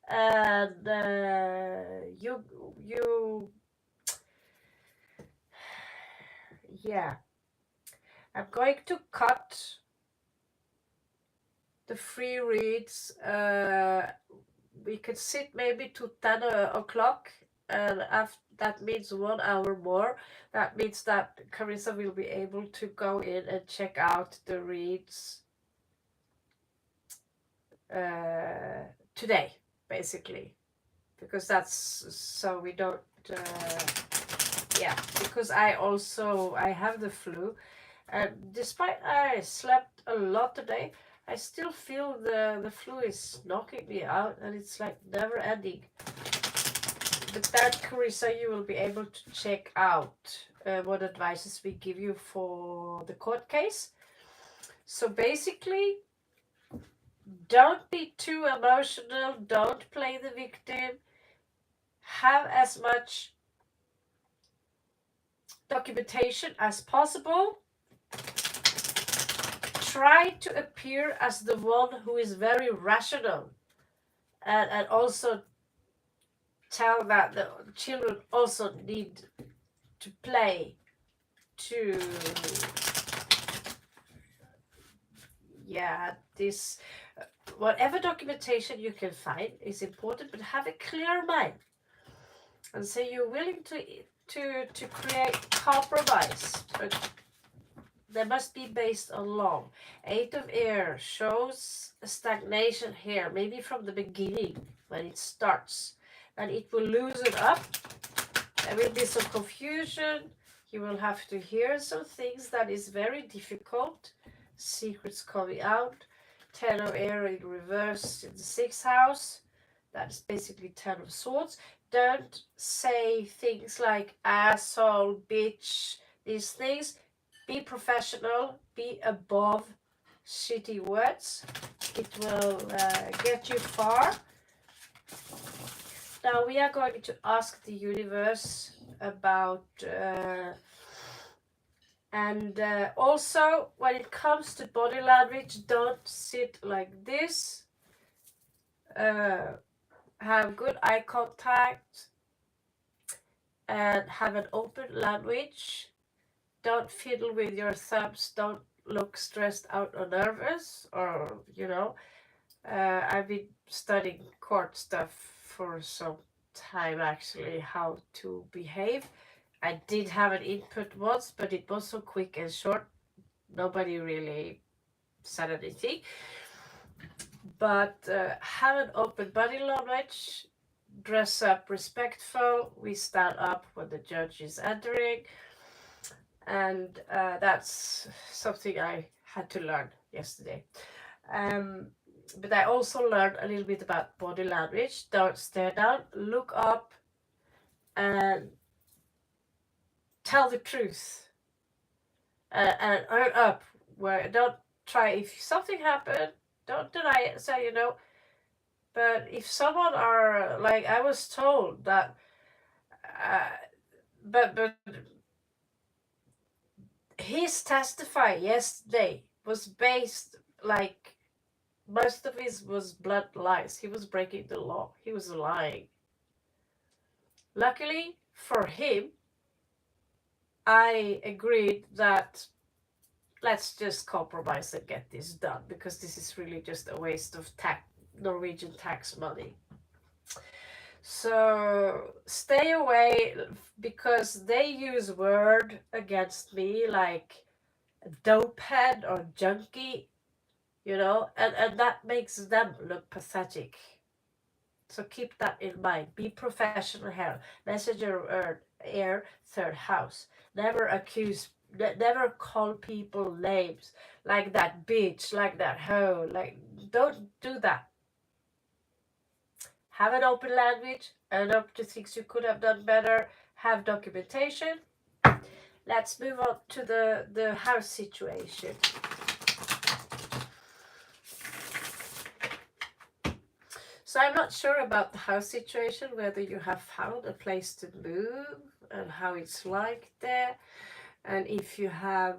and yeah, I'm going to cut the free reads. We could sit maybe to 10 o'clock, and after that means 1 hour more. That means that Carissa will be able to go in and check out the reads today, basically, because that's so we don't because I have the flu, and despite I slept a lot today, I still feel the flu is knocking me out, and it's like never ending. But that, Carissa, you will be able to check out what advices we give you for the court case. So basically, don't be too emotional, don't play the victim, have as much documentation as possible, try to appear as the one who is very rational, and also tell that the children also need to play to this whatever documentation you can find is important, but have a clear mind and say you're willing to create compromise, but they must be based on law. 8 of Air shows a stagnation here, maybe from the beginning when it starts, and it will loosen up. There will be some confusion. You will have to hear some things that is very difficult. Secrets coming out. 10 of air in reverse in the 6th house. That's basically 10 of swords. Don't say things like asshole, bitch, these things. Be professional. Be above shitty words. It will get you far. Now we are going to ask the universe about also when it comes to body language, don't sit like this. Have good eye contact and have an open language. Don't fiddle with your thumbs. Don't look stressed out or nervous, or I've been studying court stuff for some time actually, how to behave. I did have an input once, but it was so quick and short. Nobody really said anything. But have an open body language. Dress up respectful. We stand up when the judge is entering. And that's something I had to learn yesterday. But I also learned a little bit about body language. Don't stare down, look up, and tell the truth. And earn up. Where don't try, if something happened, don't deny it. Say, but if someone are like, I was told that, but his testify yesterday was based, like, most of his was blood lies. He was breaking the law. He was lying. Luckily for him, I agreed that let's just compromise and get this done, because this is really just a waste of Norwegian tax money. So stay away, because they use word against me like dopehead or junkie, and that makes them look pathetic. So keep that in mind. Be professional here. Messenger air, 3rd house. Never call people names like that bitch, like that hoe. Like, don't do that. Have an open language, and up to things you could have done better. Have documentation. Let's move on to the house situation. So I'm not sure about the house situation, whether you have found a place to move and how it's like there. And if you have,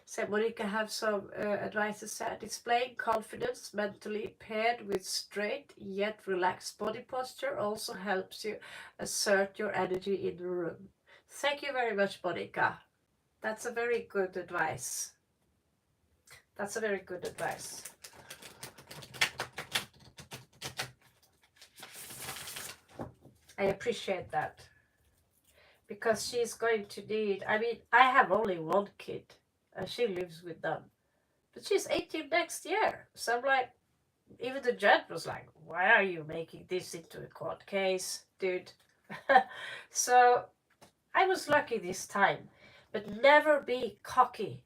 said Monica, have some advice to set, displaying confidence mentally paired with straight yet relaxed body posture also helps you assert your energy in the room. Thank you very much, Monica. That's a very good advice. That's a very good advice. I appreciate that. Because she's going to need, I have only one kid and she lives with them. But she's 18 next year. So I'm like, even the judge was like, why are you making this into a court case, dude? So I was lucky this time. But never be cocky.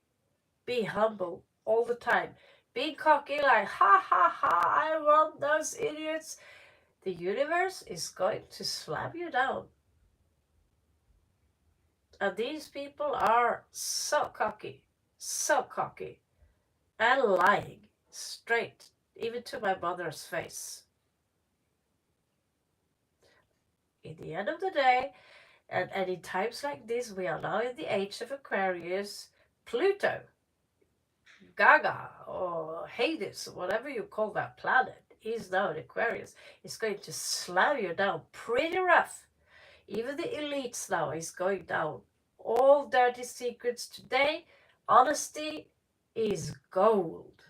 Be humble all the time. Being cocky like, ha ha ha, I want those idiots. The universe is going to slam you down. And these people are so cocky, and lying straight, even to my mother's face. In the end of the day, and in times like this, we are now in the age of Aquarius. Pluto, Gaga, or Hades, whatever you call that planet, is now in Aquarius. It's going to slam you down pretty rough. Even the elites now is going down. All dirty secrets today. Honesty is gold.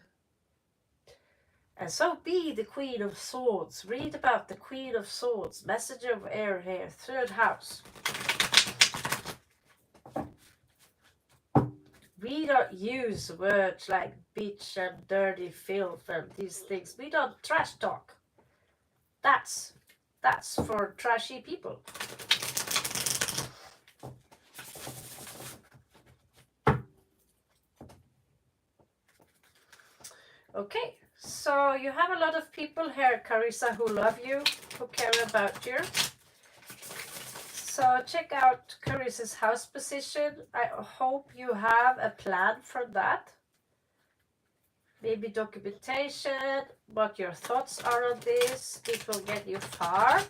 And so be the Queen of Swords. Read about the Queen of Swords. Messenger of air here. 3rd house. We don't use words like bitch and dirty filth and these things. We don't trash talk. That's for trashy people. Okay, so you have a lot of people here, Carissa, who love you, who care about you. So check out Carissa's house position. I hope you have a plan for that. Maybe documentation, what your thoughts are on this. It will get you far.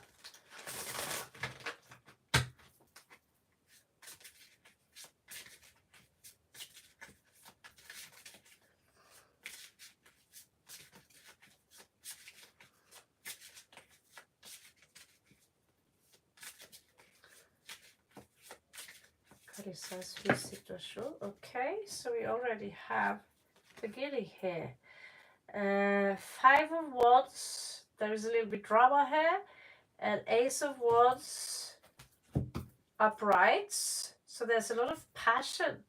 Carissa's situation. Okay, so we already have beginning here. 5 of Wands. There is a little bit drama here. And Ace of Wands uprights. So there's a lot of passion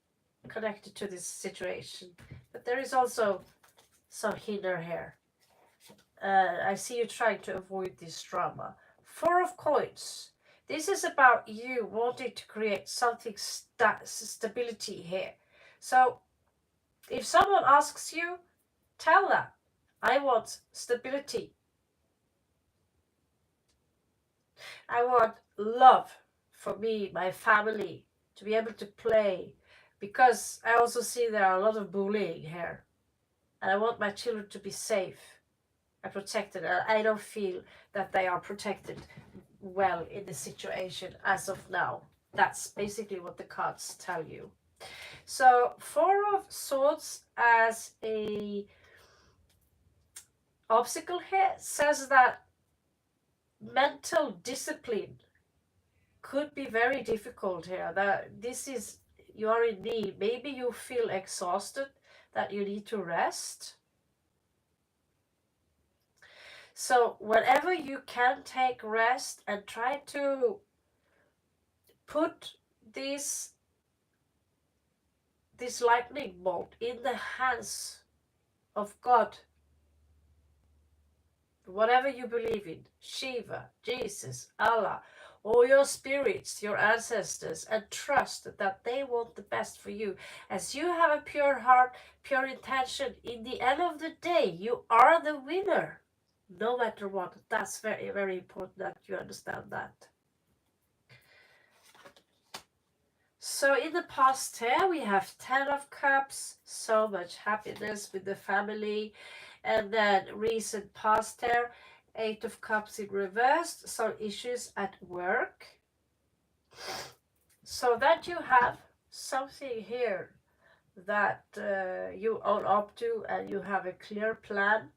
connected to this situation. But there is also some hinder here. I see you trying to avoid this drama. 4 of Coins. This is about you wanting to create something stability here. So if someone asks you, tell them, I want stability. I want love for me, my family, to be able to play. Because I also see there are a lot of bullying here. And I want my children to be safe and protected. And I don't feel that they are protected well in the situation as of now. That's basically what the cards tell you. So 4 of Swords as a obstacle here says that mental discipline could be very difficult here. That this is, you are in need. Maybe you feel exhausted, that you need to rest. So whenever you can take rest and try to put this lightning bolt in the hands of God, whatever you believe in, Shiva, Jesus, Allah, or your spirits, your ancestors, and trust that they want the best for you. As you have a pure heart, pure intention, in the end of the day, you are the winner, no matter what. That's very, very important that you understand that. So in the past here, we have 10 of Cups, so much happiness with the family. And then recent past here, 8 of Cups in reversed, some issues at work. So that you have something here that you own up to and you have a clear plan.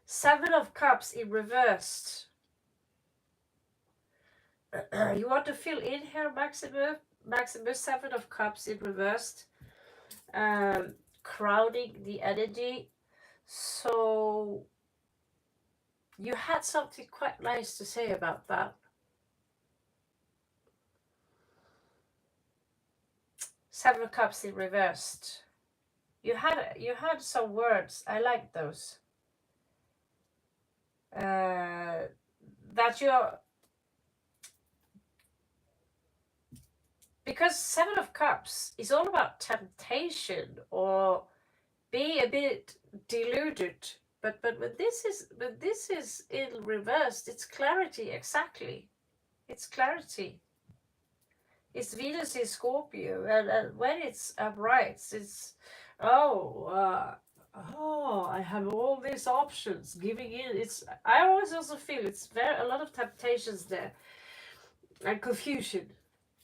Seven of Cups in reversed. You want to fill in here, Maximus. Maximus, 7 of Cups in reversed. Crowding the energy. So you had something quite nice to say about that. 7 of Cups in reversed. You had some words. I like those. That you're, because 7 of Cups is all about temptation or be a bit deluded. But when this is in reversed, it's clarity. Exactly, it's clarity. It's Venus in Scorpio, and when it's upright, it's I have all these options. Giving in, it's, I always also feel it's a lot of temptations there and confusion.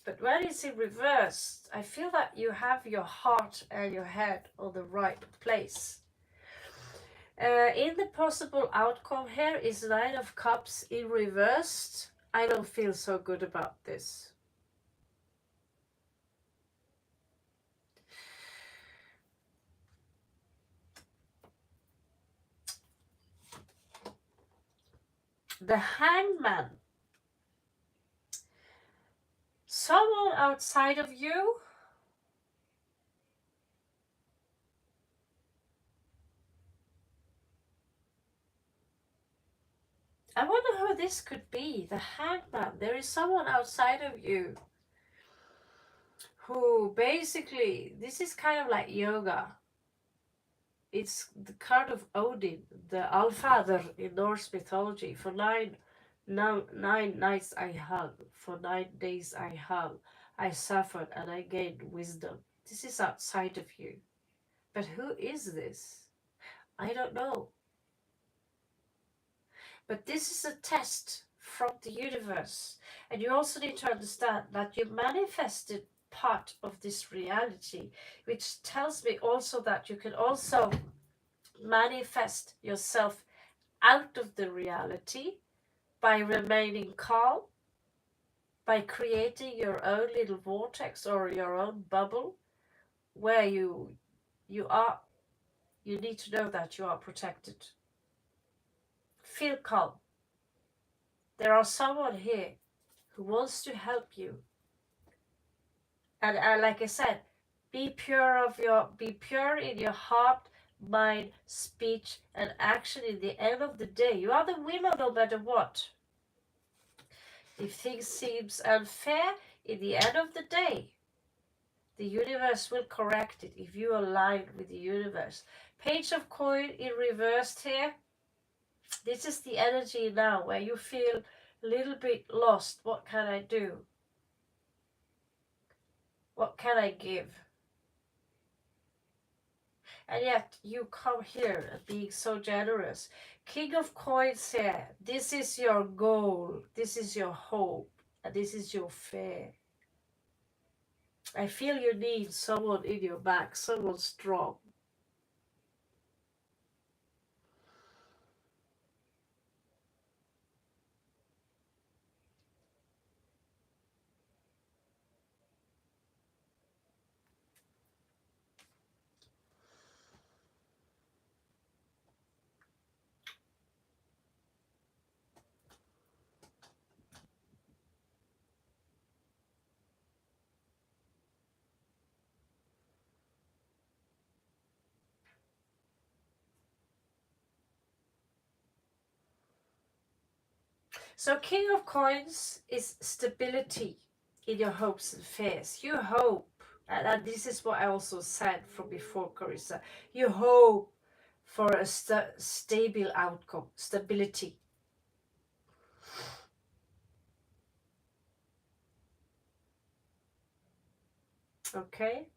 But when it's in reverse, I feel that you have your heart and your head on the right place. In the possible outcome here is 9 of Cups in reversed. I don't feel so good about this. The Hangman. Someone outside of you I wonder who this could be. The Hangman. There is someone outside of you who basically, this is kind of like yoga. It's the card of Odin, the Allfather in Norse mythology. For nine nights I hung, for 9 days I hung, I suffered and I gained wisdom. This is outside of you. But who is this? I don't know. But this is a test from the universe. And you also need to understand that you manifested part of this reality, which tells me also that you can also manifest yourself out of the reality by remaining calm, by creating your own little vortex or your own bubble where you are. You need to know that you are protected. Feel calm. There are someone here who wants to help you. And like I said, be pure in your heart, mind, speech, and action. In the end of the day, you are the winner no matter what. If things seems unfair, in the end of the day, the universe will correct it if you align with the universe. Page of coin in reversed here. This is the energy now where you feel a little bit lost. What can I do? What can I give? And yet you come here and being so generous. King of coins here. This is your goal. This is your hope. And this is your fear. I feel you need someone in your back, someone strong. So King of Coins is stability in your hopes and fears. You hope, and this is what I also said from before, Carissa. You hope for a stable outcome, stability. Okay?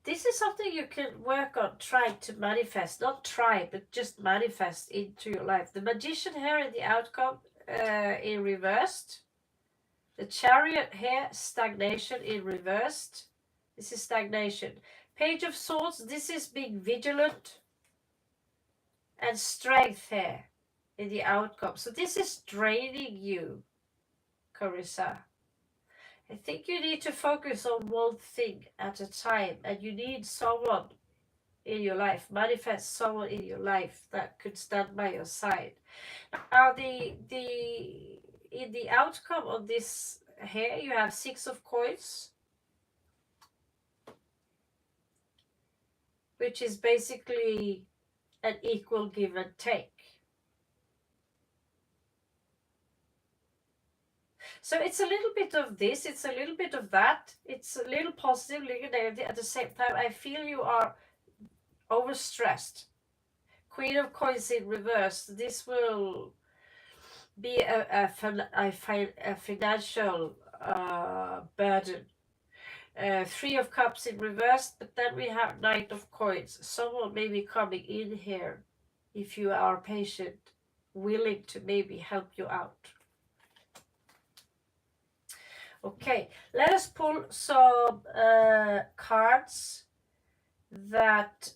This is something you can work on, try to manifest. Not try, but just manifest into your life. The Magician here in the outcome in reversed. The Chariot here, stagnation in reversed. This is stagnation. Page of Swords, this is being vigilant. And strength here in the outcome. So this is draining you, Carissa. I think you need to focus on one thing at a time, and you need someone in your life, manifest someone in your life that could stand by your side. Now in the outcome of this here, you have 6 of coins, which is basically an equal give and take. So it's a little bit of this, it's a little bit of that, it's a little positive, little negative. At the same time, I feel you are overstressed. Queen of Coins in reverse. This will be a financial burden. 3 of Cups in reverse, but then we have Knight of Coins. Someone may be coming in here if you are patient, willing to maybe help you out. Okay, let us pull some cards that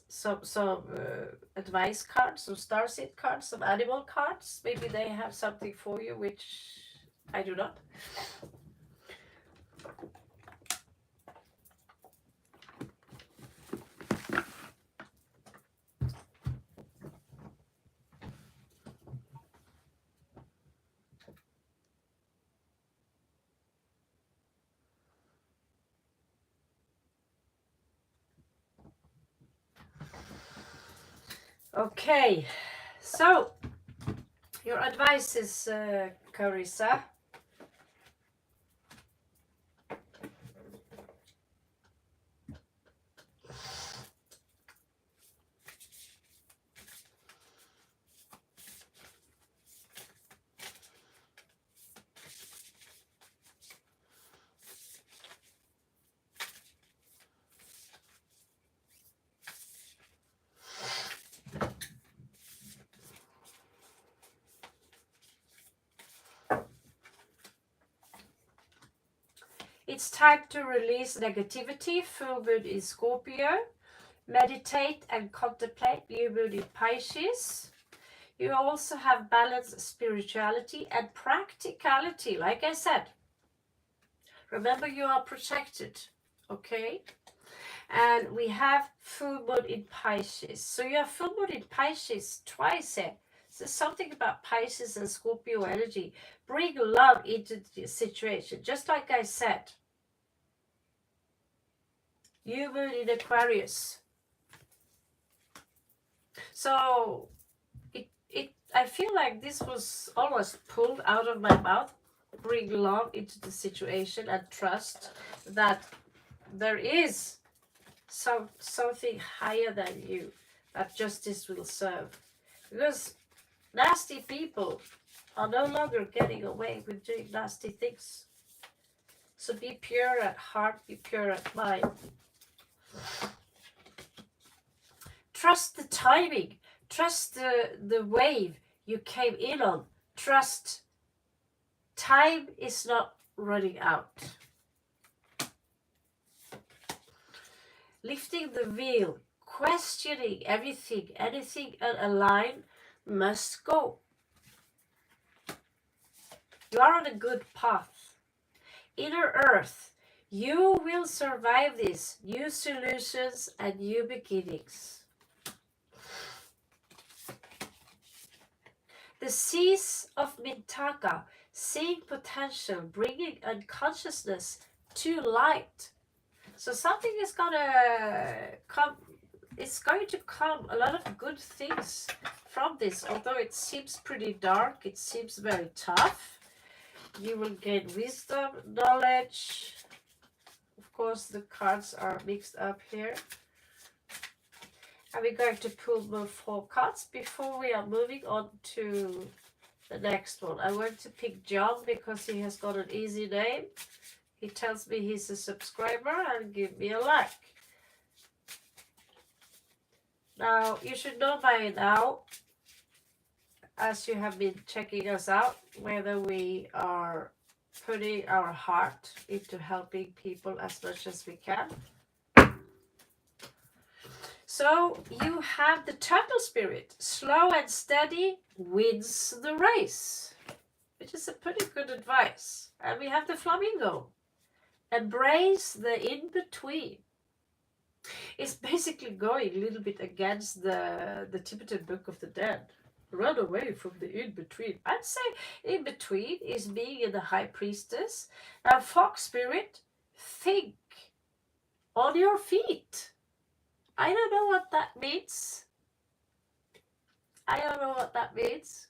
some advice cards, some starseed cards, some animal cards. Maybe they have something for you which I do not. Okay, so your advice is, Carissa. It's time to release negativity. Full moon in Scorpio. Meditate and contemplate. New moon in Pisces. You also have balance, spirituality, and practicality. Like I said, remember you are protected. Okay? And we have full moon in Pisces. So you have full moon in Pisces twice here. So something about Pisces and Scorpio energy. Bring love into the situation. Just like I said. You moon in Aquarius. So I feel like this was almost pulled out of my mouth. Bring love into the situation and trust that there is something higher than you, that justice will serve. Because nasty people are no longer getting away with doing nasty things. So be pure at heart, be pure at mind. Trust the timing. Trust the wave you came in on. Trust time is not running out. Lifting the veil, questioning everything, anything unaligned must go. You are on a good path. Inner Earth, you will survive this. New solutions and new beginnings. The seas of Mintaka, seeing potential, bringing unconsciousness to light. So something is gonna come, it's going to come a lot of good things from this. Although it seems pretty dark, it seems very tough. You will gain wisdom, knowledge. Of course, the cards are mixed up here. And we're going to pull more 4 cards before we are moving on to the next one. I want to pick John because he has got an easy name. He tells me he's a subscriber and give me a like. Now, you should know by now, as you have been checking us out, whether we are putting our heart into helping people as much as we can. So you have the turtle spirit. Slow and steady wins the race, which is a pretty good advice. And we have the flamingo. Embrace the in-between. It's basically going a little bit against the Tibetan Book of the Dead. Run away from the in-between. I'd say in-between is being in the high priestess. Now, fox spirit, think on your feet. I don't know what that means. I don't know what that means.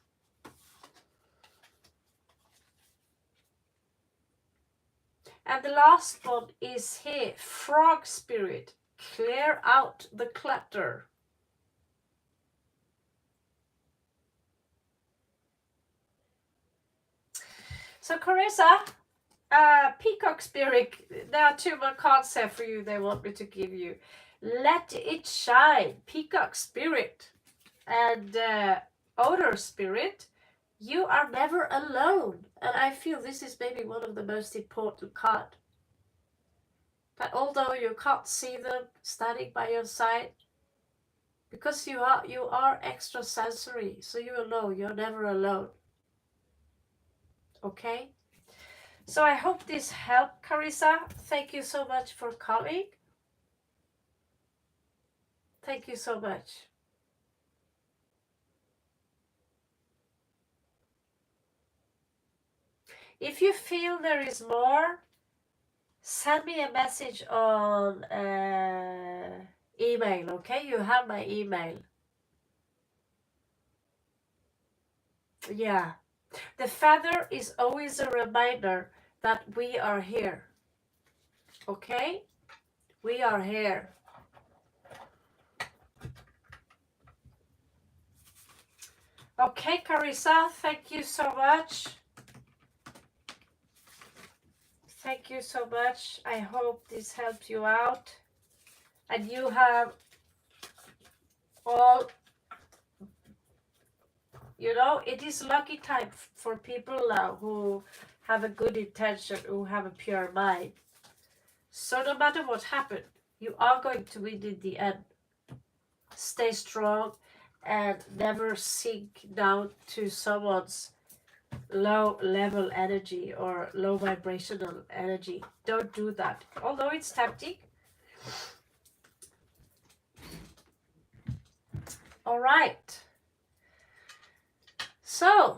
And the last one is here, frog spirit. Clear out the clutter. So Carissa, peacock spirit, there are 2 more cards here for you they want me to give you. Let it shine, peacock spirit. And otter spirit, you are never alone. And I feel this is maybe one of the most important cards. That although you can't see them standing by your side, because you are extrasensory, so you will know you're never alone. Okay? So I hope this helped, Carissa. Thank you so much for coming. Thank you so much. If you feel there is more, send me a message on email, okay? You have my email. Yeah. The feather is always a reminder that we are here. Okay? We are here. Okay, Carissa, thank you so much. Thank you so much. I hope this helped you out. And you have all, you know, it is lucky time for people now who have a good intention, who have a pure mind. So no matter what happened, you are going to win in the end. Stay strong and never sink down to someone's low level energy or low vibrational energy. Don't do that. Although it's tempting. All right. So,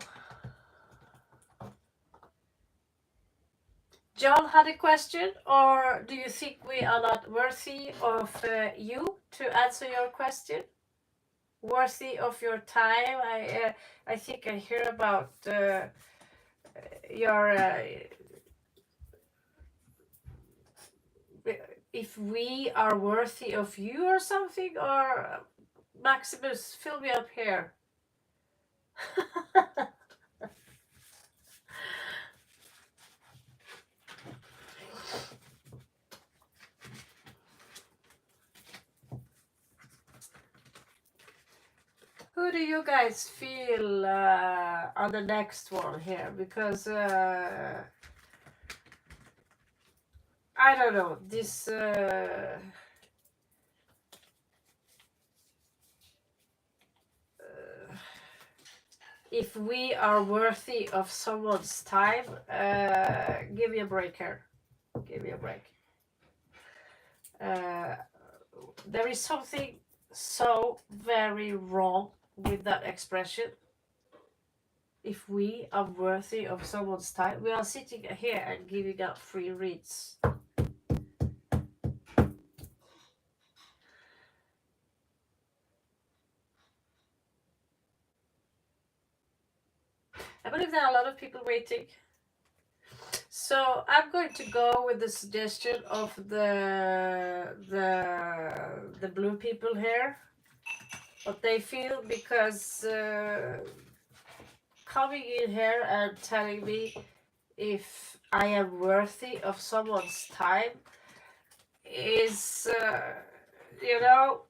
John had a question, or do you think we are not worthy of you to answer your question? Worthy of your time? I think I hear about your if we are worthy of you or something, or Maximus, fill me up here. Who do you guys feel on the next one here? Because I don't know, this if we are worthy of someone's time, give me a break here. Give me a break. There is something so very wrong with that expression. If we are worthy of someone's time, we are sitting here and giving out free reads. I believe there are a lot of people waiting. So I'm going to go with the suggestion of the blue people here, what they feel, because coming in here and telling me if I am worthy of someone's time is, you know,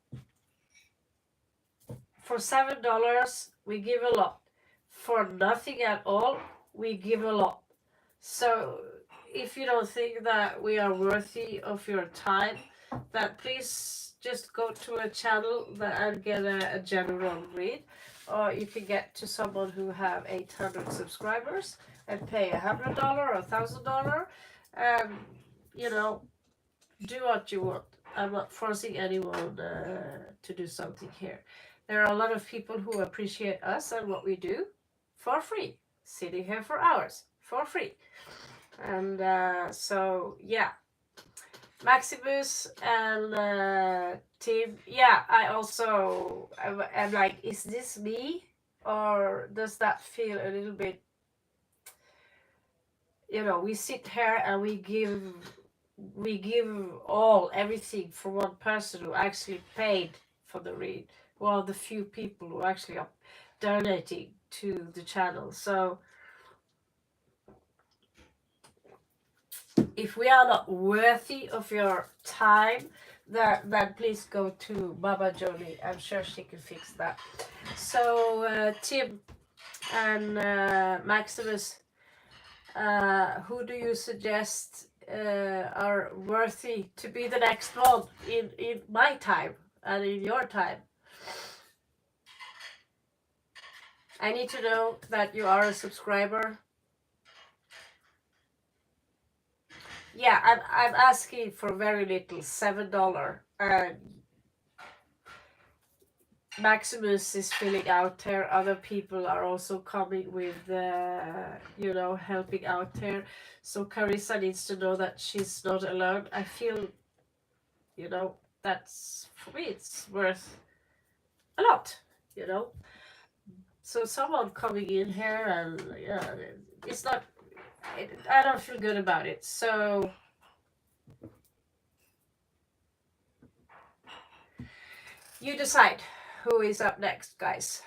for $7 we give a lot. For nothing at all, we give a lot. So if you don't think that we are worthy of your time, then please just go to a channel that and get a general read, or you can get to someone who have 800 subscribers and pay $100 or $1,000, and you know, do what you want. I'm not forcing anyone to do something here. There are a lot of people who appreciate us and what we do for free, sitting here for hours for free. And so, yeah, Maximus and Tim, yeah, I also, I'm like, is this me? Or does that feel a little bit, you know, we sit here and we give all everything for one person who actually paid for the read, while the few people who actually are donating to the channel. So if we are not worthy of your time, then please go to Baba Joni. I'm sure she can fix that. So Tim and Maximus, who do you suggest are worthy to be the next one in my time and in your time? I need to know that you are a subscriber. Yeah, I'm asking for very little, $7. Maximus is filling out there. Other people are also coming with, you know, helping out there. So Carissa needs to know that she's not alone. I feel, you know, that's, for me, it's worth a lot, you know. So someone coming in here and yeah, it's not. I don't feel good about it. So you decide who is up next, guys.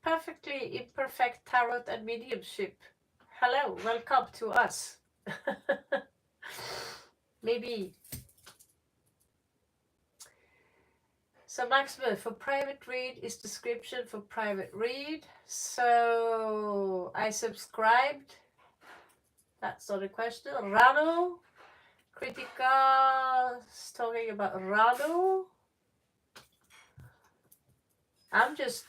Perfectly imperfect tarot and mediumship. Hello, welcome to us. Maybe. So maximum for private read is description for private read. So I subscribed. That's not a question. Rano. Critica is talking about Rano. I'm just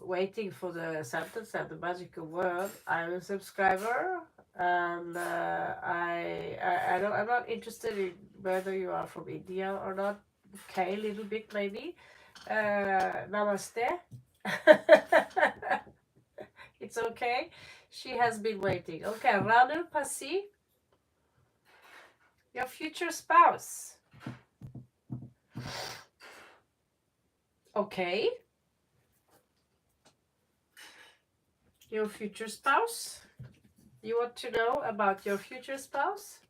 waiting for the sentence and the magical word. I'm a subscriber, and I'm not interested in whether you are from India or not. Okay, a little bit maybe. Namaste. It's okay. She has been waiting. Okay, Ranu Pasi, your future spouse. Okay. Your future spouse. You want to know about your future spouse?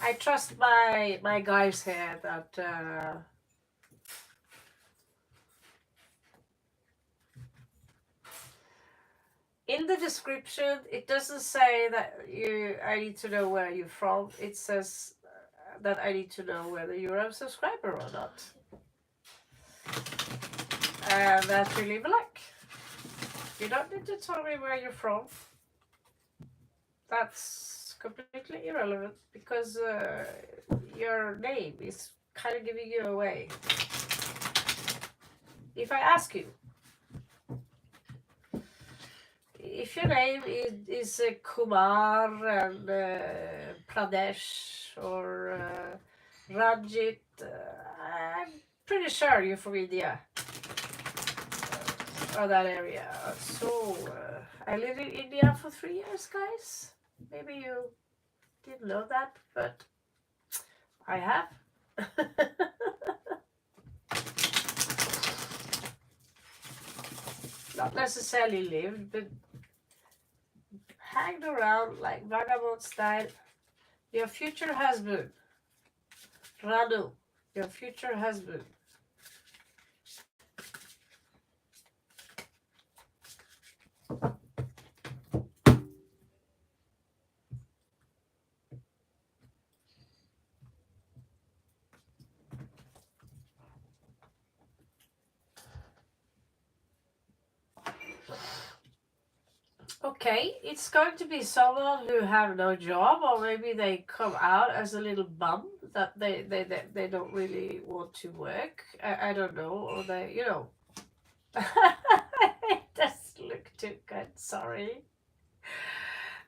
I trust my guys here that in the description it doesn't say that I need to know where you're from. It says that I need to know whether you're a subscriber or not, and that you leave a like. You don't need to tell me where you're from. That's completely irrelevant because your name is kind of giving you away. If I ask you, if your name is Kumar and Pradesh or Ranjit, I'm pretty sure you're from India or that area. So I lived in India for 3 years, guys. Maybe you didn't know that, but I have. Not necessarily lived, but hanged around like vagabond style. Your future husband, Radu, your future husband. Okay, it's going to be someone who have no job, or maybe they come out as a little bum that they don't really want to work. I don't know, or they, you know. It doesn't look too good, sorry.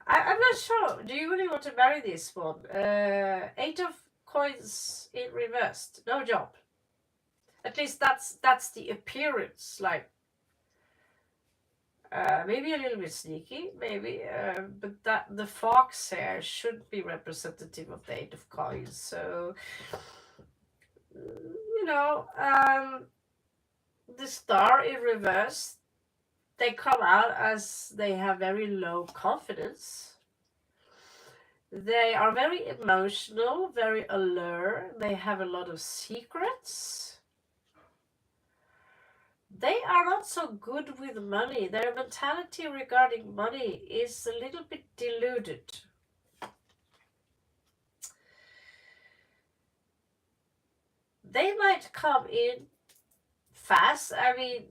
I'm not sure. Do you really want to marry this one? Eight of coins in reversed. No job. At least that's the appearance. Like maybe a little bit sneaky, maybe. But that the fox hair should be representative of the eight of coins. So you know, the star in reverse. They come out as they have very low confidence. They are very emotional, very alert. They have a lot of secrets. They are not so good with money. Their mentality regarding money is a little bit deluded. They might come in fast. I mean,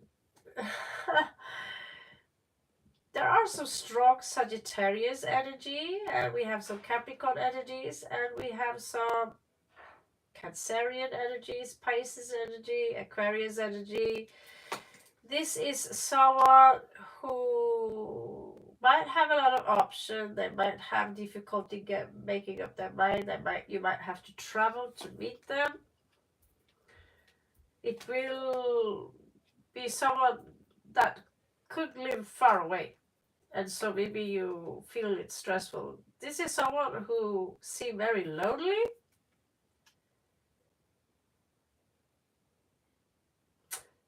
there are some strong Sagittarius energy, and we have some Capricorn energies, and we have some Cancerian energies, Pisces energy, Aquarius energy. This is someone who might have a lot of options. They might have difficulty making up their mind. You might have to travel to meet them. It will be someone that could live far away. and so maybe you feel it's stressful. This is someone who seems very lonely.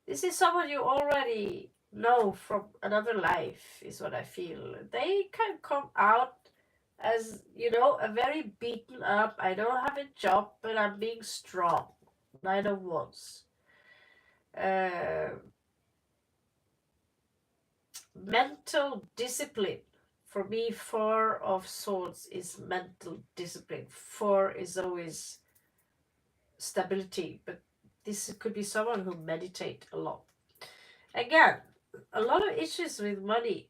This is someone you already know from another life, is what I feel. They can come out as, you know, a very beaten up, I don't have a job, but I'm being strong. Knight of Wands. Uh, Mental discipline. For me, Four of Swords is mental discipline. Four is always stability, but this could be someone who meditate a lot. Again, a lot of issues with money,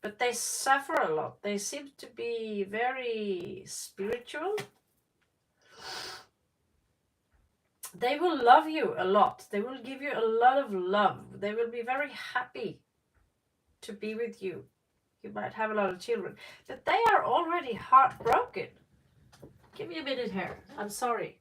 but they suffer a lot. They seem to be very spiritual. They will love you a lot. They will give you a lot of love. They will be very happy to be with you. You might have a lot of children, but they are already heartbroken. Give me a minute here. I'm sorry.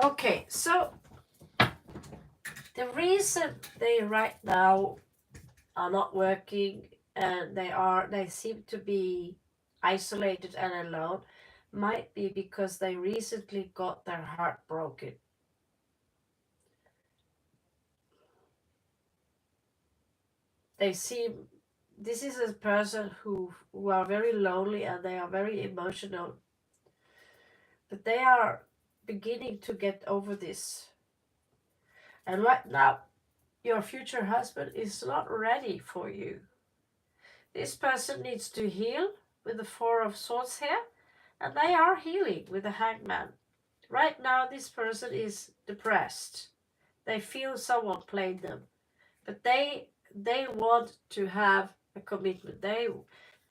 Okay, so the reason they right now are not working and they seem to be isolated and alone might be because they recently got their heart broken. They seem this is a person who are very lonely and they are very emotional, but they are beginning to get over this. And right now your future husband is not ready for you. This person needs to heal with the Four of Swords here, and they are healing with the Hangman. Right now this person is depressed. They feel someone played them, but they want to have a commitment. They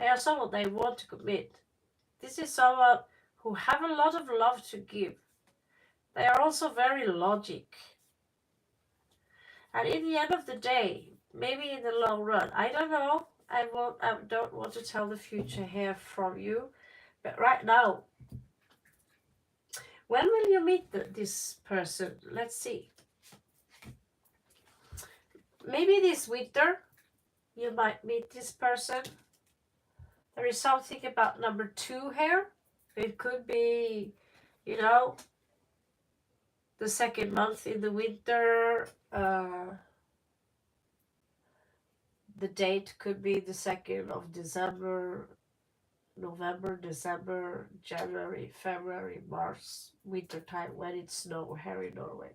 are someone they want to commit. This is someone who have a lot of love to give. They are also very logic. And in the end of the day, maybe in the long run, I don't know. I don't want to tell the future here from you. But right now, when will you meet this person? Let's see. Maybe this winter you might meet this person. There is something about number 2 here. It could be, you know, the second month in the winter. The date could be the 2nd of December, November, December, January, February, March, winter time when it's snow here in Norway.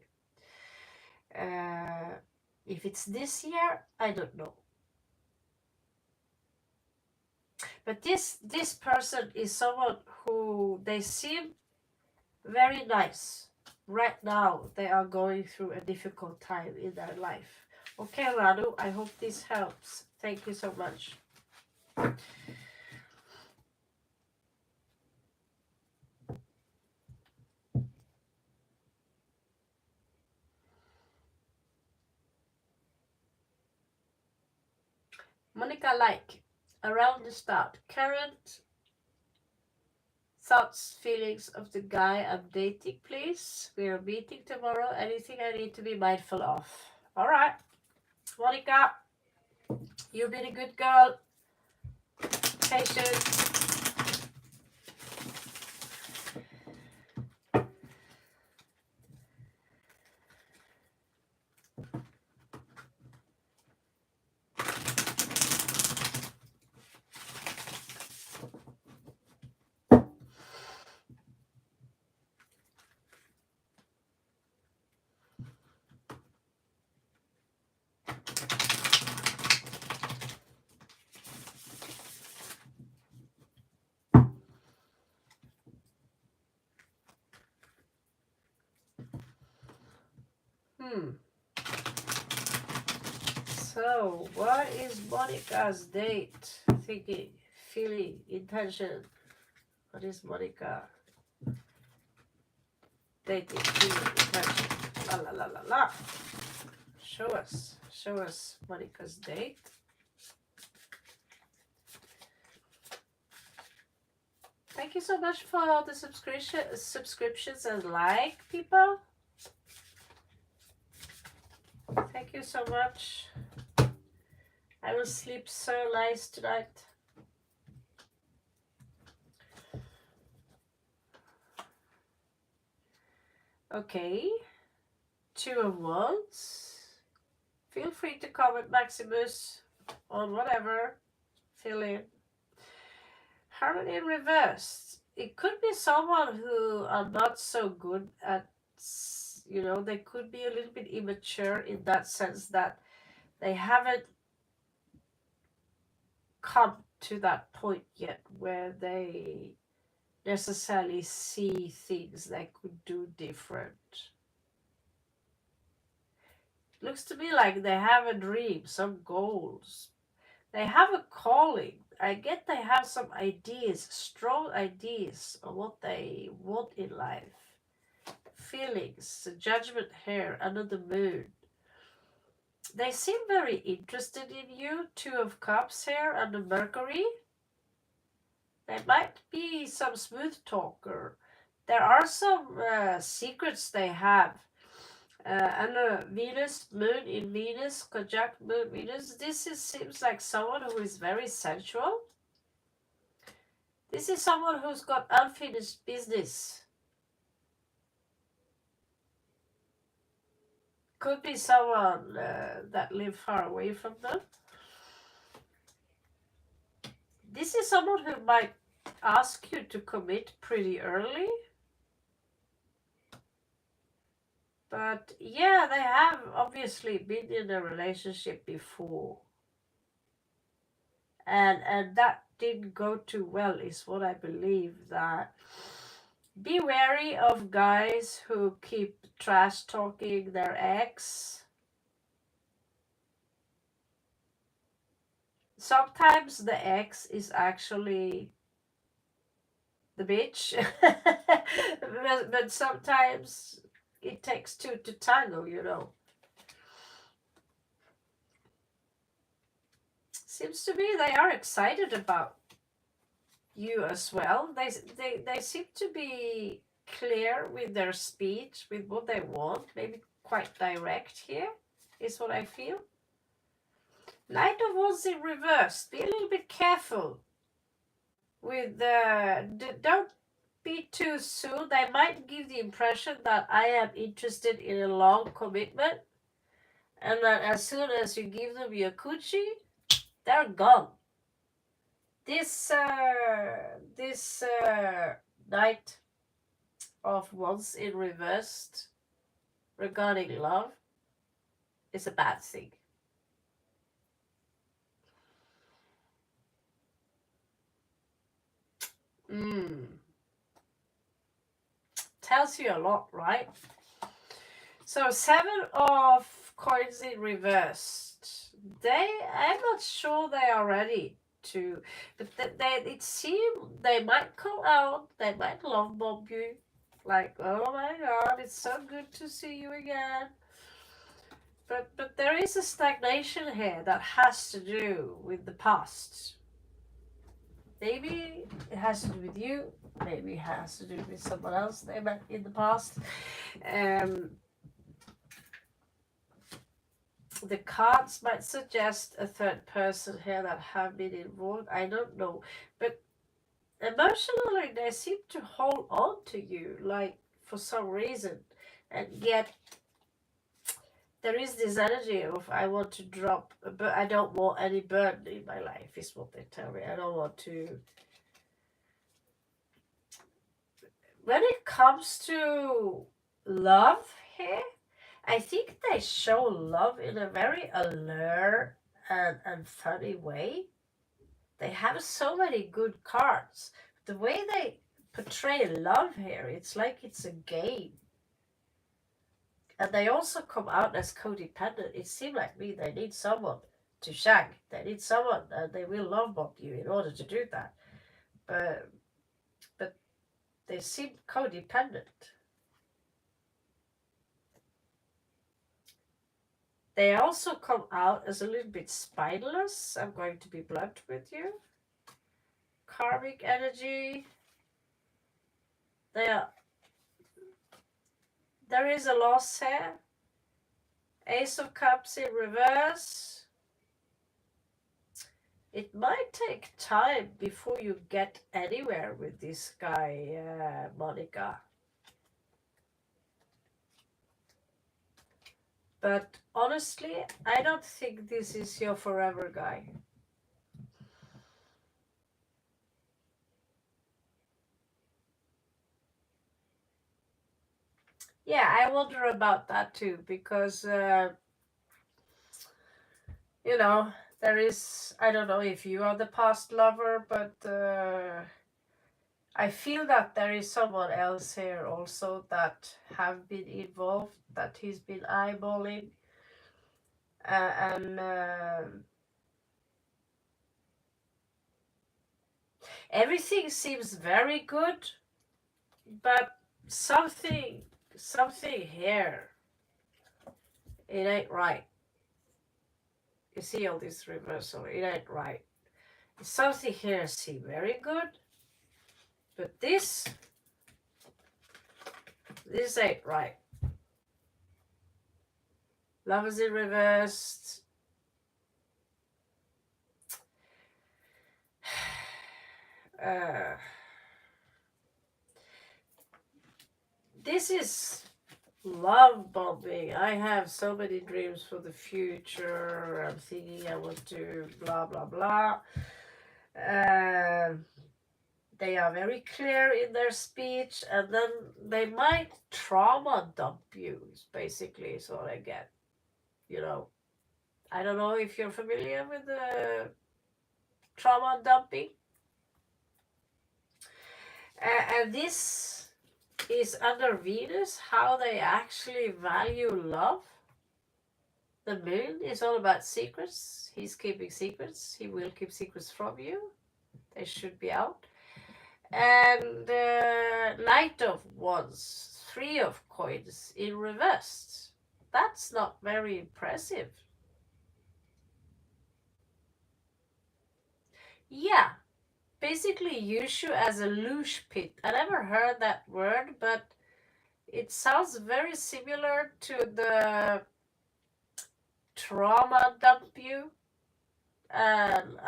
If it's this year, I don't know. But this person is someone who they seem very nice. Right now, they are going through a difficult time in their life. Okay, Radu, I hope this helps. Thank you so much. Monica, like, around the start, current thoughts, feelings of the guy I'm dating, please. We are meeting tomorrow. Anything I need to be mindful of? All right, Monica, you've been a good girl. Patience. Hmm. So, what is Monica's date? Thinking, feeling, intention. What is Monica? Dating, feeling, intention. La la la la la. Show us. Show us Monica's date. Thank you so much for all the subscriptions and like, people. Thank you so much. I will sleep so nice tonight. Okay. 2 of Wands. Feel free to comment, Maximus, on whatever. Fill in. Harmony in reverse. It could be someone who are not so good at, they could be a little bit immature in that sense that they haven't come to that point yet where they necessarily see things they could do different. Looks to me like they have a dream, some goals. They have a calling. I get they have some ideas, strong ideas on what they want in life. Feelings, judgment here, under the moon. They seem very interested in you. 2 of Cups here, under Mercury. They might be some smooth talker. There are some secrets they have. And Venus, Moon in Venus, conjunct Moon, Venus. Seems like someone who is very sensual. This is someone who's got unfinished business. Could be someone that live far away from them. This is someone who might ask you to commit pretty early. But yeah, they have obviously been in a relationship before. And that didn't go too well is what I believe. That be wary of guys who keep trash talking their ex. Sometimes the ex is actually the bitch. but sometimes it takes two to tango, Seems to me they are excited about you as well. They seem to be clear with their speech, with what they want, maybe quite direct here, is what I feel. Knight of Wands in reverse. Be a little bit careful with don't be too soon. They might give the impression that I am interested in a long commitment, and that as soon as you give them your coochie, they're gone. This Knight of Wands in reversed regarding love is a bad thing. Tells you a lot, right? So 7 of Coins in reversed. I'm not sure they are ready to, but it seems they might come out, they might love bomb you. Like, oh my god, it's so good to see you again. But there is a stagnation here that has to do with the past. Maybe it has to do with you. Maybe it has to do with someone else they met in the past. The cards might suggest a third person here that have been involved. I don't know. But emotionally, they seem to hold on to you, like, for some reason. And yet, there is this energy of, I want to drop, but I don't want any burden in my life, is what they tell me. I don't want to. When it comes to love here, I think they show love in a very alert and funny way. They have so many good cards. The way they portray love here, it's like it's a game. And they also come out as codependent. It seemed like me, they need someone to shag. They need someone, and they will love bomb you in order to do that. But they seem codependent. They also come out as a little bit spineless. I'm going to be blunt with you. Karmic energy. There is a loss here. Ace of Cups in reverse. It might take time before you get anywhere with this guy, Monica. But honestly, I don't think this is your forever guy. Yeah, I wonder about that too, because, you know, there is, I don't know if you are the past lover, but I feel that there is someone else here also that have been involved, that he's been eyeballing, and everything seems very good, but something here, it ain't right. You see all this reversal, it ain't right. Something here seems very good, but this ain't right. Love is in reversed. This is love bombing. I have so many dreams for the future. I'm thinking I want to blah blah blah. They are very clear in their speech, and then they might trauma dump you. Basically, is what I get. You know, I don't know if you're familiar with the trauma dumping, and this is under Venus. How they actually value love. The moon is all about secrets. He's keeping secrets. He will keep secrets from you. They should be out. And Knight of Wands, Three of Coins in reverse. That's not very impressive. Yeah, basically use you as a louche pit. I never heard that word, but it sounds very similar to the trauma dump you. And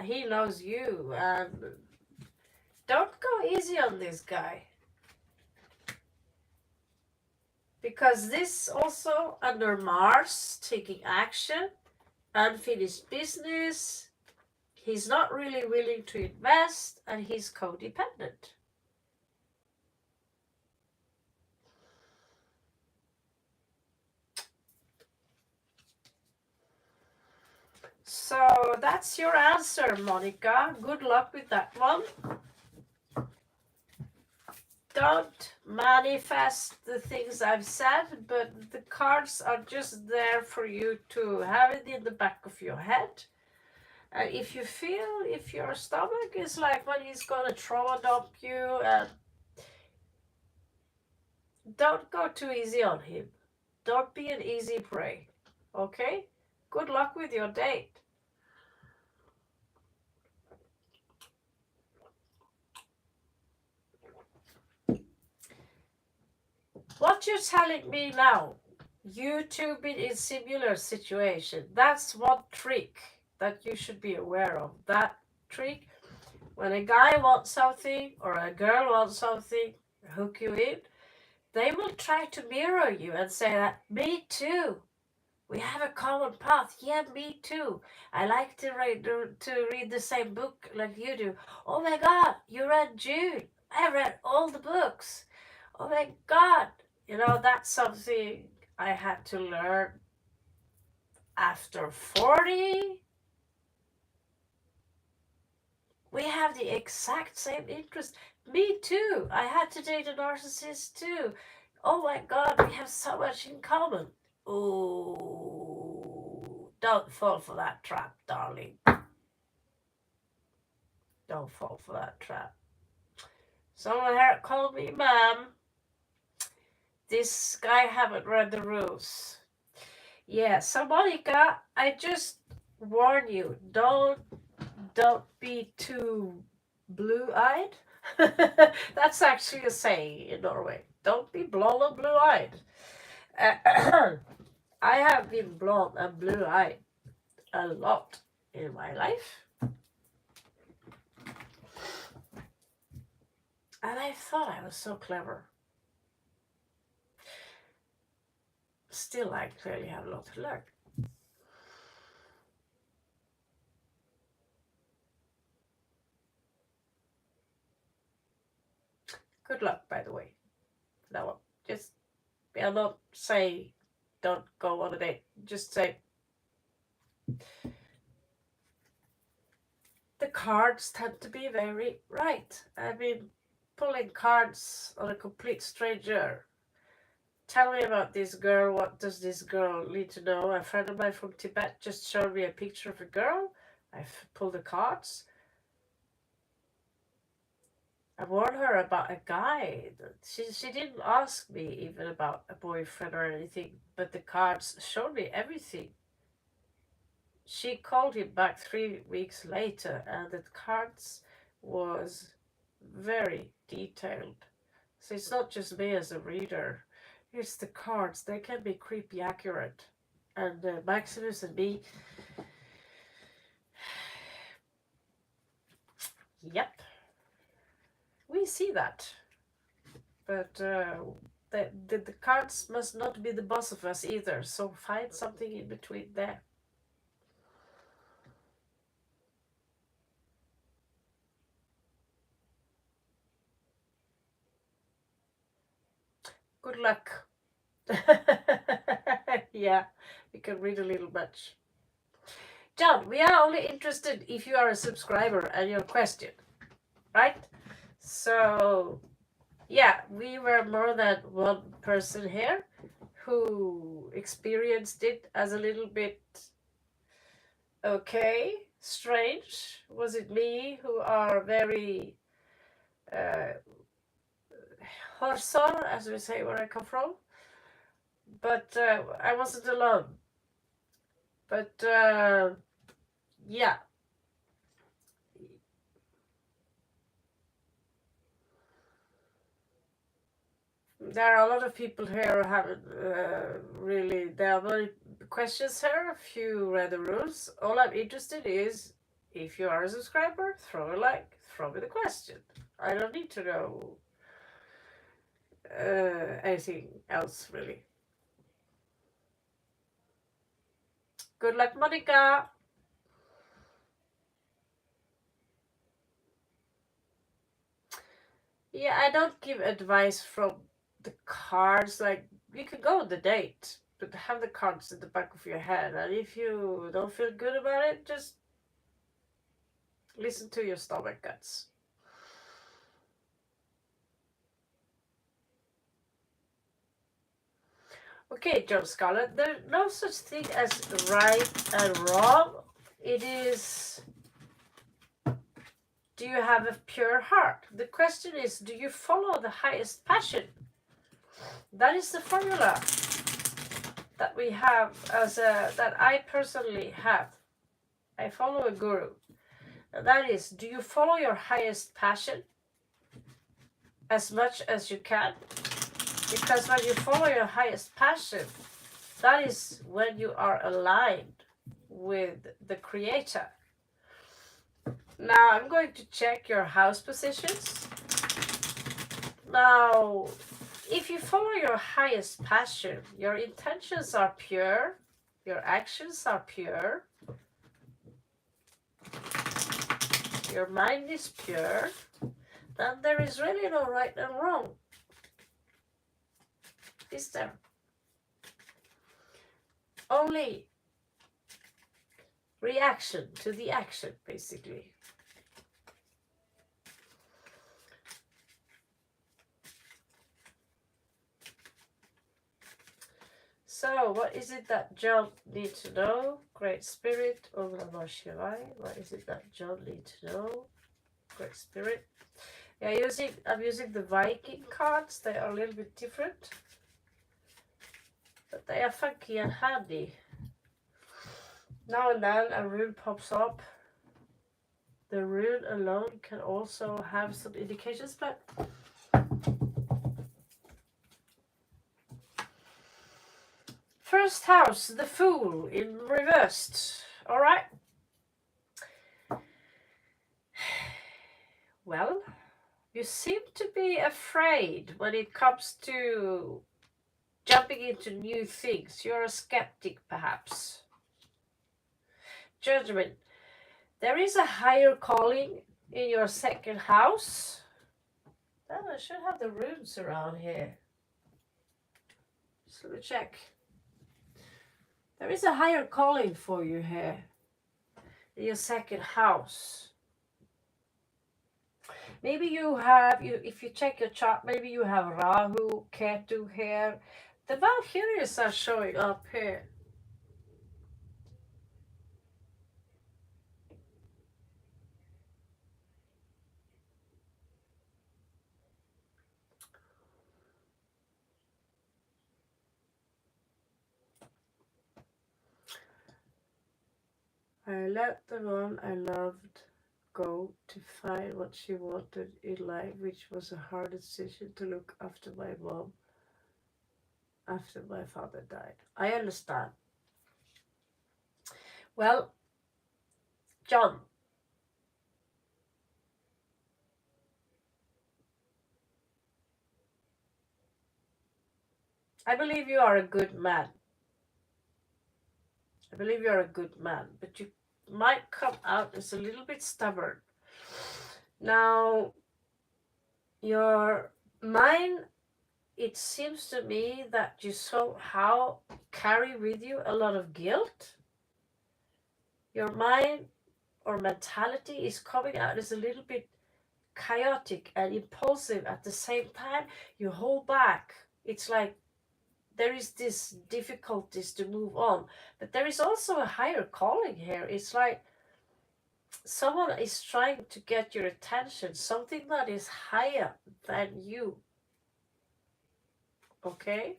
he knows you, and don't go easy on this guy, because this also under Mars, taking action, unfinished business. He's not really willing to invest, and he's codependent. So that's your answer, Monica. Good luck with that one. Don't manifest the things I've said, but the cards are just there for you to have it in the back of your head. And if you feel, if your stomach is like when he's gonna trauma dump you, don't go too easy on him. Don't be an easy prey. Okay? Good luck with your date. What you're telling me now, you two been in similar situation. That's one trick that you should be aware of. That trick, when a guy wants something or a girl wants something, hook you in, they will try to mirror you and say that, me too. We have a common path. Yeah, me too. I like to read the same book like you do. Oh my God, you read June. I read all the books. Oh my God. You know, that's something I had to learn after 40. We have the exact same interest. Me too. I had to date a narcissist too. Oh my God, we have so much in common. Oh, don't fall for that trap, darling. Don't fall for that trap. Someone here called me ma'am. This guy haven't read the rules. Yeah, so Monica, I just warn you, don't be too blue-eyed. That's actually a saying in Norway. Don't be blonde or blue-eyed. I have been blonde and blue-eyed a lot in my life. And I thought I was so clever. Still, I clearly have a lot to learn. Good luck, by the way. That one. Just, I'll not say don't go on a date. Just say the cards tend to be very right. I mean, pulling cards on a complete stranger. Tell me about this girl. What does this girl need to know? A friend of mine from Tibet just showed me a picture of a girl. I've pulled the cards. I warned her about a guy. She didn't ask me even about a boyfriend or anything, but the cards showed me everything. She called him back 3 weeks later, and the cards was very detailed. So it's not just me as a reader. It's the cards. They can be creepy accurate. And Maximus and me, yep, we see that. But the cards must not be the boss of us either. So find something in between there. Good luck. Yeah, you can read a little much. John, we are only interested if you are a subscriber and your question, right? So, yeah, we were more than one person here who experienced it as a little bit okay, strange. Was it me who are very horsor, as we say where I come from? But I wasn't alone. But yeah, there are a lot of people here who haven't really. There are many questions here. A few read the rules. All I'm interested is if you are a subscriber, throw a like, throw me the question. I don't need to know anything else really. Good luck, Monica. Yeah, I don't give advice from the cards. Like, you can go on the date, but have the cards in the back of your head. And if you don't feel good about it, just listen to your stomach guts. Okay, John Scarlett, there's no such thing as right and wrong. It is, do you have a pure heart? The question is, do you follow the highest passion? That is the formula that we have that I personally have. I follow a guru. And that is, do you follow your highest passion as much as you can? Because when you follow your highest passion, that is when you are aligned with the creator. Now I'm going to check your house positions. Now, if you follow your highest passion, your intentions are pure, your actions are pure, your mind is pure, then there is really no right and wrong. Is there? Only reaction to the action, basically. So, what is it that John needs to know? Great Spirit, Om Namah Shivaya. What is it that John needs to know? Great Spirit. Yeah, I'm using the Viking cards. They are a little bit different, but they are funky and handy. Now and then a rune pops up. The rune alone can also have some indications, but first house, the Fool in reversed. All right. Well, you seem to be afraid when it comes to jumping into new things. You're a skeptic, perhaps. Judgment. There is a higher calling in your second house. Then I should have the runes around here. So let me check. There is a higher calling for you here in your second house. Maybe you have, if you check your chart, maybe you have Rahu, Ketu here. The Valkyries are showing up here. I let the one I loved go to find what she wanted in life, which was a hard decision to look after my mom after my father died. I understand. Well, John, I believe you are a good man. I believe you're a good man, but you might come out as a little bit stubborn. Now, your mind, it seems to me that you somehow carry with you a lot of guilt. Your mind or mentality is coming out as a little bit chaotic and impulsive at the same time. You hold back. It's like there is this difficulties to move on, but there is also a higher calling here. It's like someone is trying to get your attention, something that is higher than you. Okay?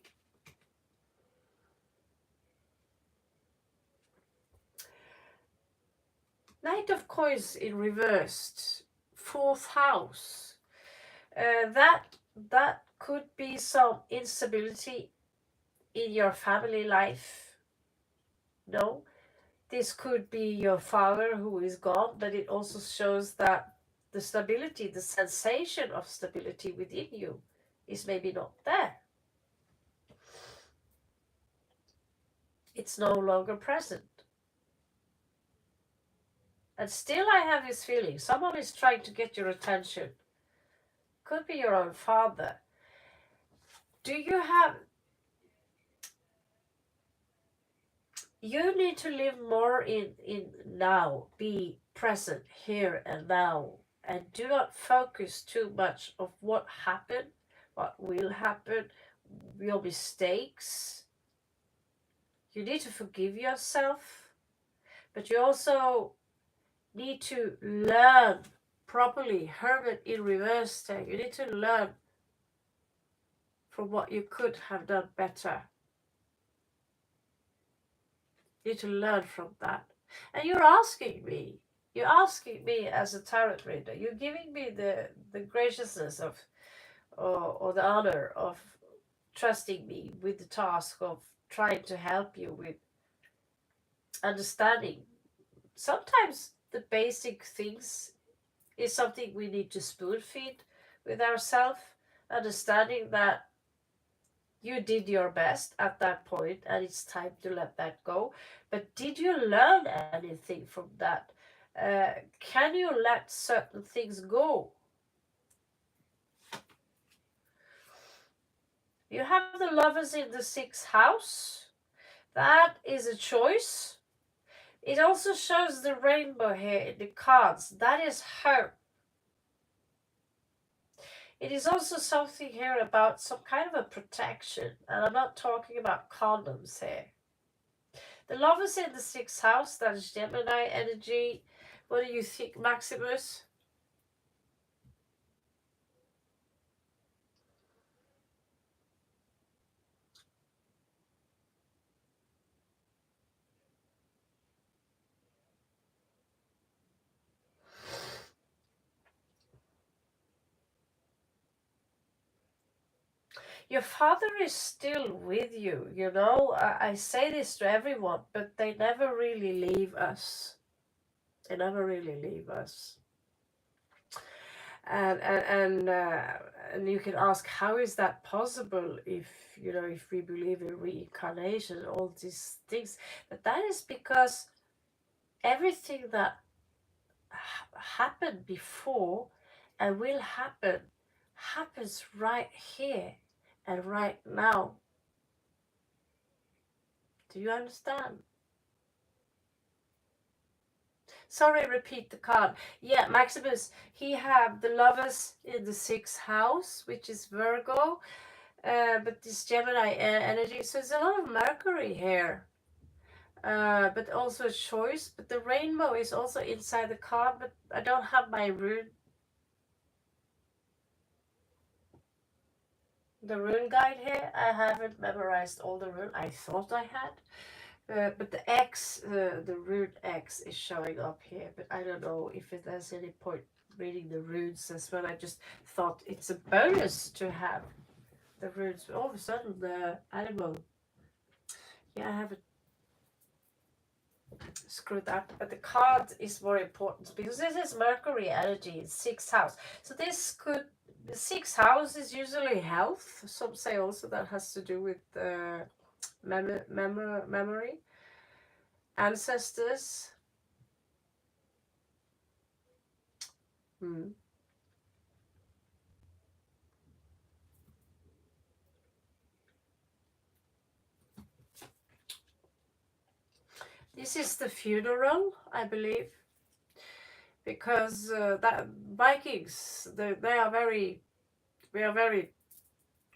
Knight of Coins in reversed, fourth house. That could be some instability in your family life. No, this could be your father who is gone, but it also shows that the stability, the sensation of stability within you is maybe not there. It's no longer present. And still I have this feeling, someone is trying to get your attention. Could be your own father. Do you have... You need to live more in now, be present here and now, and do not focus too much of what happened, what will happen, your mistakes. You need to forgive yourself, but you also need to learn properly. Hermit in reverse there. You need to learn from what you could have done better. You need to learn from that. And you're asking me as a tarot reader, you're giving me the graciousness of or the honor of trusting me with the task of trying to help you with understanding. Sometimes the basic things is something we need to spoon feed with ourselves, understanding that you did your best at that point and it's time to let that go. But did you learn anything from that? Can you let certain things go? You have the Lovers in the sixth house. That is a choice. It also shows the rainbow here in the cards. That is hope. It is also something here about some kind of a protection, and I'm not talking about condoms here. The lovers in the sixth house, that is Gemini energy. What do you think, Maximus? Your father is still with you, you know. I say this to everyone, but they never really leave us. They never really leave us. And you can ask, how is that possible if you know if we believe in reincarnation, all these things? But that is because everything that happened before and will happen happens right here and right now. Do you understand? Sorry, repeat the card. Yeah, Maximus, he have the lovers in the sixth house, which is Virgo, but this Gemini energy. So there's a lot of Mercury here, but also a choice. But the rainbow is also inside the card, but I don't have my rune, the rune guide here. I haven't memorized all the rune. I thought I had. But the X, the rune X is showing up here, but I don't know if there's any point reading the runes as well. I just thought it's a bonus to have the runes. All of a sudden, the animal. Yeah, I haven't screwed up, but the card is more important because this is Mercury energy in sixth house. So this could. The sixth house is usually health. Some say also that has to do with memory, ancestors. Hmm. This is the funeral, I believe, because that Vikings they are very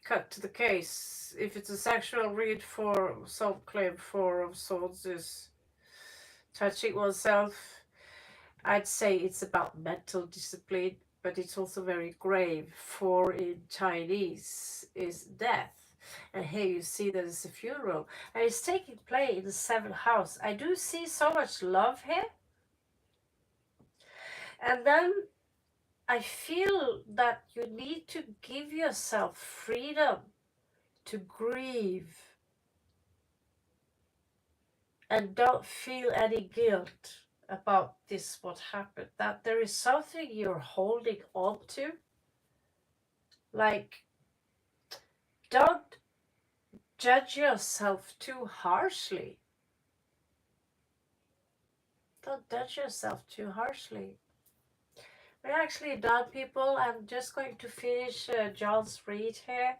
cut to the case. If it's a sexual read for some claim Four of Swords is touching oneself, I'd say it's about mental discipline, but it's also very grave. For in Chinese is death. And here you see that it's a funeral. And it's taking place in the seventh house. I do see so much love here. And then I feel that you need to give yourself freedom to grieve and don't feel any guilt about this, what happened. That there is something you're holding on to. Like, don't judge yourself too harshly. Don't judge yourself too harshly. We're actually done, people. I'm just going to finish John's read here.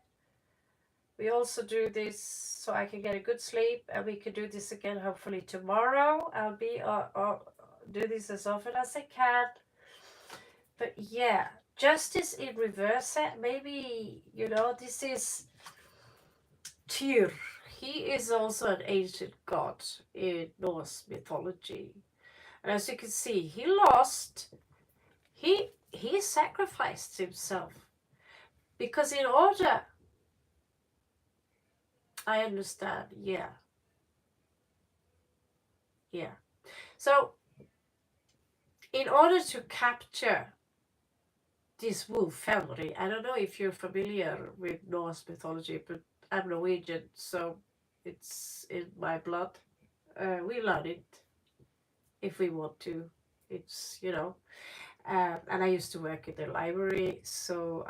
We also do this so I can get a good sleep, and we can do this again hopefully tomorrow. I'll be do this as often as I can. But yeah, justice in reverse. Maybe you know this is Tyr. He is also an ancient god in Norse mythology, and as you can see, he lost. He sacrificed himself because in order. I understand. Yeah, yeah. So in order to capture this wolf family, I don't know if you're familiar with Norse mythology, but I'm Norwegian, so it's in my blood. We learn it if we want to. It's, you know, and I used to work in the library, so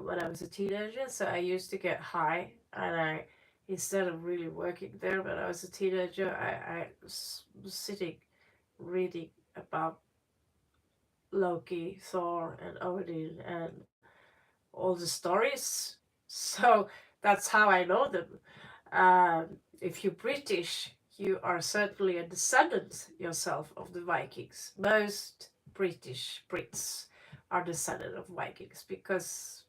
when I was a teenager, so I used to get high, and instead of really working there when I was a teenager, I was sitting reading about Loki, Thor, and Odin, and all the stories. So that's how I know them. If you're British, you are certainly a descendant yourself of the Vikings. Most British Brits are descendant of Vikings because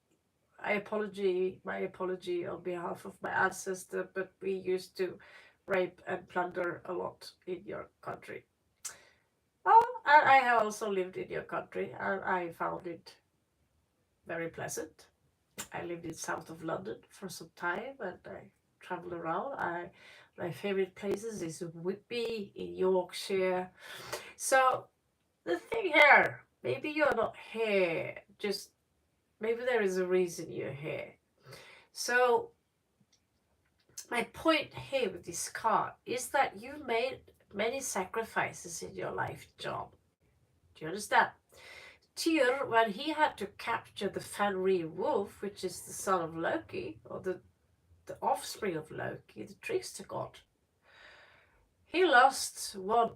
my apology on behalf of my ancestor, but we used to rape and plunder a lot in your country. Oh, and I have also lived in your country, and I found it very pleasant. I lived in south of London for some time, and I traveled around. My favorite places is Whitby in Yorkshire. So the thing here, maybe you're not here, just maybe there is a reason you're here. So my point here with this card is that you made many sacrifices in your life, John. Do you understand? Tyr, when he had to capture the Fenrir wolf, which is the son of Loki, or the offspring of Loki, the trickster god, he lost one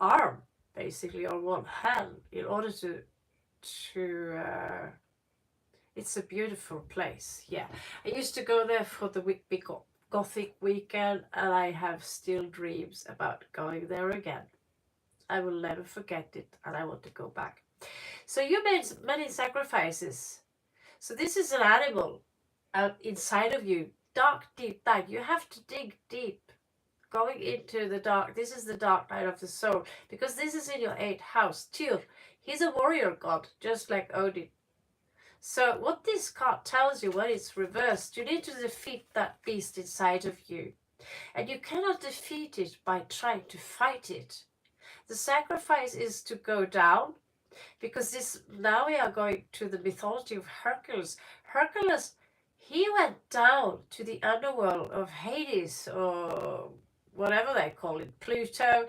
arm, basically, or one hand, in order to it's a beautiful place. Yeah, I used to go there for the big Gothic weekend, and I have still dreams about going there again. I will never forget it, and I want to go back. So you made many sacrifices. So this is an animal out inside of you, dark, deep night. You have to dig deep, going into the dark. This is the dark night of the soul, because this is in your 8th house. Tyr, he's a warrior god, just like Odin. So what this card tells you when it's reversed, you need to defeat that beast inside of you. And you cannot defeat it by trying to fight it. The sacrifice is to go down, because this now we are going to the mythology of Hercules. Hercules, he went down to the underworld of Hades, or whatever they call it, Pluto,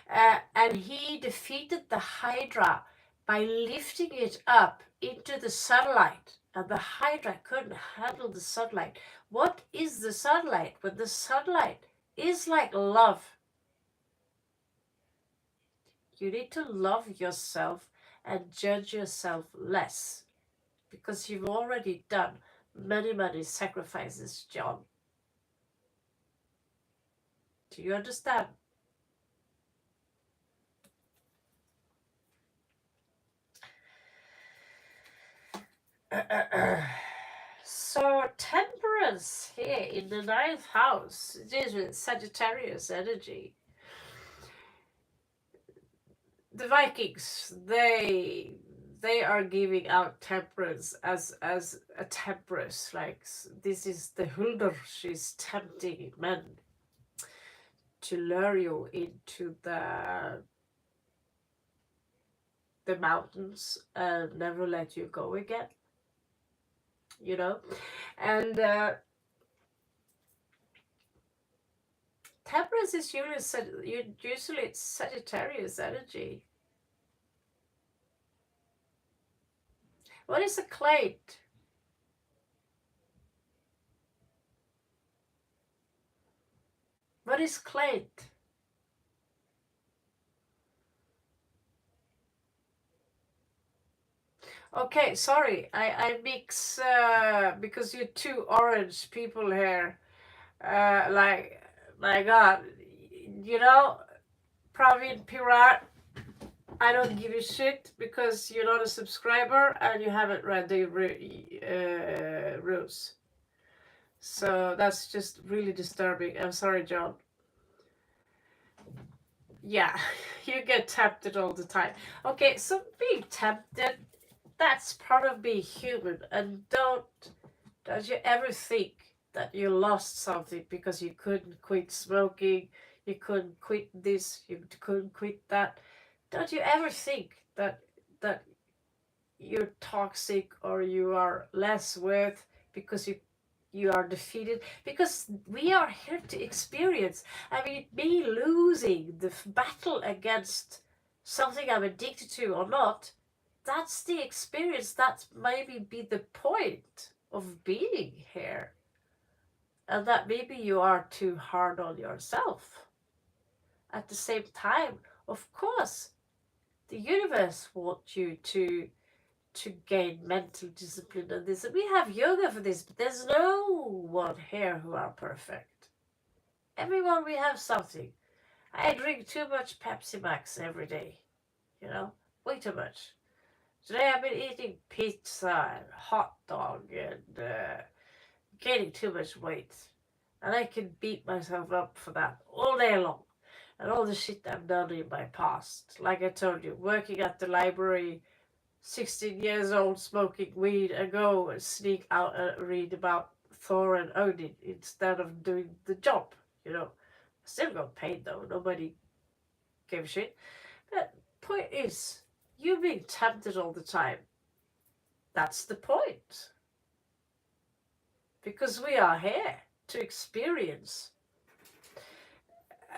and he defeated the Hydra by lifting it up into the sunlight. And the Hydra couldn't handle the sunlight. What is the sunlight? When the sunlight is like love. You need to love yourself and judge yourself less, because you've already done many, many sacrifices, John. Do you understand? So temperance here in the 9th house, this is Sagittarius energy. The Vikings, they are giving out temperance as a temperance, like this is the Hulder. She's tempting men to lure you into the mountains and never let you go again, you know. And temperance is usually it's Sagittarius energy. What is a clade? What is clade? Okay, sorry, I mix because you're two orange people here. Like, my God, you know, Praveen Pirat, I don't give a shit because you're not a subscriber and you haven't read the rules. So that's just really disturbing. I'm sorry, John. Yeah, you get tempted all the time. Okay, so being tempted, that's part of being human. And don't you ever think that you lost something because you couldn't quit smoking, you couldn't quit this, you couldn't quit that. Don't you ever think that you're toxic or you are less worth because you are defeated? Because we are here to experience. I mean, me losing the battle against something I'm addicted to or not, that's the experience. That's maybe be the point of being here. And that maybe you are too hard on yourself. At the same time, of course, the universe wants you to gain mental discipline and this. We have yoga for this, but there's no one here who are perfect. Everyone, we have something. I drink too much Pepsi Max every day, you know, way too much. Today I've been eating pizza and hot dog and gaining too much weight. And I can beat myself up for that all day long. And all the shit I've done in my past. Like I told you, working at the library, 16 years old, smoking weed, and go and sneak out and read about Thor and Odin instead of doing the job. You know, I still got paid though. Nobody gave a shit. But point is, you being tempted all the time. That's the point. Because we are here to experience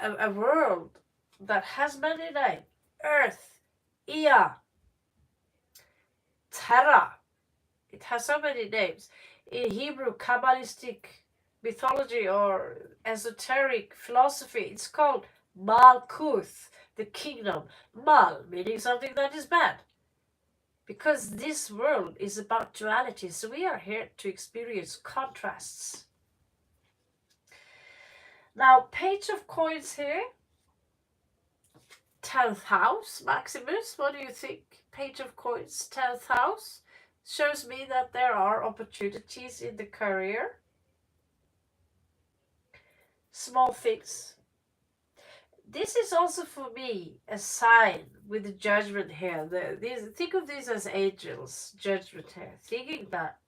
a world that has many names. Earth, Ea, Terra. It has so many names. In Hebrew, Kabbalistic mythology or esoteric philosophy, it's called Malkuth, the kingdom. Mal, meaning something that is bad. Because this world is about duality, so we are here to experience contrasts. Now, page of coins here. 10th house, Maximus, what do you think? Page of coins, 10th house. Shows me that there are opportunities in the career. Small things. This is also for me a sign with the judgment here. Think of these as angels, judgment here. Thinking that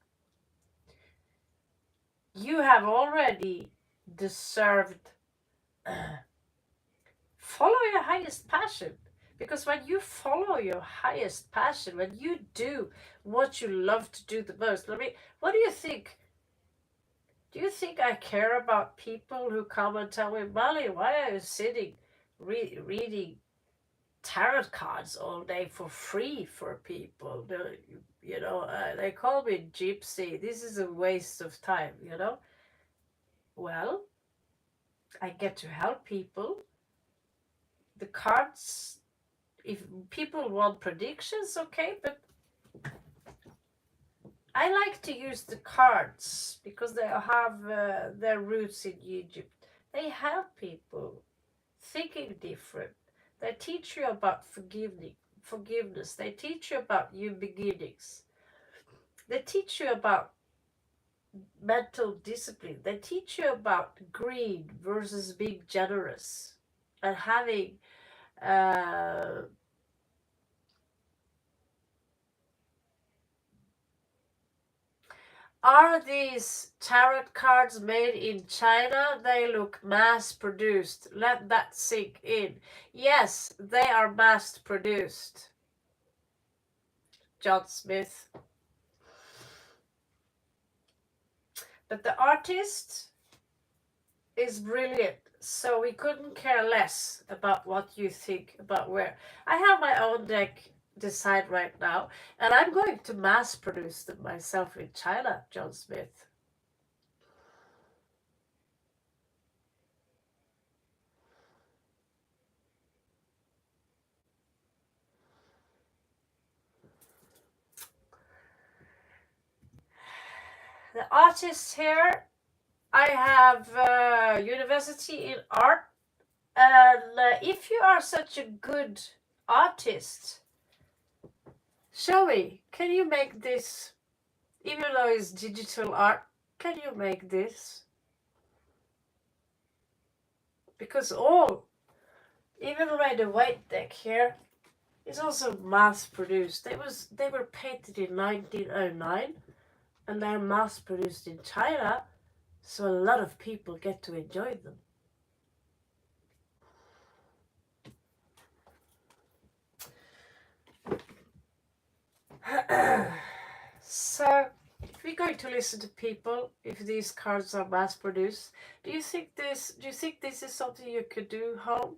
you have already deserved follow your highest passion. Because when you follow your highest passion, when you do what you love to do the most, I mean, what do you think? Do you think I care about people who come and tell me, Molly, why are you sitting reading tarot cards all day for free for people? You know, they call me gypsy. This is a waste of time, you know? Well, I get to help people. The cards, if people want predictions, okay, but I like to use the cards because they have their roots in Egypt. They help people thinking different. They teach you about forgiveness. They teach you about new beginnings. They teach you about mental discipline. They teach you about greed versus being generous and having uh, are these tarot cards made in China? They look mass produced. Let that sink in. Yes, they are mass produced. John Smith. But the artist is brilliant, so we couldn't care less about what you think about where. I have my own deck decide right now, and I'm going to mass produce them myself in China, John Smith. The artists here, I have university in art, and if you are such a good artist, show me, can you make this? Even though it's digital art, can you make this? Because even the white deck here is also mass produced. They were painted in 1909 and they're mass produced in China, so a lot of people get to enjoy them. So if we're going to listen to people, if these cards are mass produced, do you think this is something you could do home?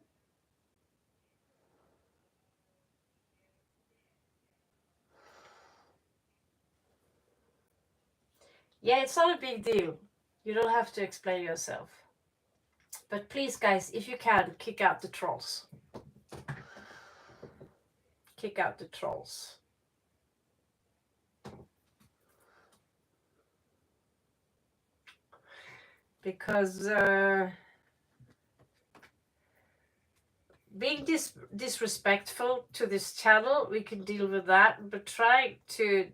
Yeah, it's not a big deal. You don't have to explain yourself. But please, guys, if you can, kick out the trolls. Kick out the trolls. Because being disrespectful to this channel, we can deal with that, but trying to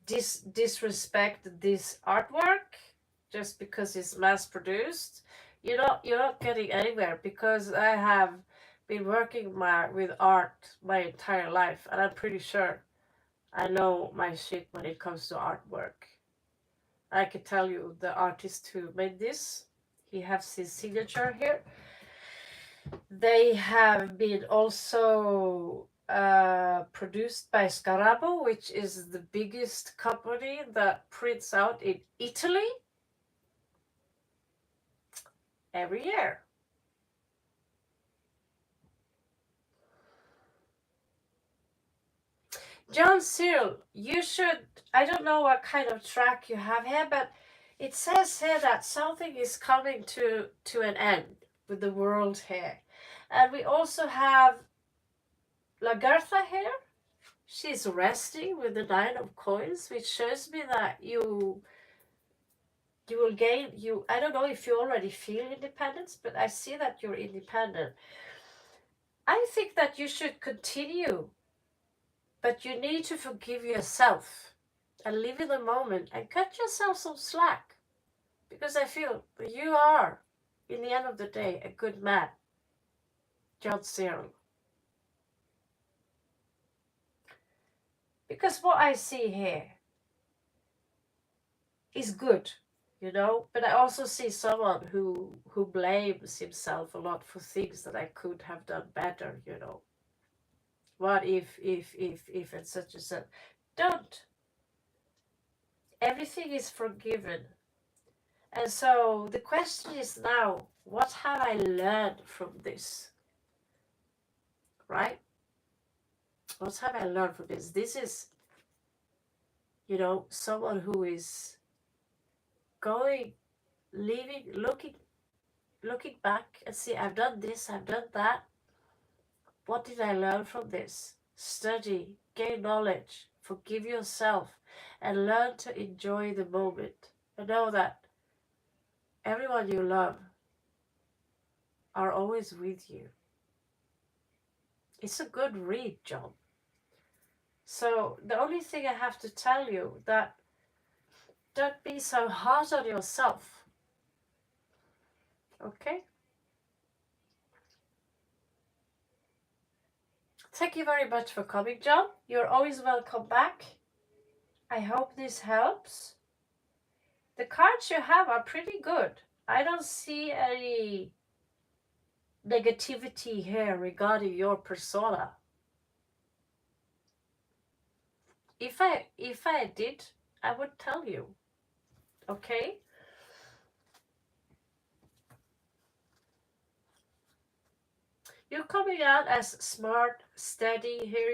disrespect this artwork just because it's mass produced, you're not getting anywhere, because I have been working with art my entire life, and I'm pretty sure I know my shit when it comes to artwork. I can tell you the artist who made this, he has his signature here. They have been also produced by Scarabo, which is the biggest company that prints out in Italy every year. John Cyril, you should, I don't know what kind of track you have here, but it says here that something is coming to an end with the world here. And we also have Lagartha here. She's resting with the 9 of coins, which shows me that you will gain, I don't know if you already feel independence, but I see that you're independent. I think that you should continue, but you need to forgive yourself and live in the moment and cut yourself some slack, because I feel you are, in the end of the day, a good man, John Cyril. Because what I see here is good, but I also see someone who blames himself a lot for things that I could have done better. What if, and such and such. Don't. Everything is forgiven. And so the question is now, what have I learned from this? Right? What have I learned from this? This is, someone who is going, leaving, looking back and see, I've done this, I've done that. What did I learn from this? Study, gain knowledge, forgive yourself, and learn to enjoy the moment. And know that everyone you love are always with you. It's a good read, John. So the only thing I have to tell you that don't be so hard on yourself. Okay? Thank you very much for coming, John. You're always welcome back. I hope this helps. The cards you have are pretty good. I don't see any negativity here regarding your persona. If I did, I would tell you. Okay? You're coming out as smart, steady. Here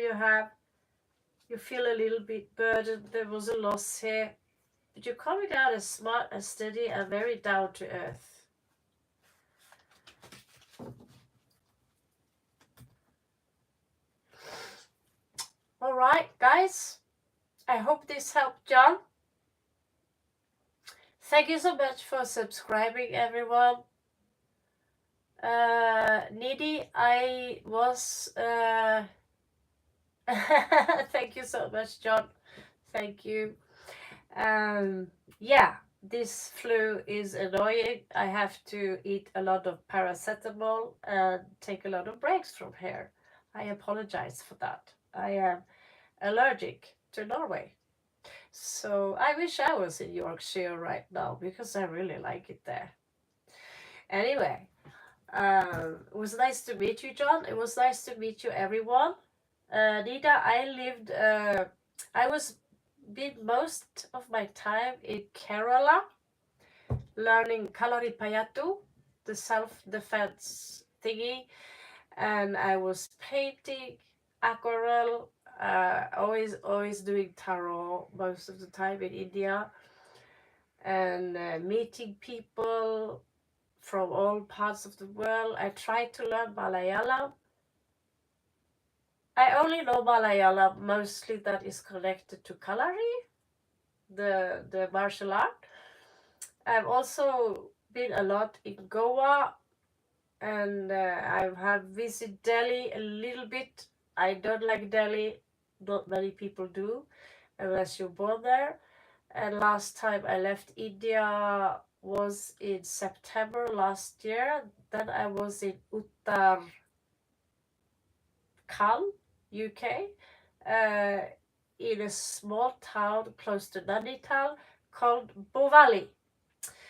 you feel a little bit burdened. There was a loss here. But you're coming out as smart and steady and very down to earth. Alright, guys. I hope this helped John. Thank you so much for subscribing, everyone. Needy, I was... Thank you so much, John. Thank you. Yeah, this flu is annoying. I have to eat a lot of paracetamol and take a lot of breaks from here. I apologize for that. I am allergic to Norway. So I wish I was in Yorkshire right now, because I really like it there. Anyway, it was nice to meet you, John. It was nice to meet you, everyone. Nita, I was been most of my time in Kerala, learning Kalaripayattu, the self-defense thingy, and I was painting, aquarelle, always doing tarot most of the time in India, and meeting people from all parts of the world. I tried to learn Malayalam. I only know Malayalam mostly that is connected to Kalari, the martial art. I've also been a lot in Goa, and I have visited Delhi a little bit. I don't like Delhi. Not many people do, unless you're born there. And last time I left India was in September last year. Then I was in Uttarakhand, UK, uh, in a small town close to Nainital called Bovali.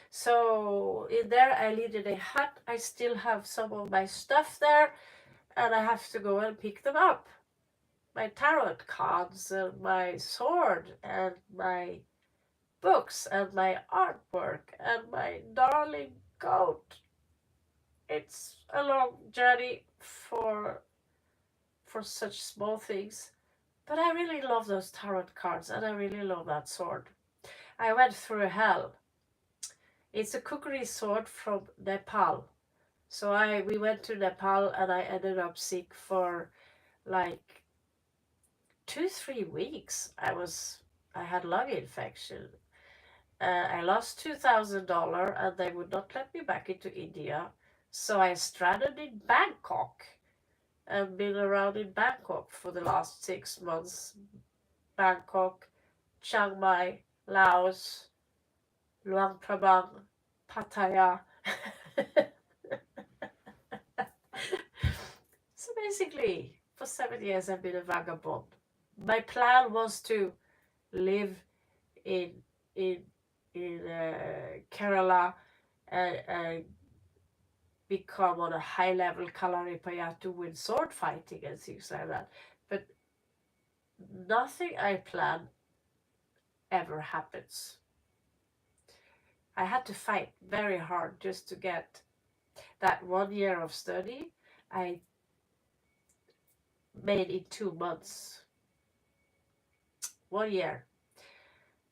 So in there, I lived in a hut. I still have some of my stuff there, and I have to go and pick them up. My tarot cards, and my sword, and my books, and my artwork, and my darling goat. It's a long journey for such small things, but I really love those tarot cards, and I really love that sword. I went through hell. It's a kukri sword from Nepal. So we went to Nepal, and I ended up sick for like 2 3 weeks. I had lung infection. I lost $2,000, and they would not let me back into India. So I stranded in Bangkok and been around in Bangkok for the last 6 months. Bangkok, Chiang Mai, Laos, Luang Prabang, Pattaya. So basically, for 7 years, I've been a vagabond. My plan was to live in in Kerala and become on a high level Kalaripayattu with sword fighting and things like that. But nothing I plan ever happens. I had to fight very hard just to get that 1 year of study I made in 2 months. 1 year.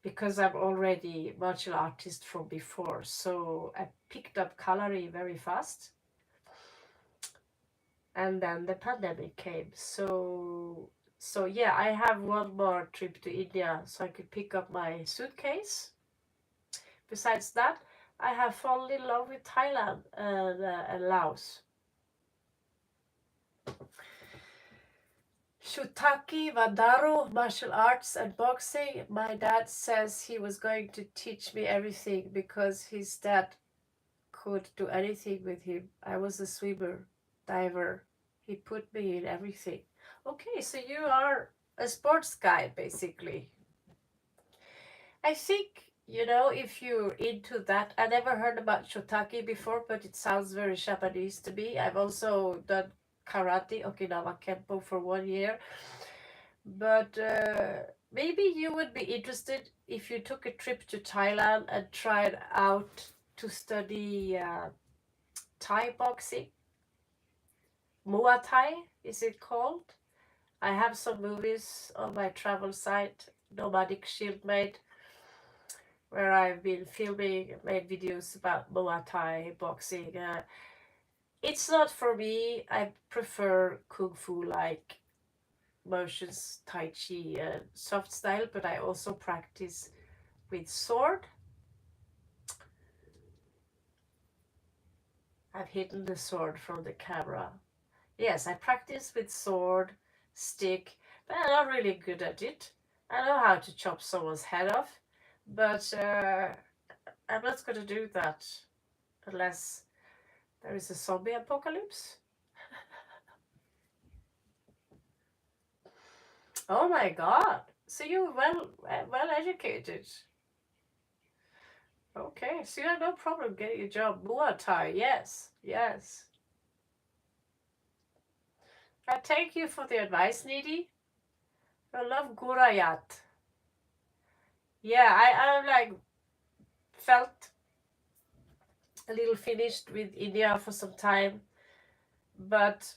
Because I'm already martial artist from before. So I picked up Kalari very fast. And then the pandemic came. So yeah, I have one more trip to India so I could pick up my suitcase. Besides that, I have fallen in love with Thailand and Laos. Shutaki, Vandaro, martial arts and boxing. My dad says he was going to teach me everything because his dad could do anything with him. I was a swimmer, diver. He put me in everything. Okay, so you are a sports guy, basically. I think, if you're into that, I never heard about Shotaki before, but it sounds very Japanese to me. I've also done karate, Okinawa Kempo, for 1 year. But maybe you would be interested if you took a trip to Thailand and tried out to study Thai boxing. Muay Thai, is it called? I have some movies on my travel site, Nomadic Shieldmate, where I've been filming, made videos about Muay Thai boxing. It's not for me. I prefer Kung Fu like motions, Tai Chi, and soft style, but I also practice with sword. I've hidden the sword from the camera. Yes, I practice with sword, stick, but I'm not really good at it. I know how to chop someone's head off, but I'm not going to do that unless there is a zombie apocalypse. Oh my god! So you're well educated. Okay, so you have no problem getting a job. Muay Thai, yes, yes. I thank you for the advice, Needy. I love Gurayat. Yeah, I like felt a little finished with India for some time, but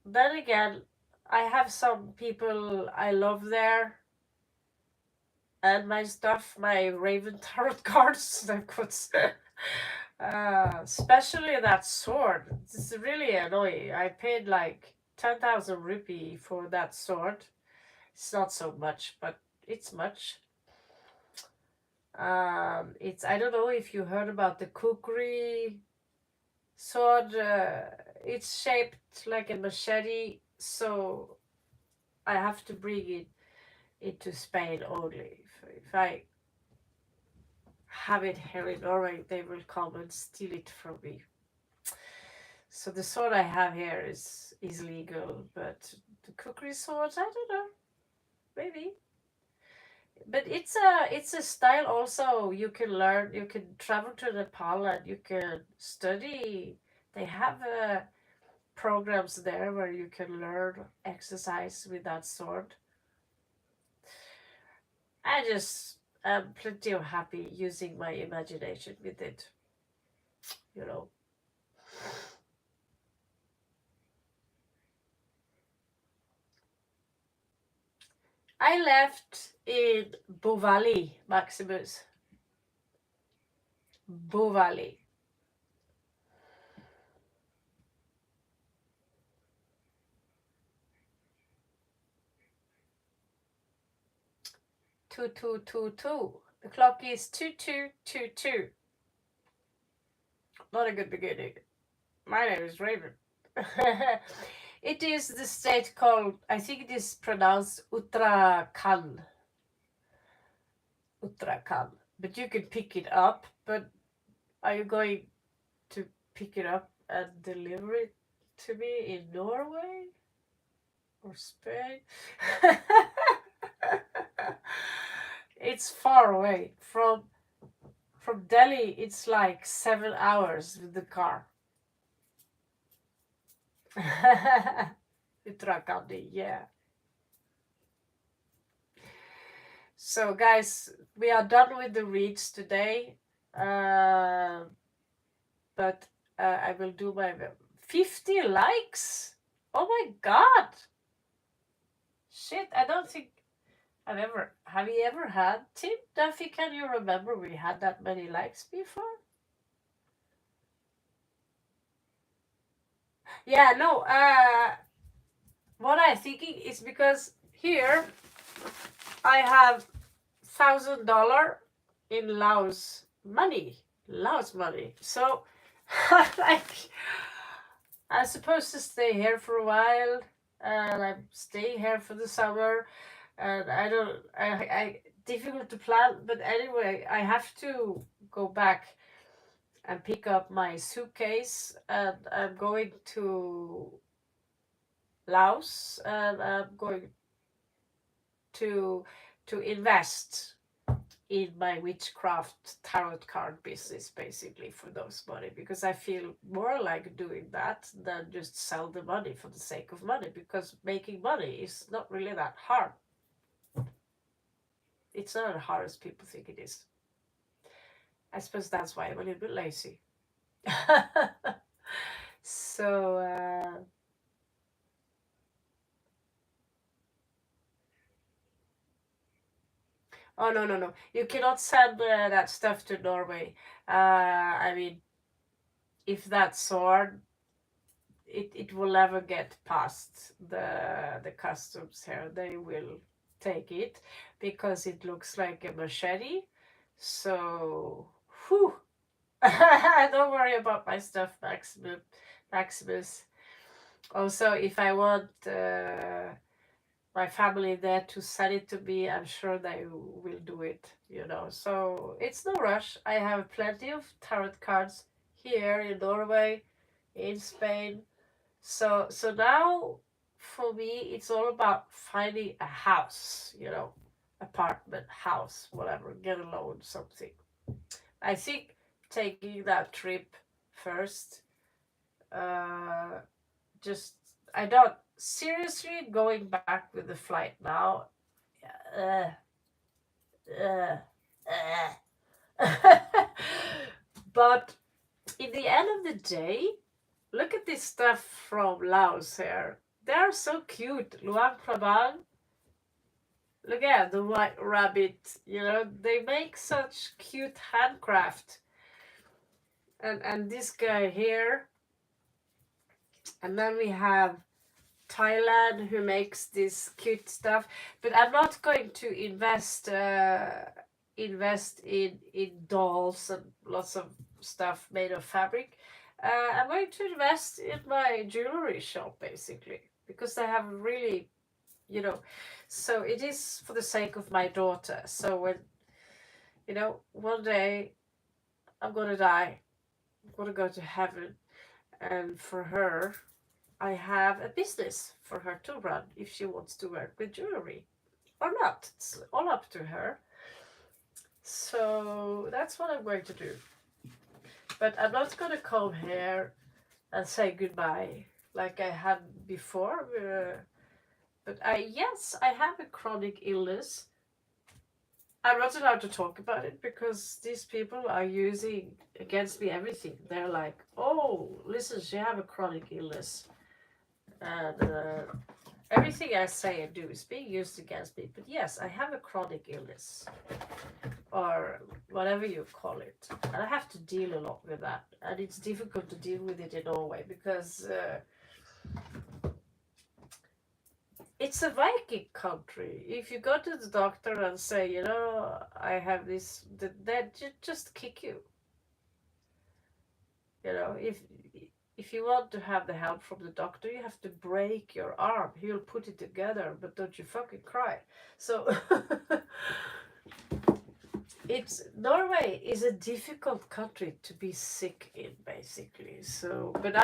then again, I have some people I love there, and my stuff, my Raven tarot cards, I've got, especially that sword. It's really annoying. I paid like 10,000 rupee for that sword. It's not so much, but it's much. It's I don't know if you heard about the kukri sword. It's shaped like a machete, so I have to bring it into Spain only. If I have it here in Norway, they will come and steal it from me. So the sword I have here is legal, but the cookery swords, I don't know, maybe. But it's a style also you can learn. You can travel to Nepal and you can study. They have programs there where you can learn exercise with that sword. I just am plenty of happy using my imagination with it, you know. I left in Bovali, Maximus. Bovali. 2222. The clock is 2222. Not a good beginning. My name is Raven. It is the state called, I think it is pronounced Uttarakhand. Uttarakhand. But you can pick it up. But are you going to pick it up and deliver it to me in Norway or Spain? It's far away from Delhi. It's like 7 hours with the car. Uttarakhand, yeah. So guys, we are done with the reads today. But I will do my 50 likes. Oh my god! Shit, I don't think I've ever. Have you ever had, Tim Duffy? Can you remember we had that many likes before? Yeah, no. What I'm thinking is because here I have $1,000 in Laos money. So, like, I'm supposed to stay here for a while, and I'm staying here for the summer, and I don't, I difficult to plan, but anyway, I have to go back and pick up my suitcase, and I'm going to Laos, and I'm going to invest in my witchcraft tarot card business, basically, for those money, because I feel more like doing that than just sell the money for the sake of money, because making money is not really that hard. It's not as hard as people think it is. I suppose that's why I'm a little bit lazy. So oh, no, you cannot send that stuff to Norway. I mean, if that sword, it will never get past the customs here. They will take it because it looks like a machete. So, whew. Don't worry about my stuff, Maximus. Also, if I want my family there to send it to me, I'm sure they will do it, you know. So it's no rush. I have plenty of tarot cards here in Norway, in Spain. So now for me it's all about finding a house, you know, apartment, house, whatever, get a loan, something. I think taking that trip first, uh, just I don't seriously going back with the flight now. Uh, uh, but in the end of the day, look at this stuff from Laos here. They're so cute. Luang Prabang. Look at the white rabbit. You know, they make such cute handcraft. And this guy here. And then we have Thailand who makes this cute stuff. But I'm not going to invest in dolls and lots of stuff made of fabric. I'm going to invest in my jewelry shop basically because I have really, you know, so it is for the sake of my daughter. So when, one day I'm gonna die, I'm gonna go to heaven, and for her, I have a business for her to run if she wants to work with jewelry or not. It's all up to her. So that's what I'm going to do. But I'm not gonna come here and say goodbye like I had before. But yes, I have a chronic illness. I'm not allowed to talk about it because these people are using against me everything. They're like, "Oh, listen, she have a chronic illness," and everything I say and do is being used against me. But yes, I have a chronic illness, or whatever you call it, and I have to deal a lot with that. And it's difficult to deal with it in Norway because it's a Viking country. If you go to the doctor and say, I have this, that just kick you. If you want to have the help from the doctor, you have to break your arm. He'll put it together, but don't you fucking cry. So it's Norway is a difficult country to be sick in, basically. So, but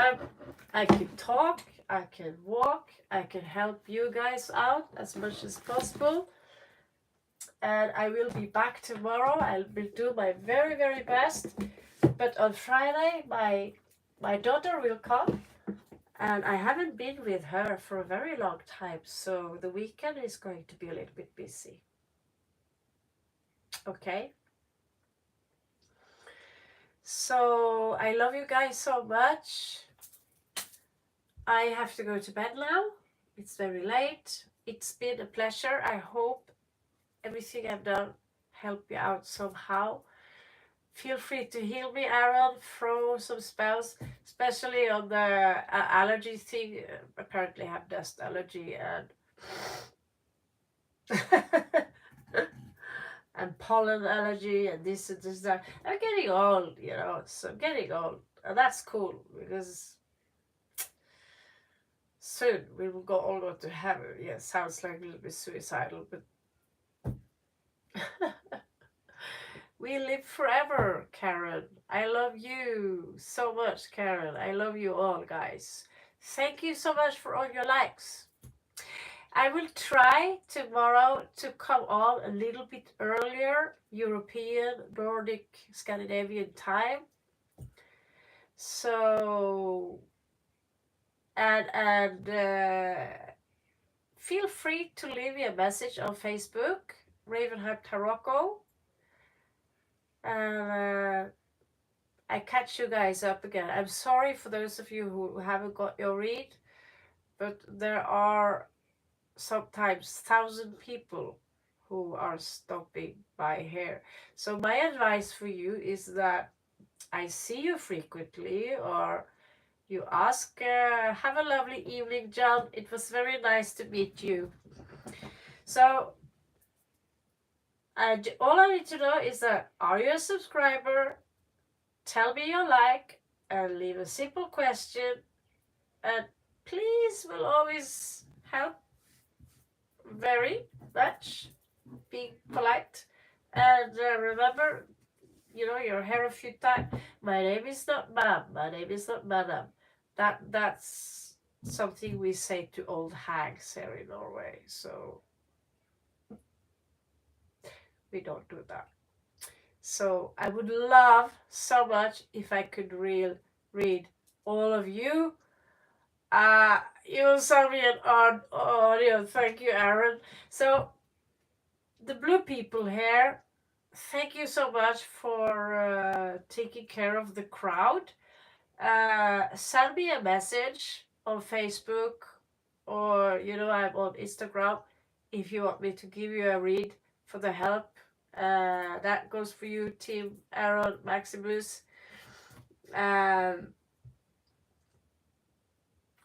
I can talk, I can walk, I can help you guys out as much as possible. And I will be back tomorrow. I will do my very, very best. But on Friday, my daughter will come, and I haven't been with her for a very long time, so the weekend is going to be a little bit busy. Okay? So I love you guys so much. I have to go to bed now. It's very late. It's been a pleasure. I hope everything I've done helped you out somehow. Feel free to heal me, Aaron. Throw some spells, especially on the allergy thing. Apparently, I have dust allergy and and pollen allergy and this and this that. I'm getting old, So I'm getting old, and that's cool because soon we will go all go to heaven. Yeah, sounds like a little bit suicidal, but we live forever, Karen. I love you so much, Karen. I love you all, guys. Thank you so much for all your likes. I will try tomorrow to come on a little bit earlier, European, Nordic, Scandinavian time. So, and feel free to leave me a message on Facebook, Ravenq Tarocco, and I catch you guys up again. I'm sorry for those of you who haven't got your read, but there are sometimes 1,000 people who are stopping by here. So my advice for you is that I see you frequently, or you ask, have a lovely evening, John. It was very nice to meet you. So all I need to know is that, are you a subscriber? Tell me your like and leave a simple question. And please will always help very much. Be polite. And remember, you're here a few times. My name is not ma'am. My name is not madam. That's something we say to old hags here in Norway. So we don't do that. So I would love so much if I could read all of you. You sent me an audio. Thank you, Aaron. So the blue people here, thank you so much for taking care of the crowd. Send me a message on Facebook, or I'm on Instagram if you want me to give you a read for the help. That goes for you, Team Aaron Maximus.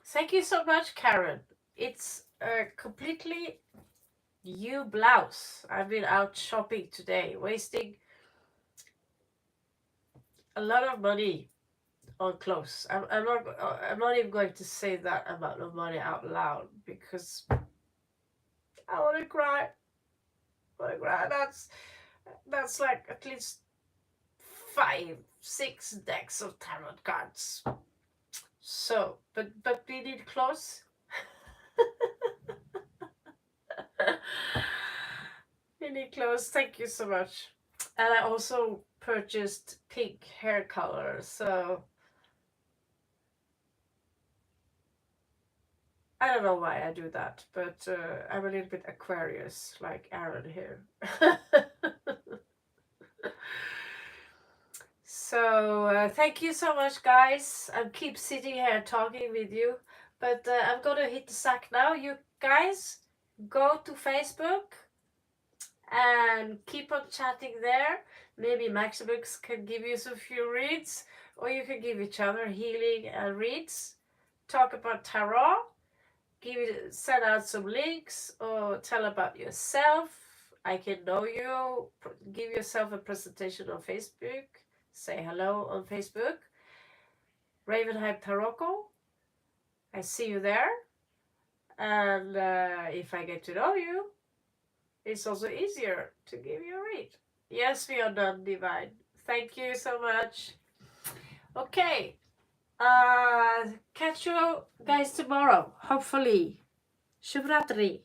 Thank you so much, Karen. It's a completely new blouse. I've been out shopping today, wasting a lot of money on clothes. I'm not even going to say that amount of money out loud because I want to cry. I want to cry. That's like at least 5, 6 decks of tarot cards. So, but we need clothes. We need clothes. Thank you so much. And I also purchased pink hair color. So I don't know why I do that, but I'm a little bit Aquarius, like Aaron here. So thank you so much, guys. I keep sitting here talking with you, but I'm gonna hit the sack now. You guys go to Facebook and keep on chatting there. Maybe Maximus can give you some few reads, or you can give each other healing reads. Talk about tarot. Send out some links or tell about yourself. I can know you. Give yourself a presentation on Facebook. Say hello on Facebook. Ravenq Taroko. I see you there. And if I get to know you, it's also easier to give you a read. Yes, we are done, Divine. Thank you so much. Okay. Catch you guys tomorrow, hopefully. Shivratri.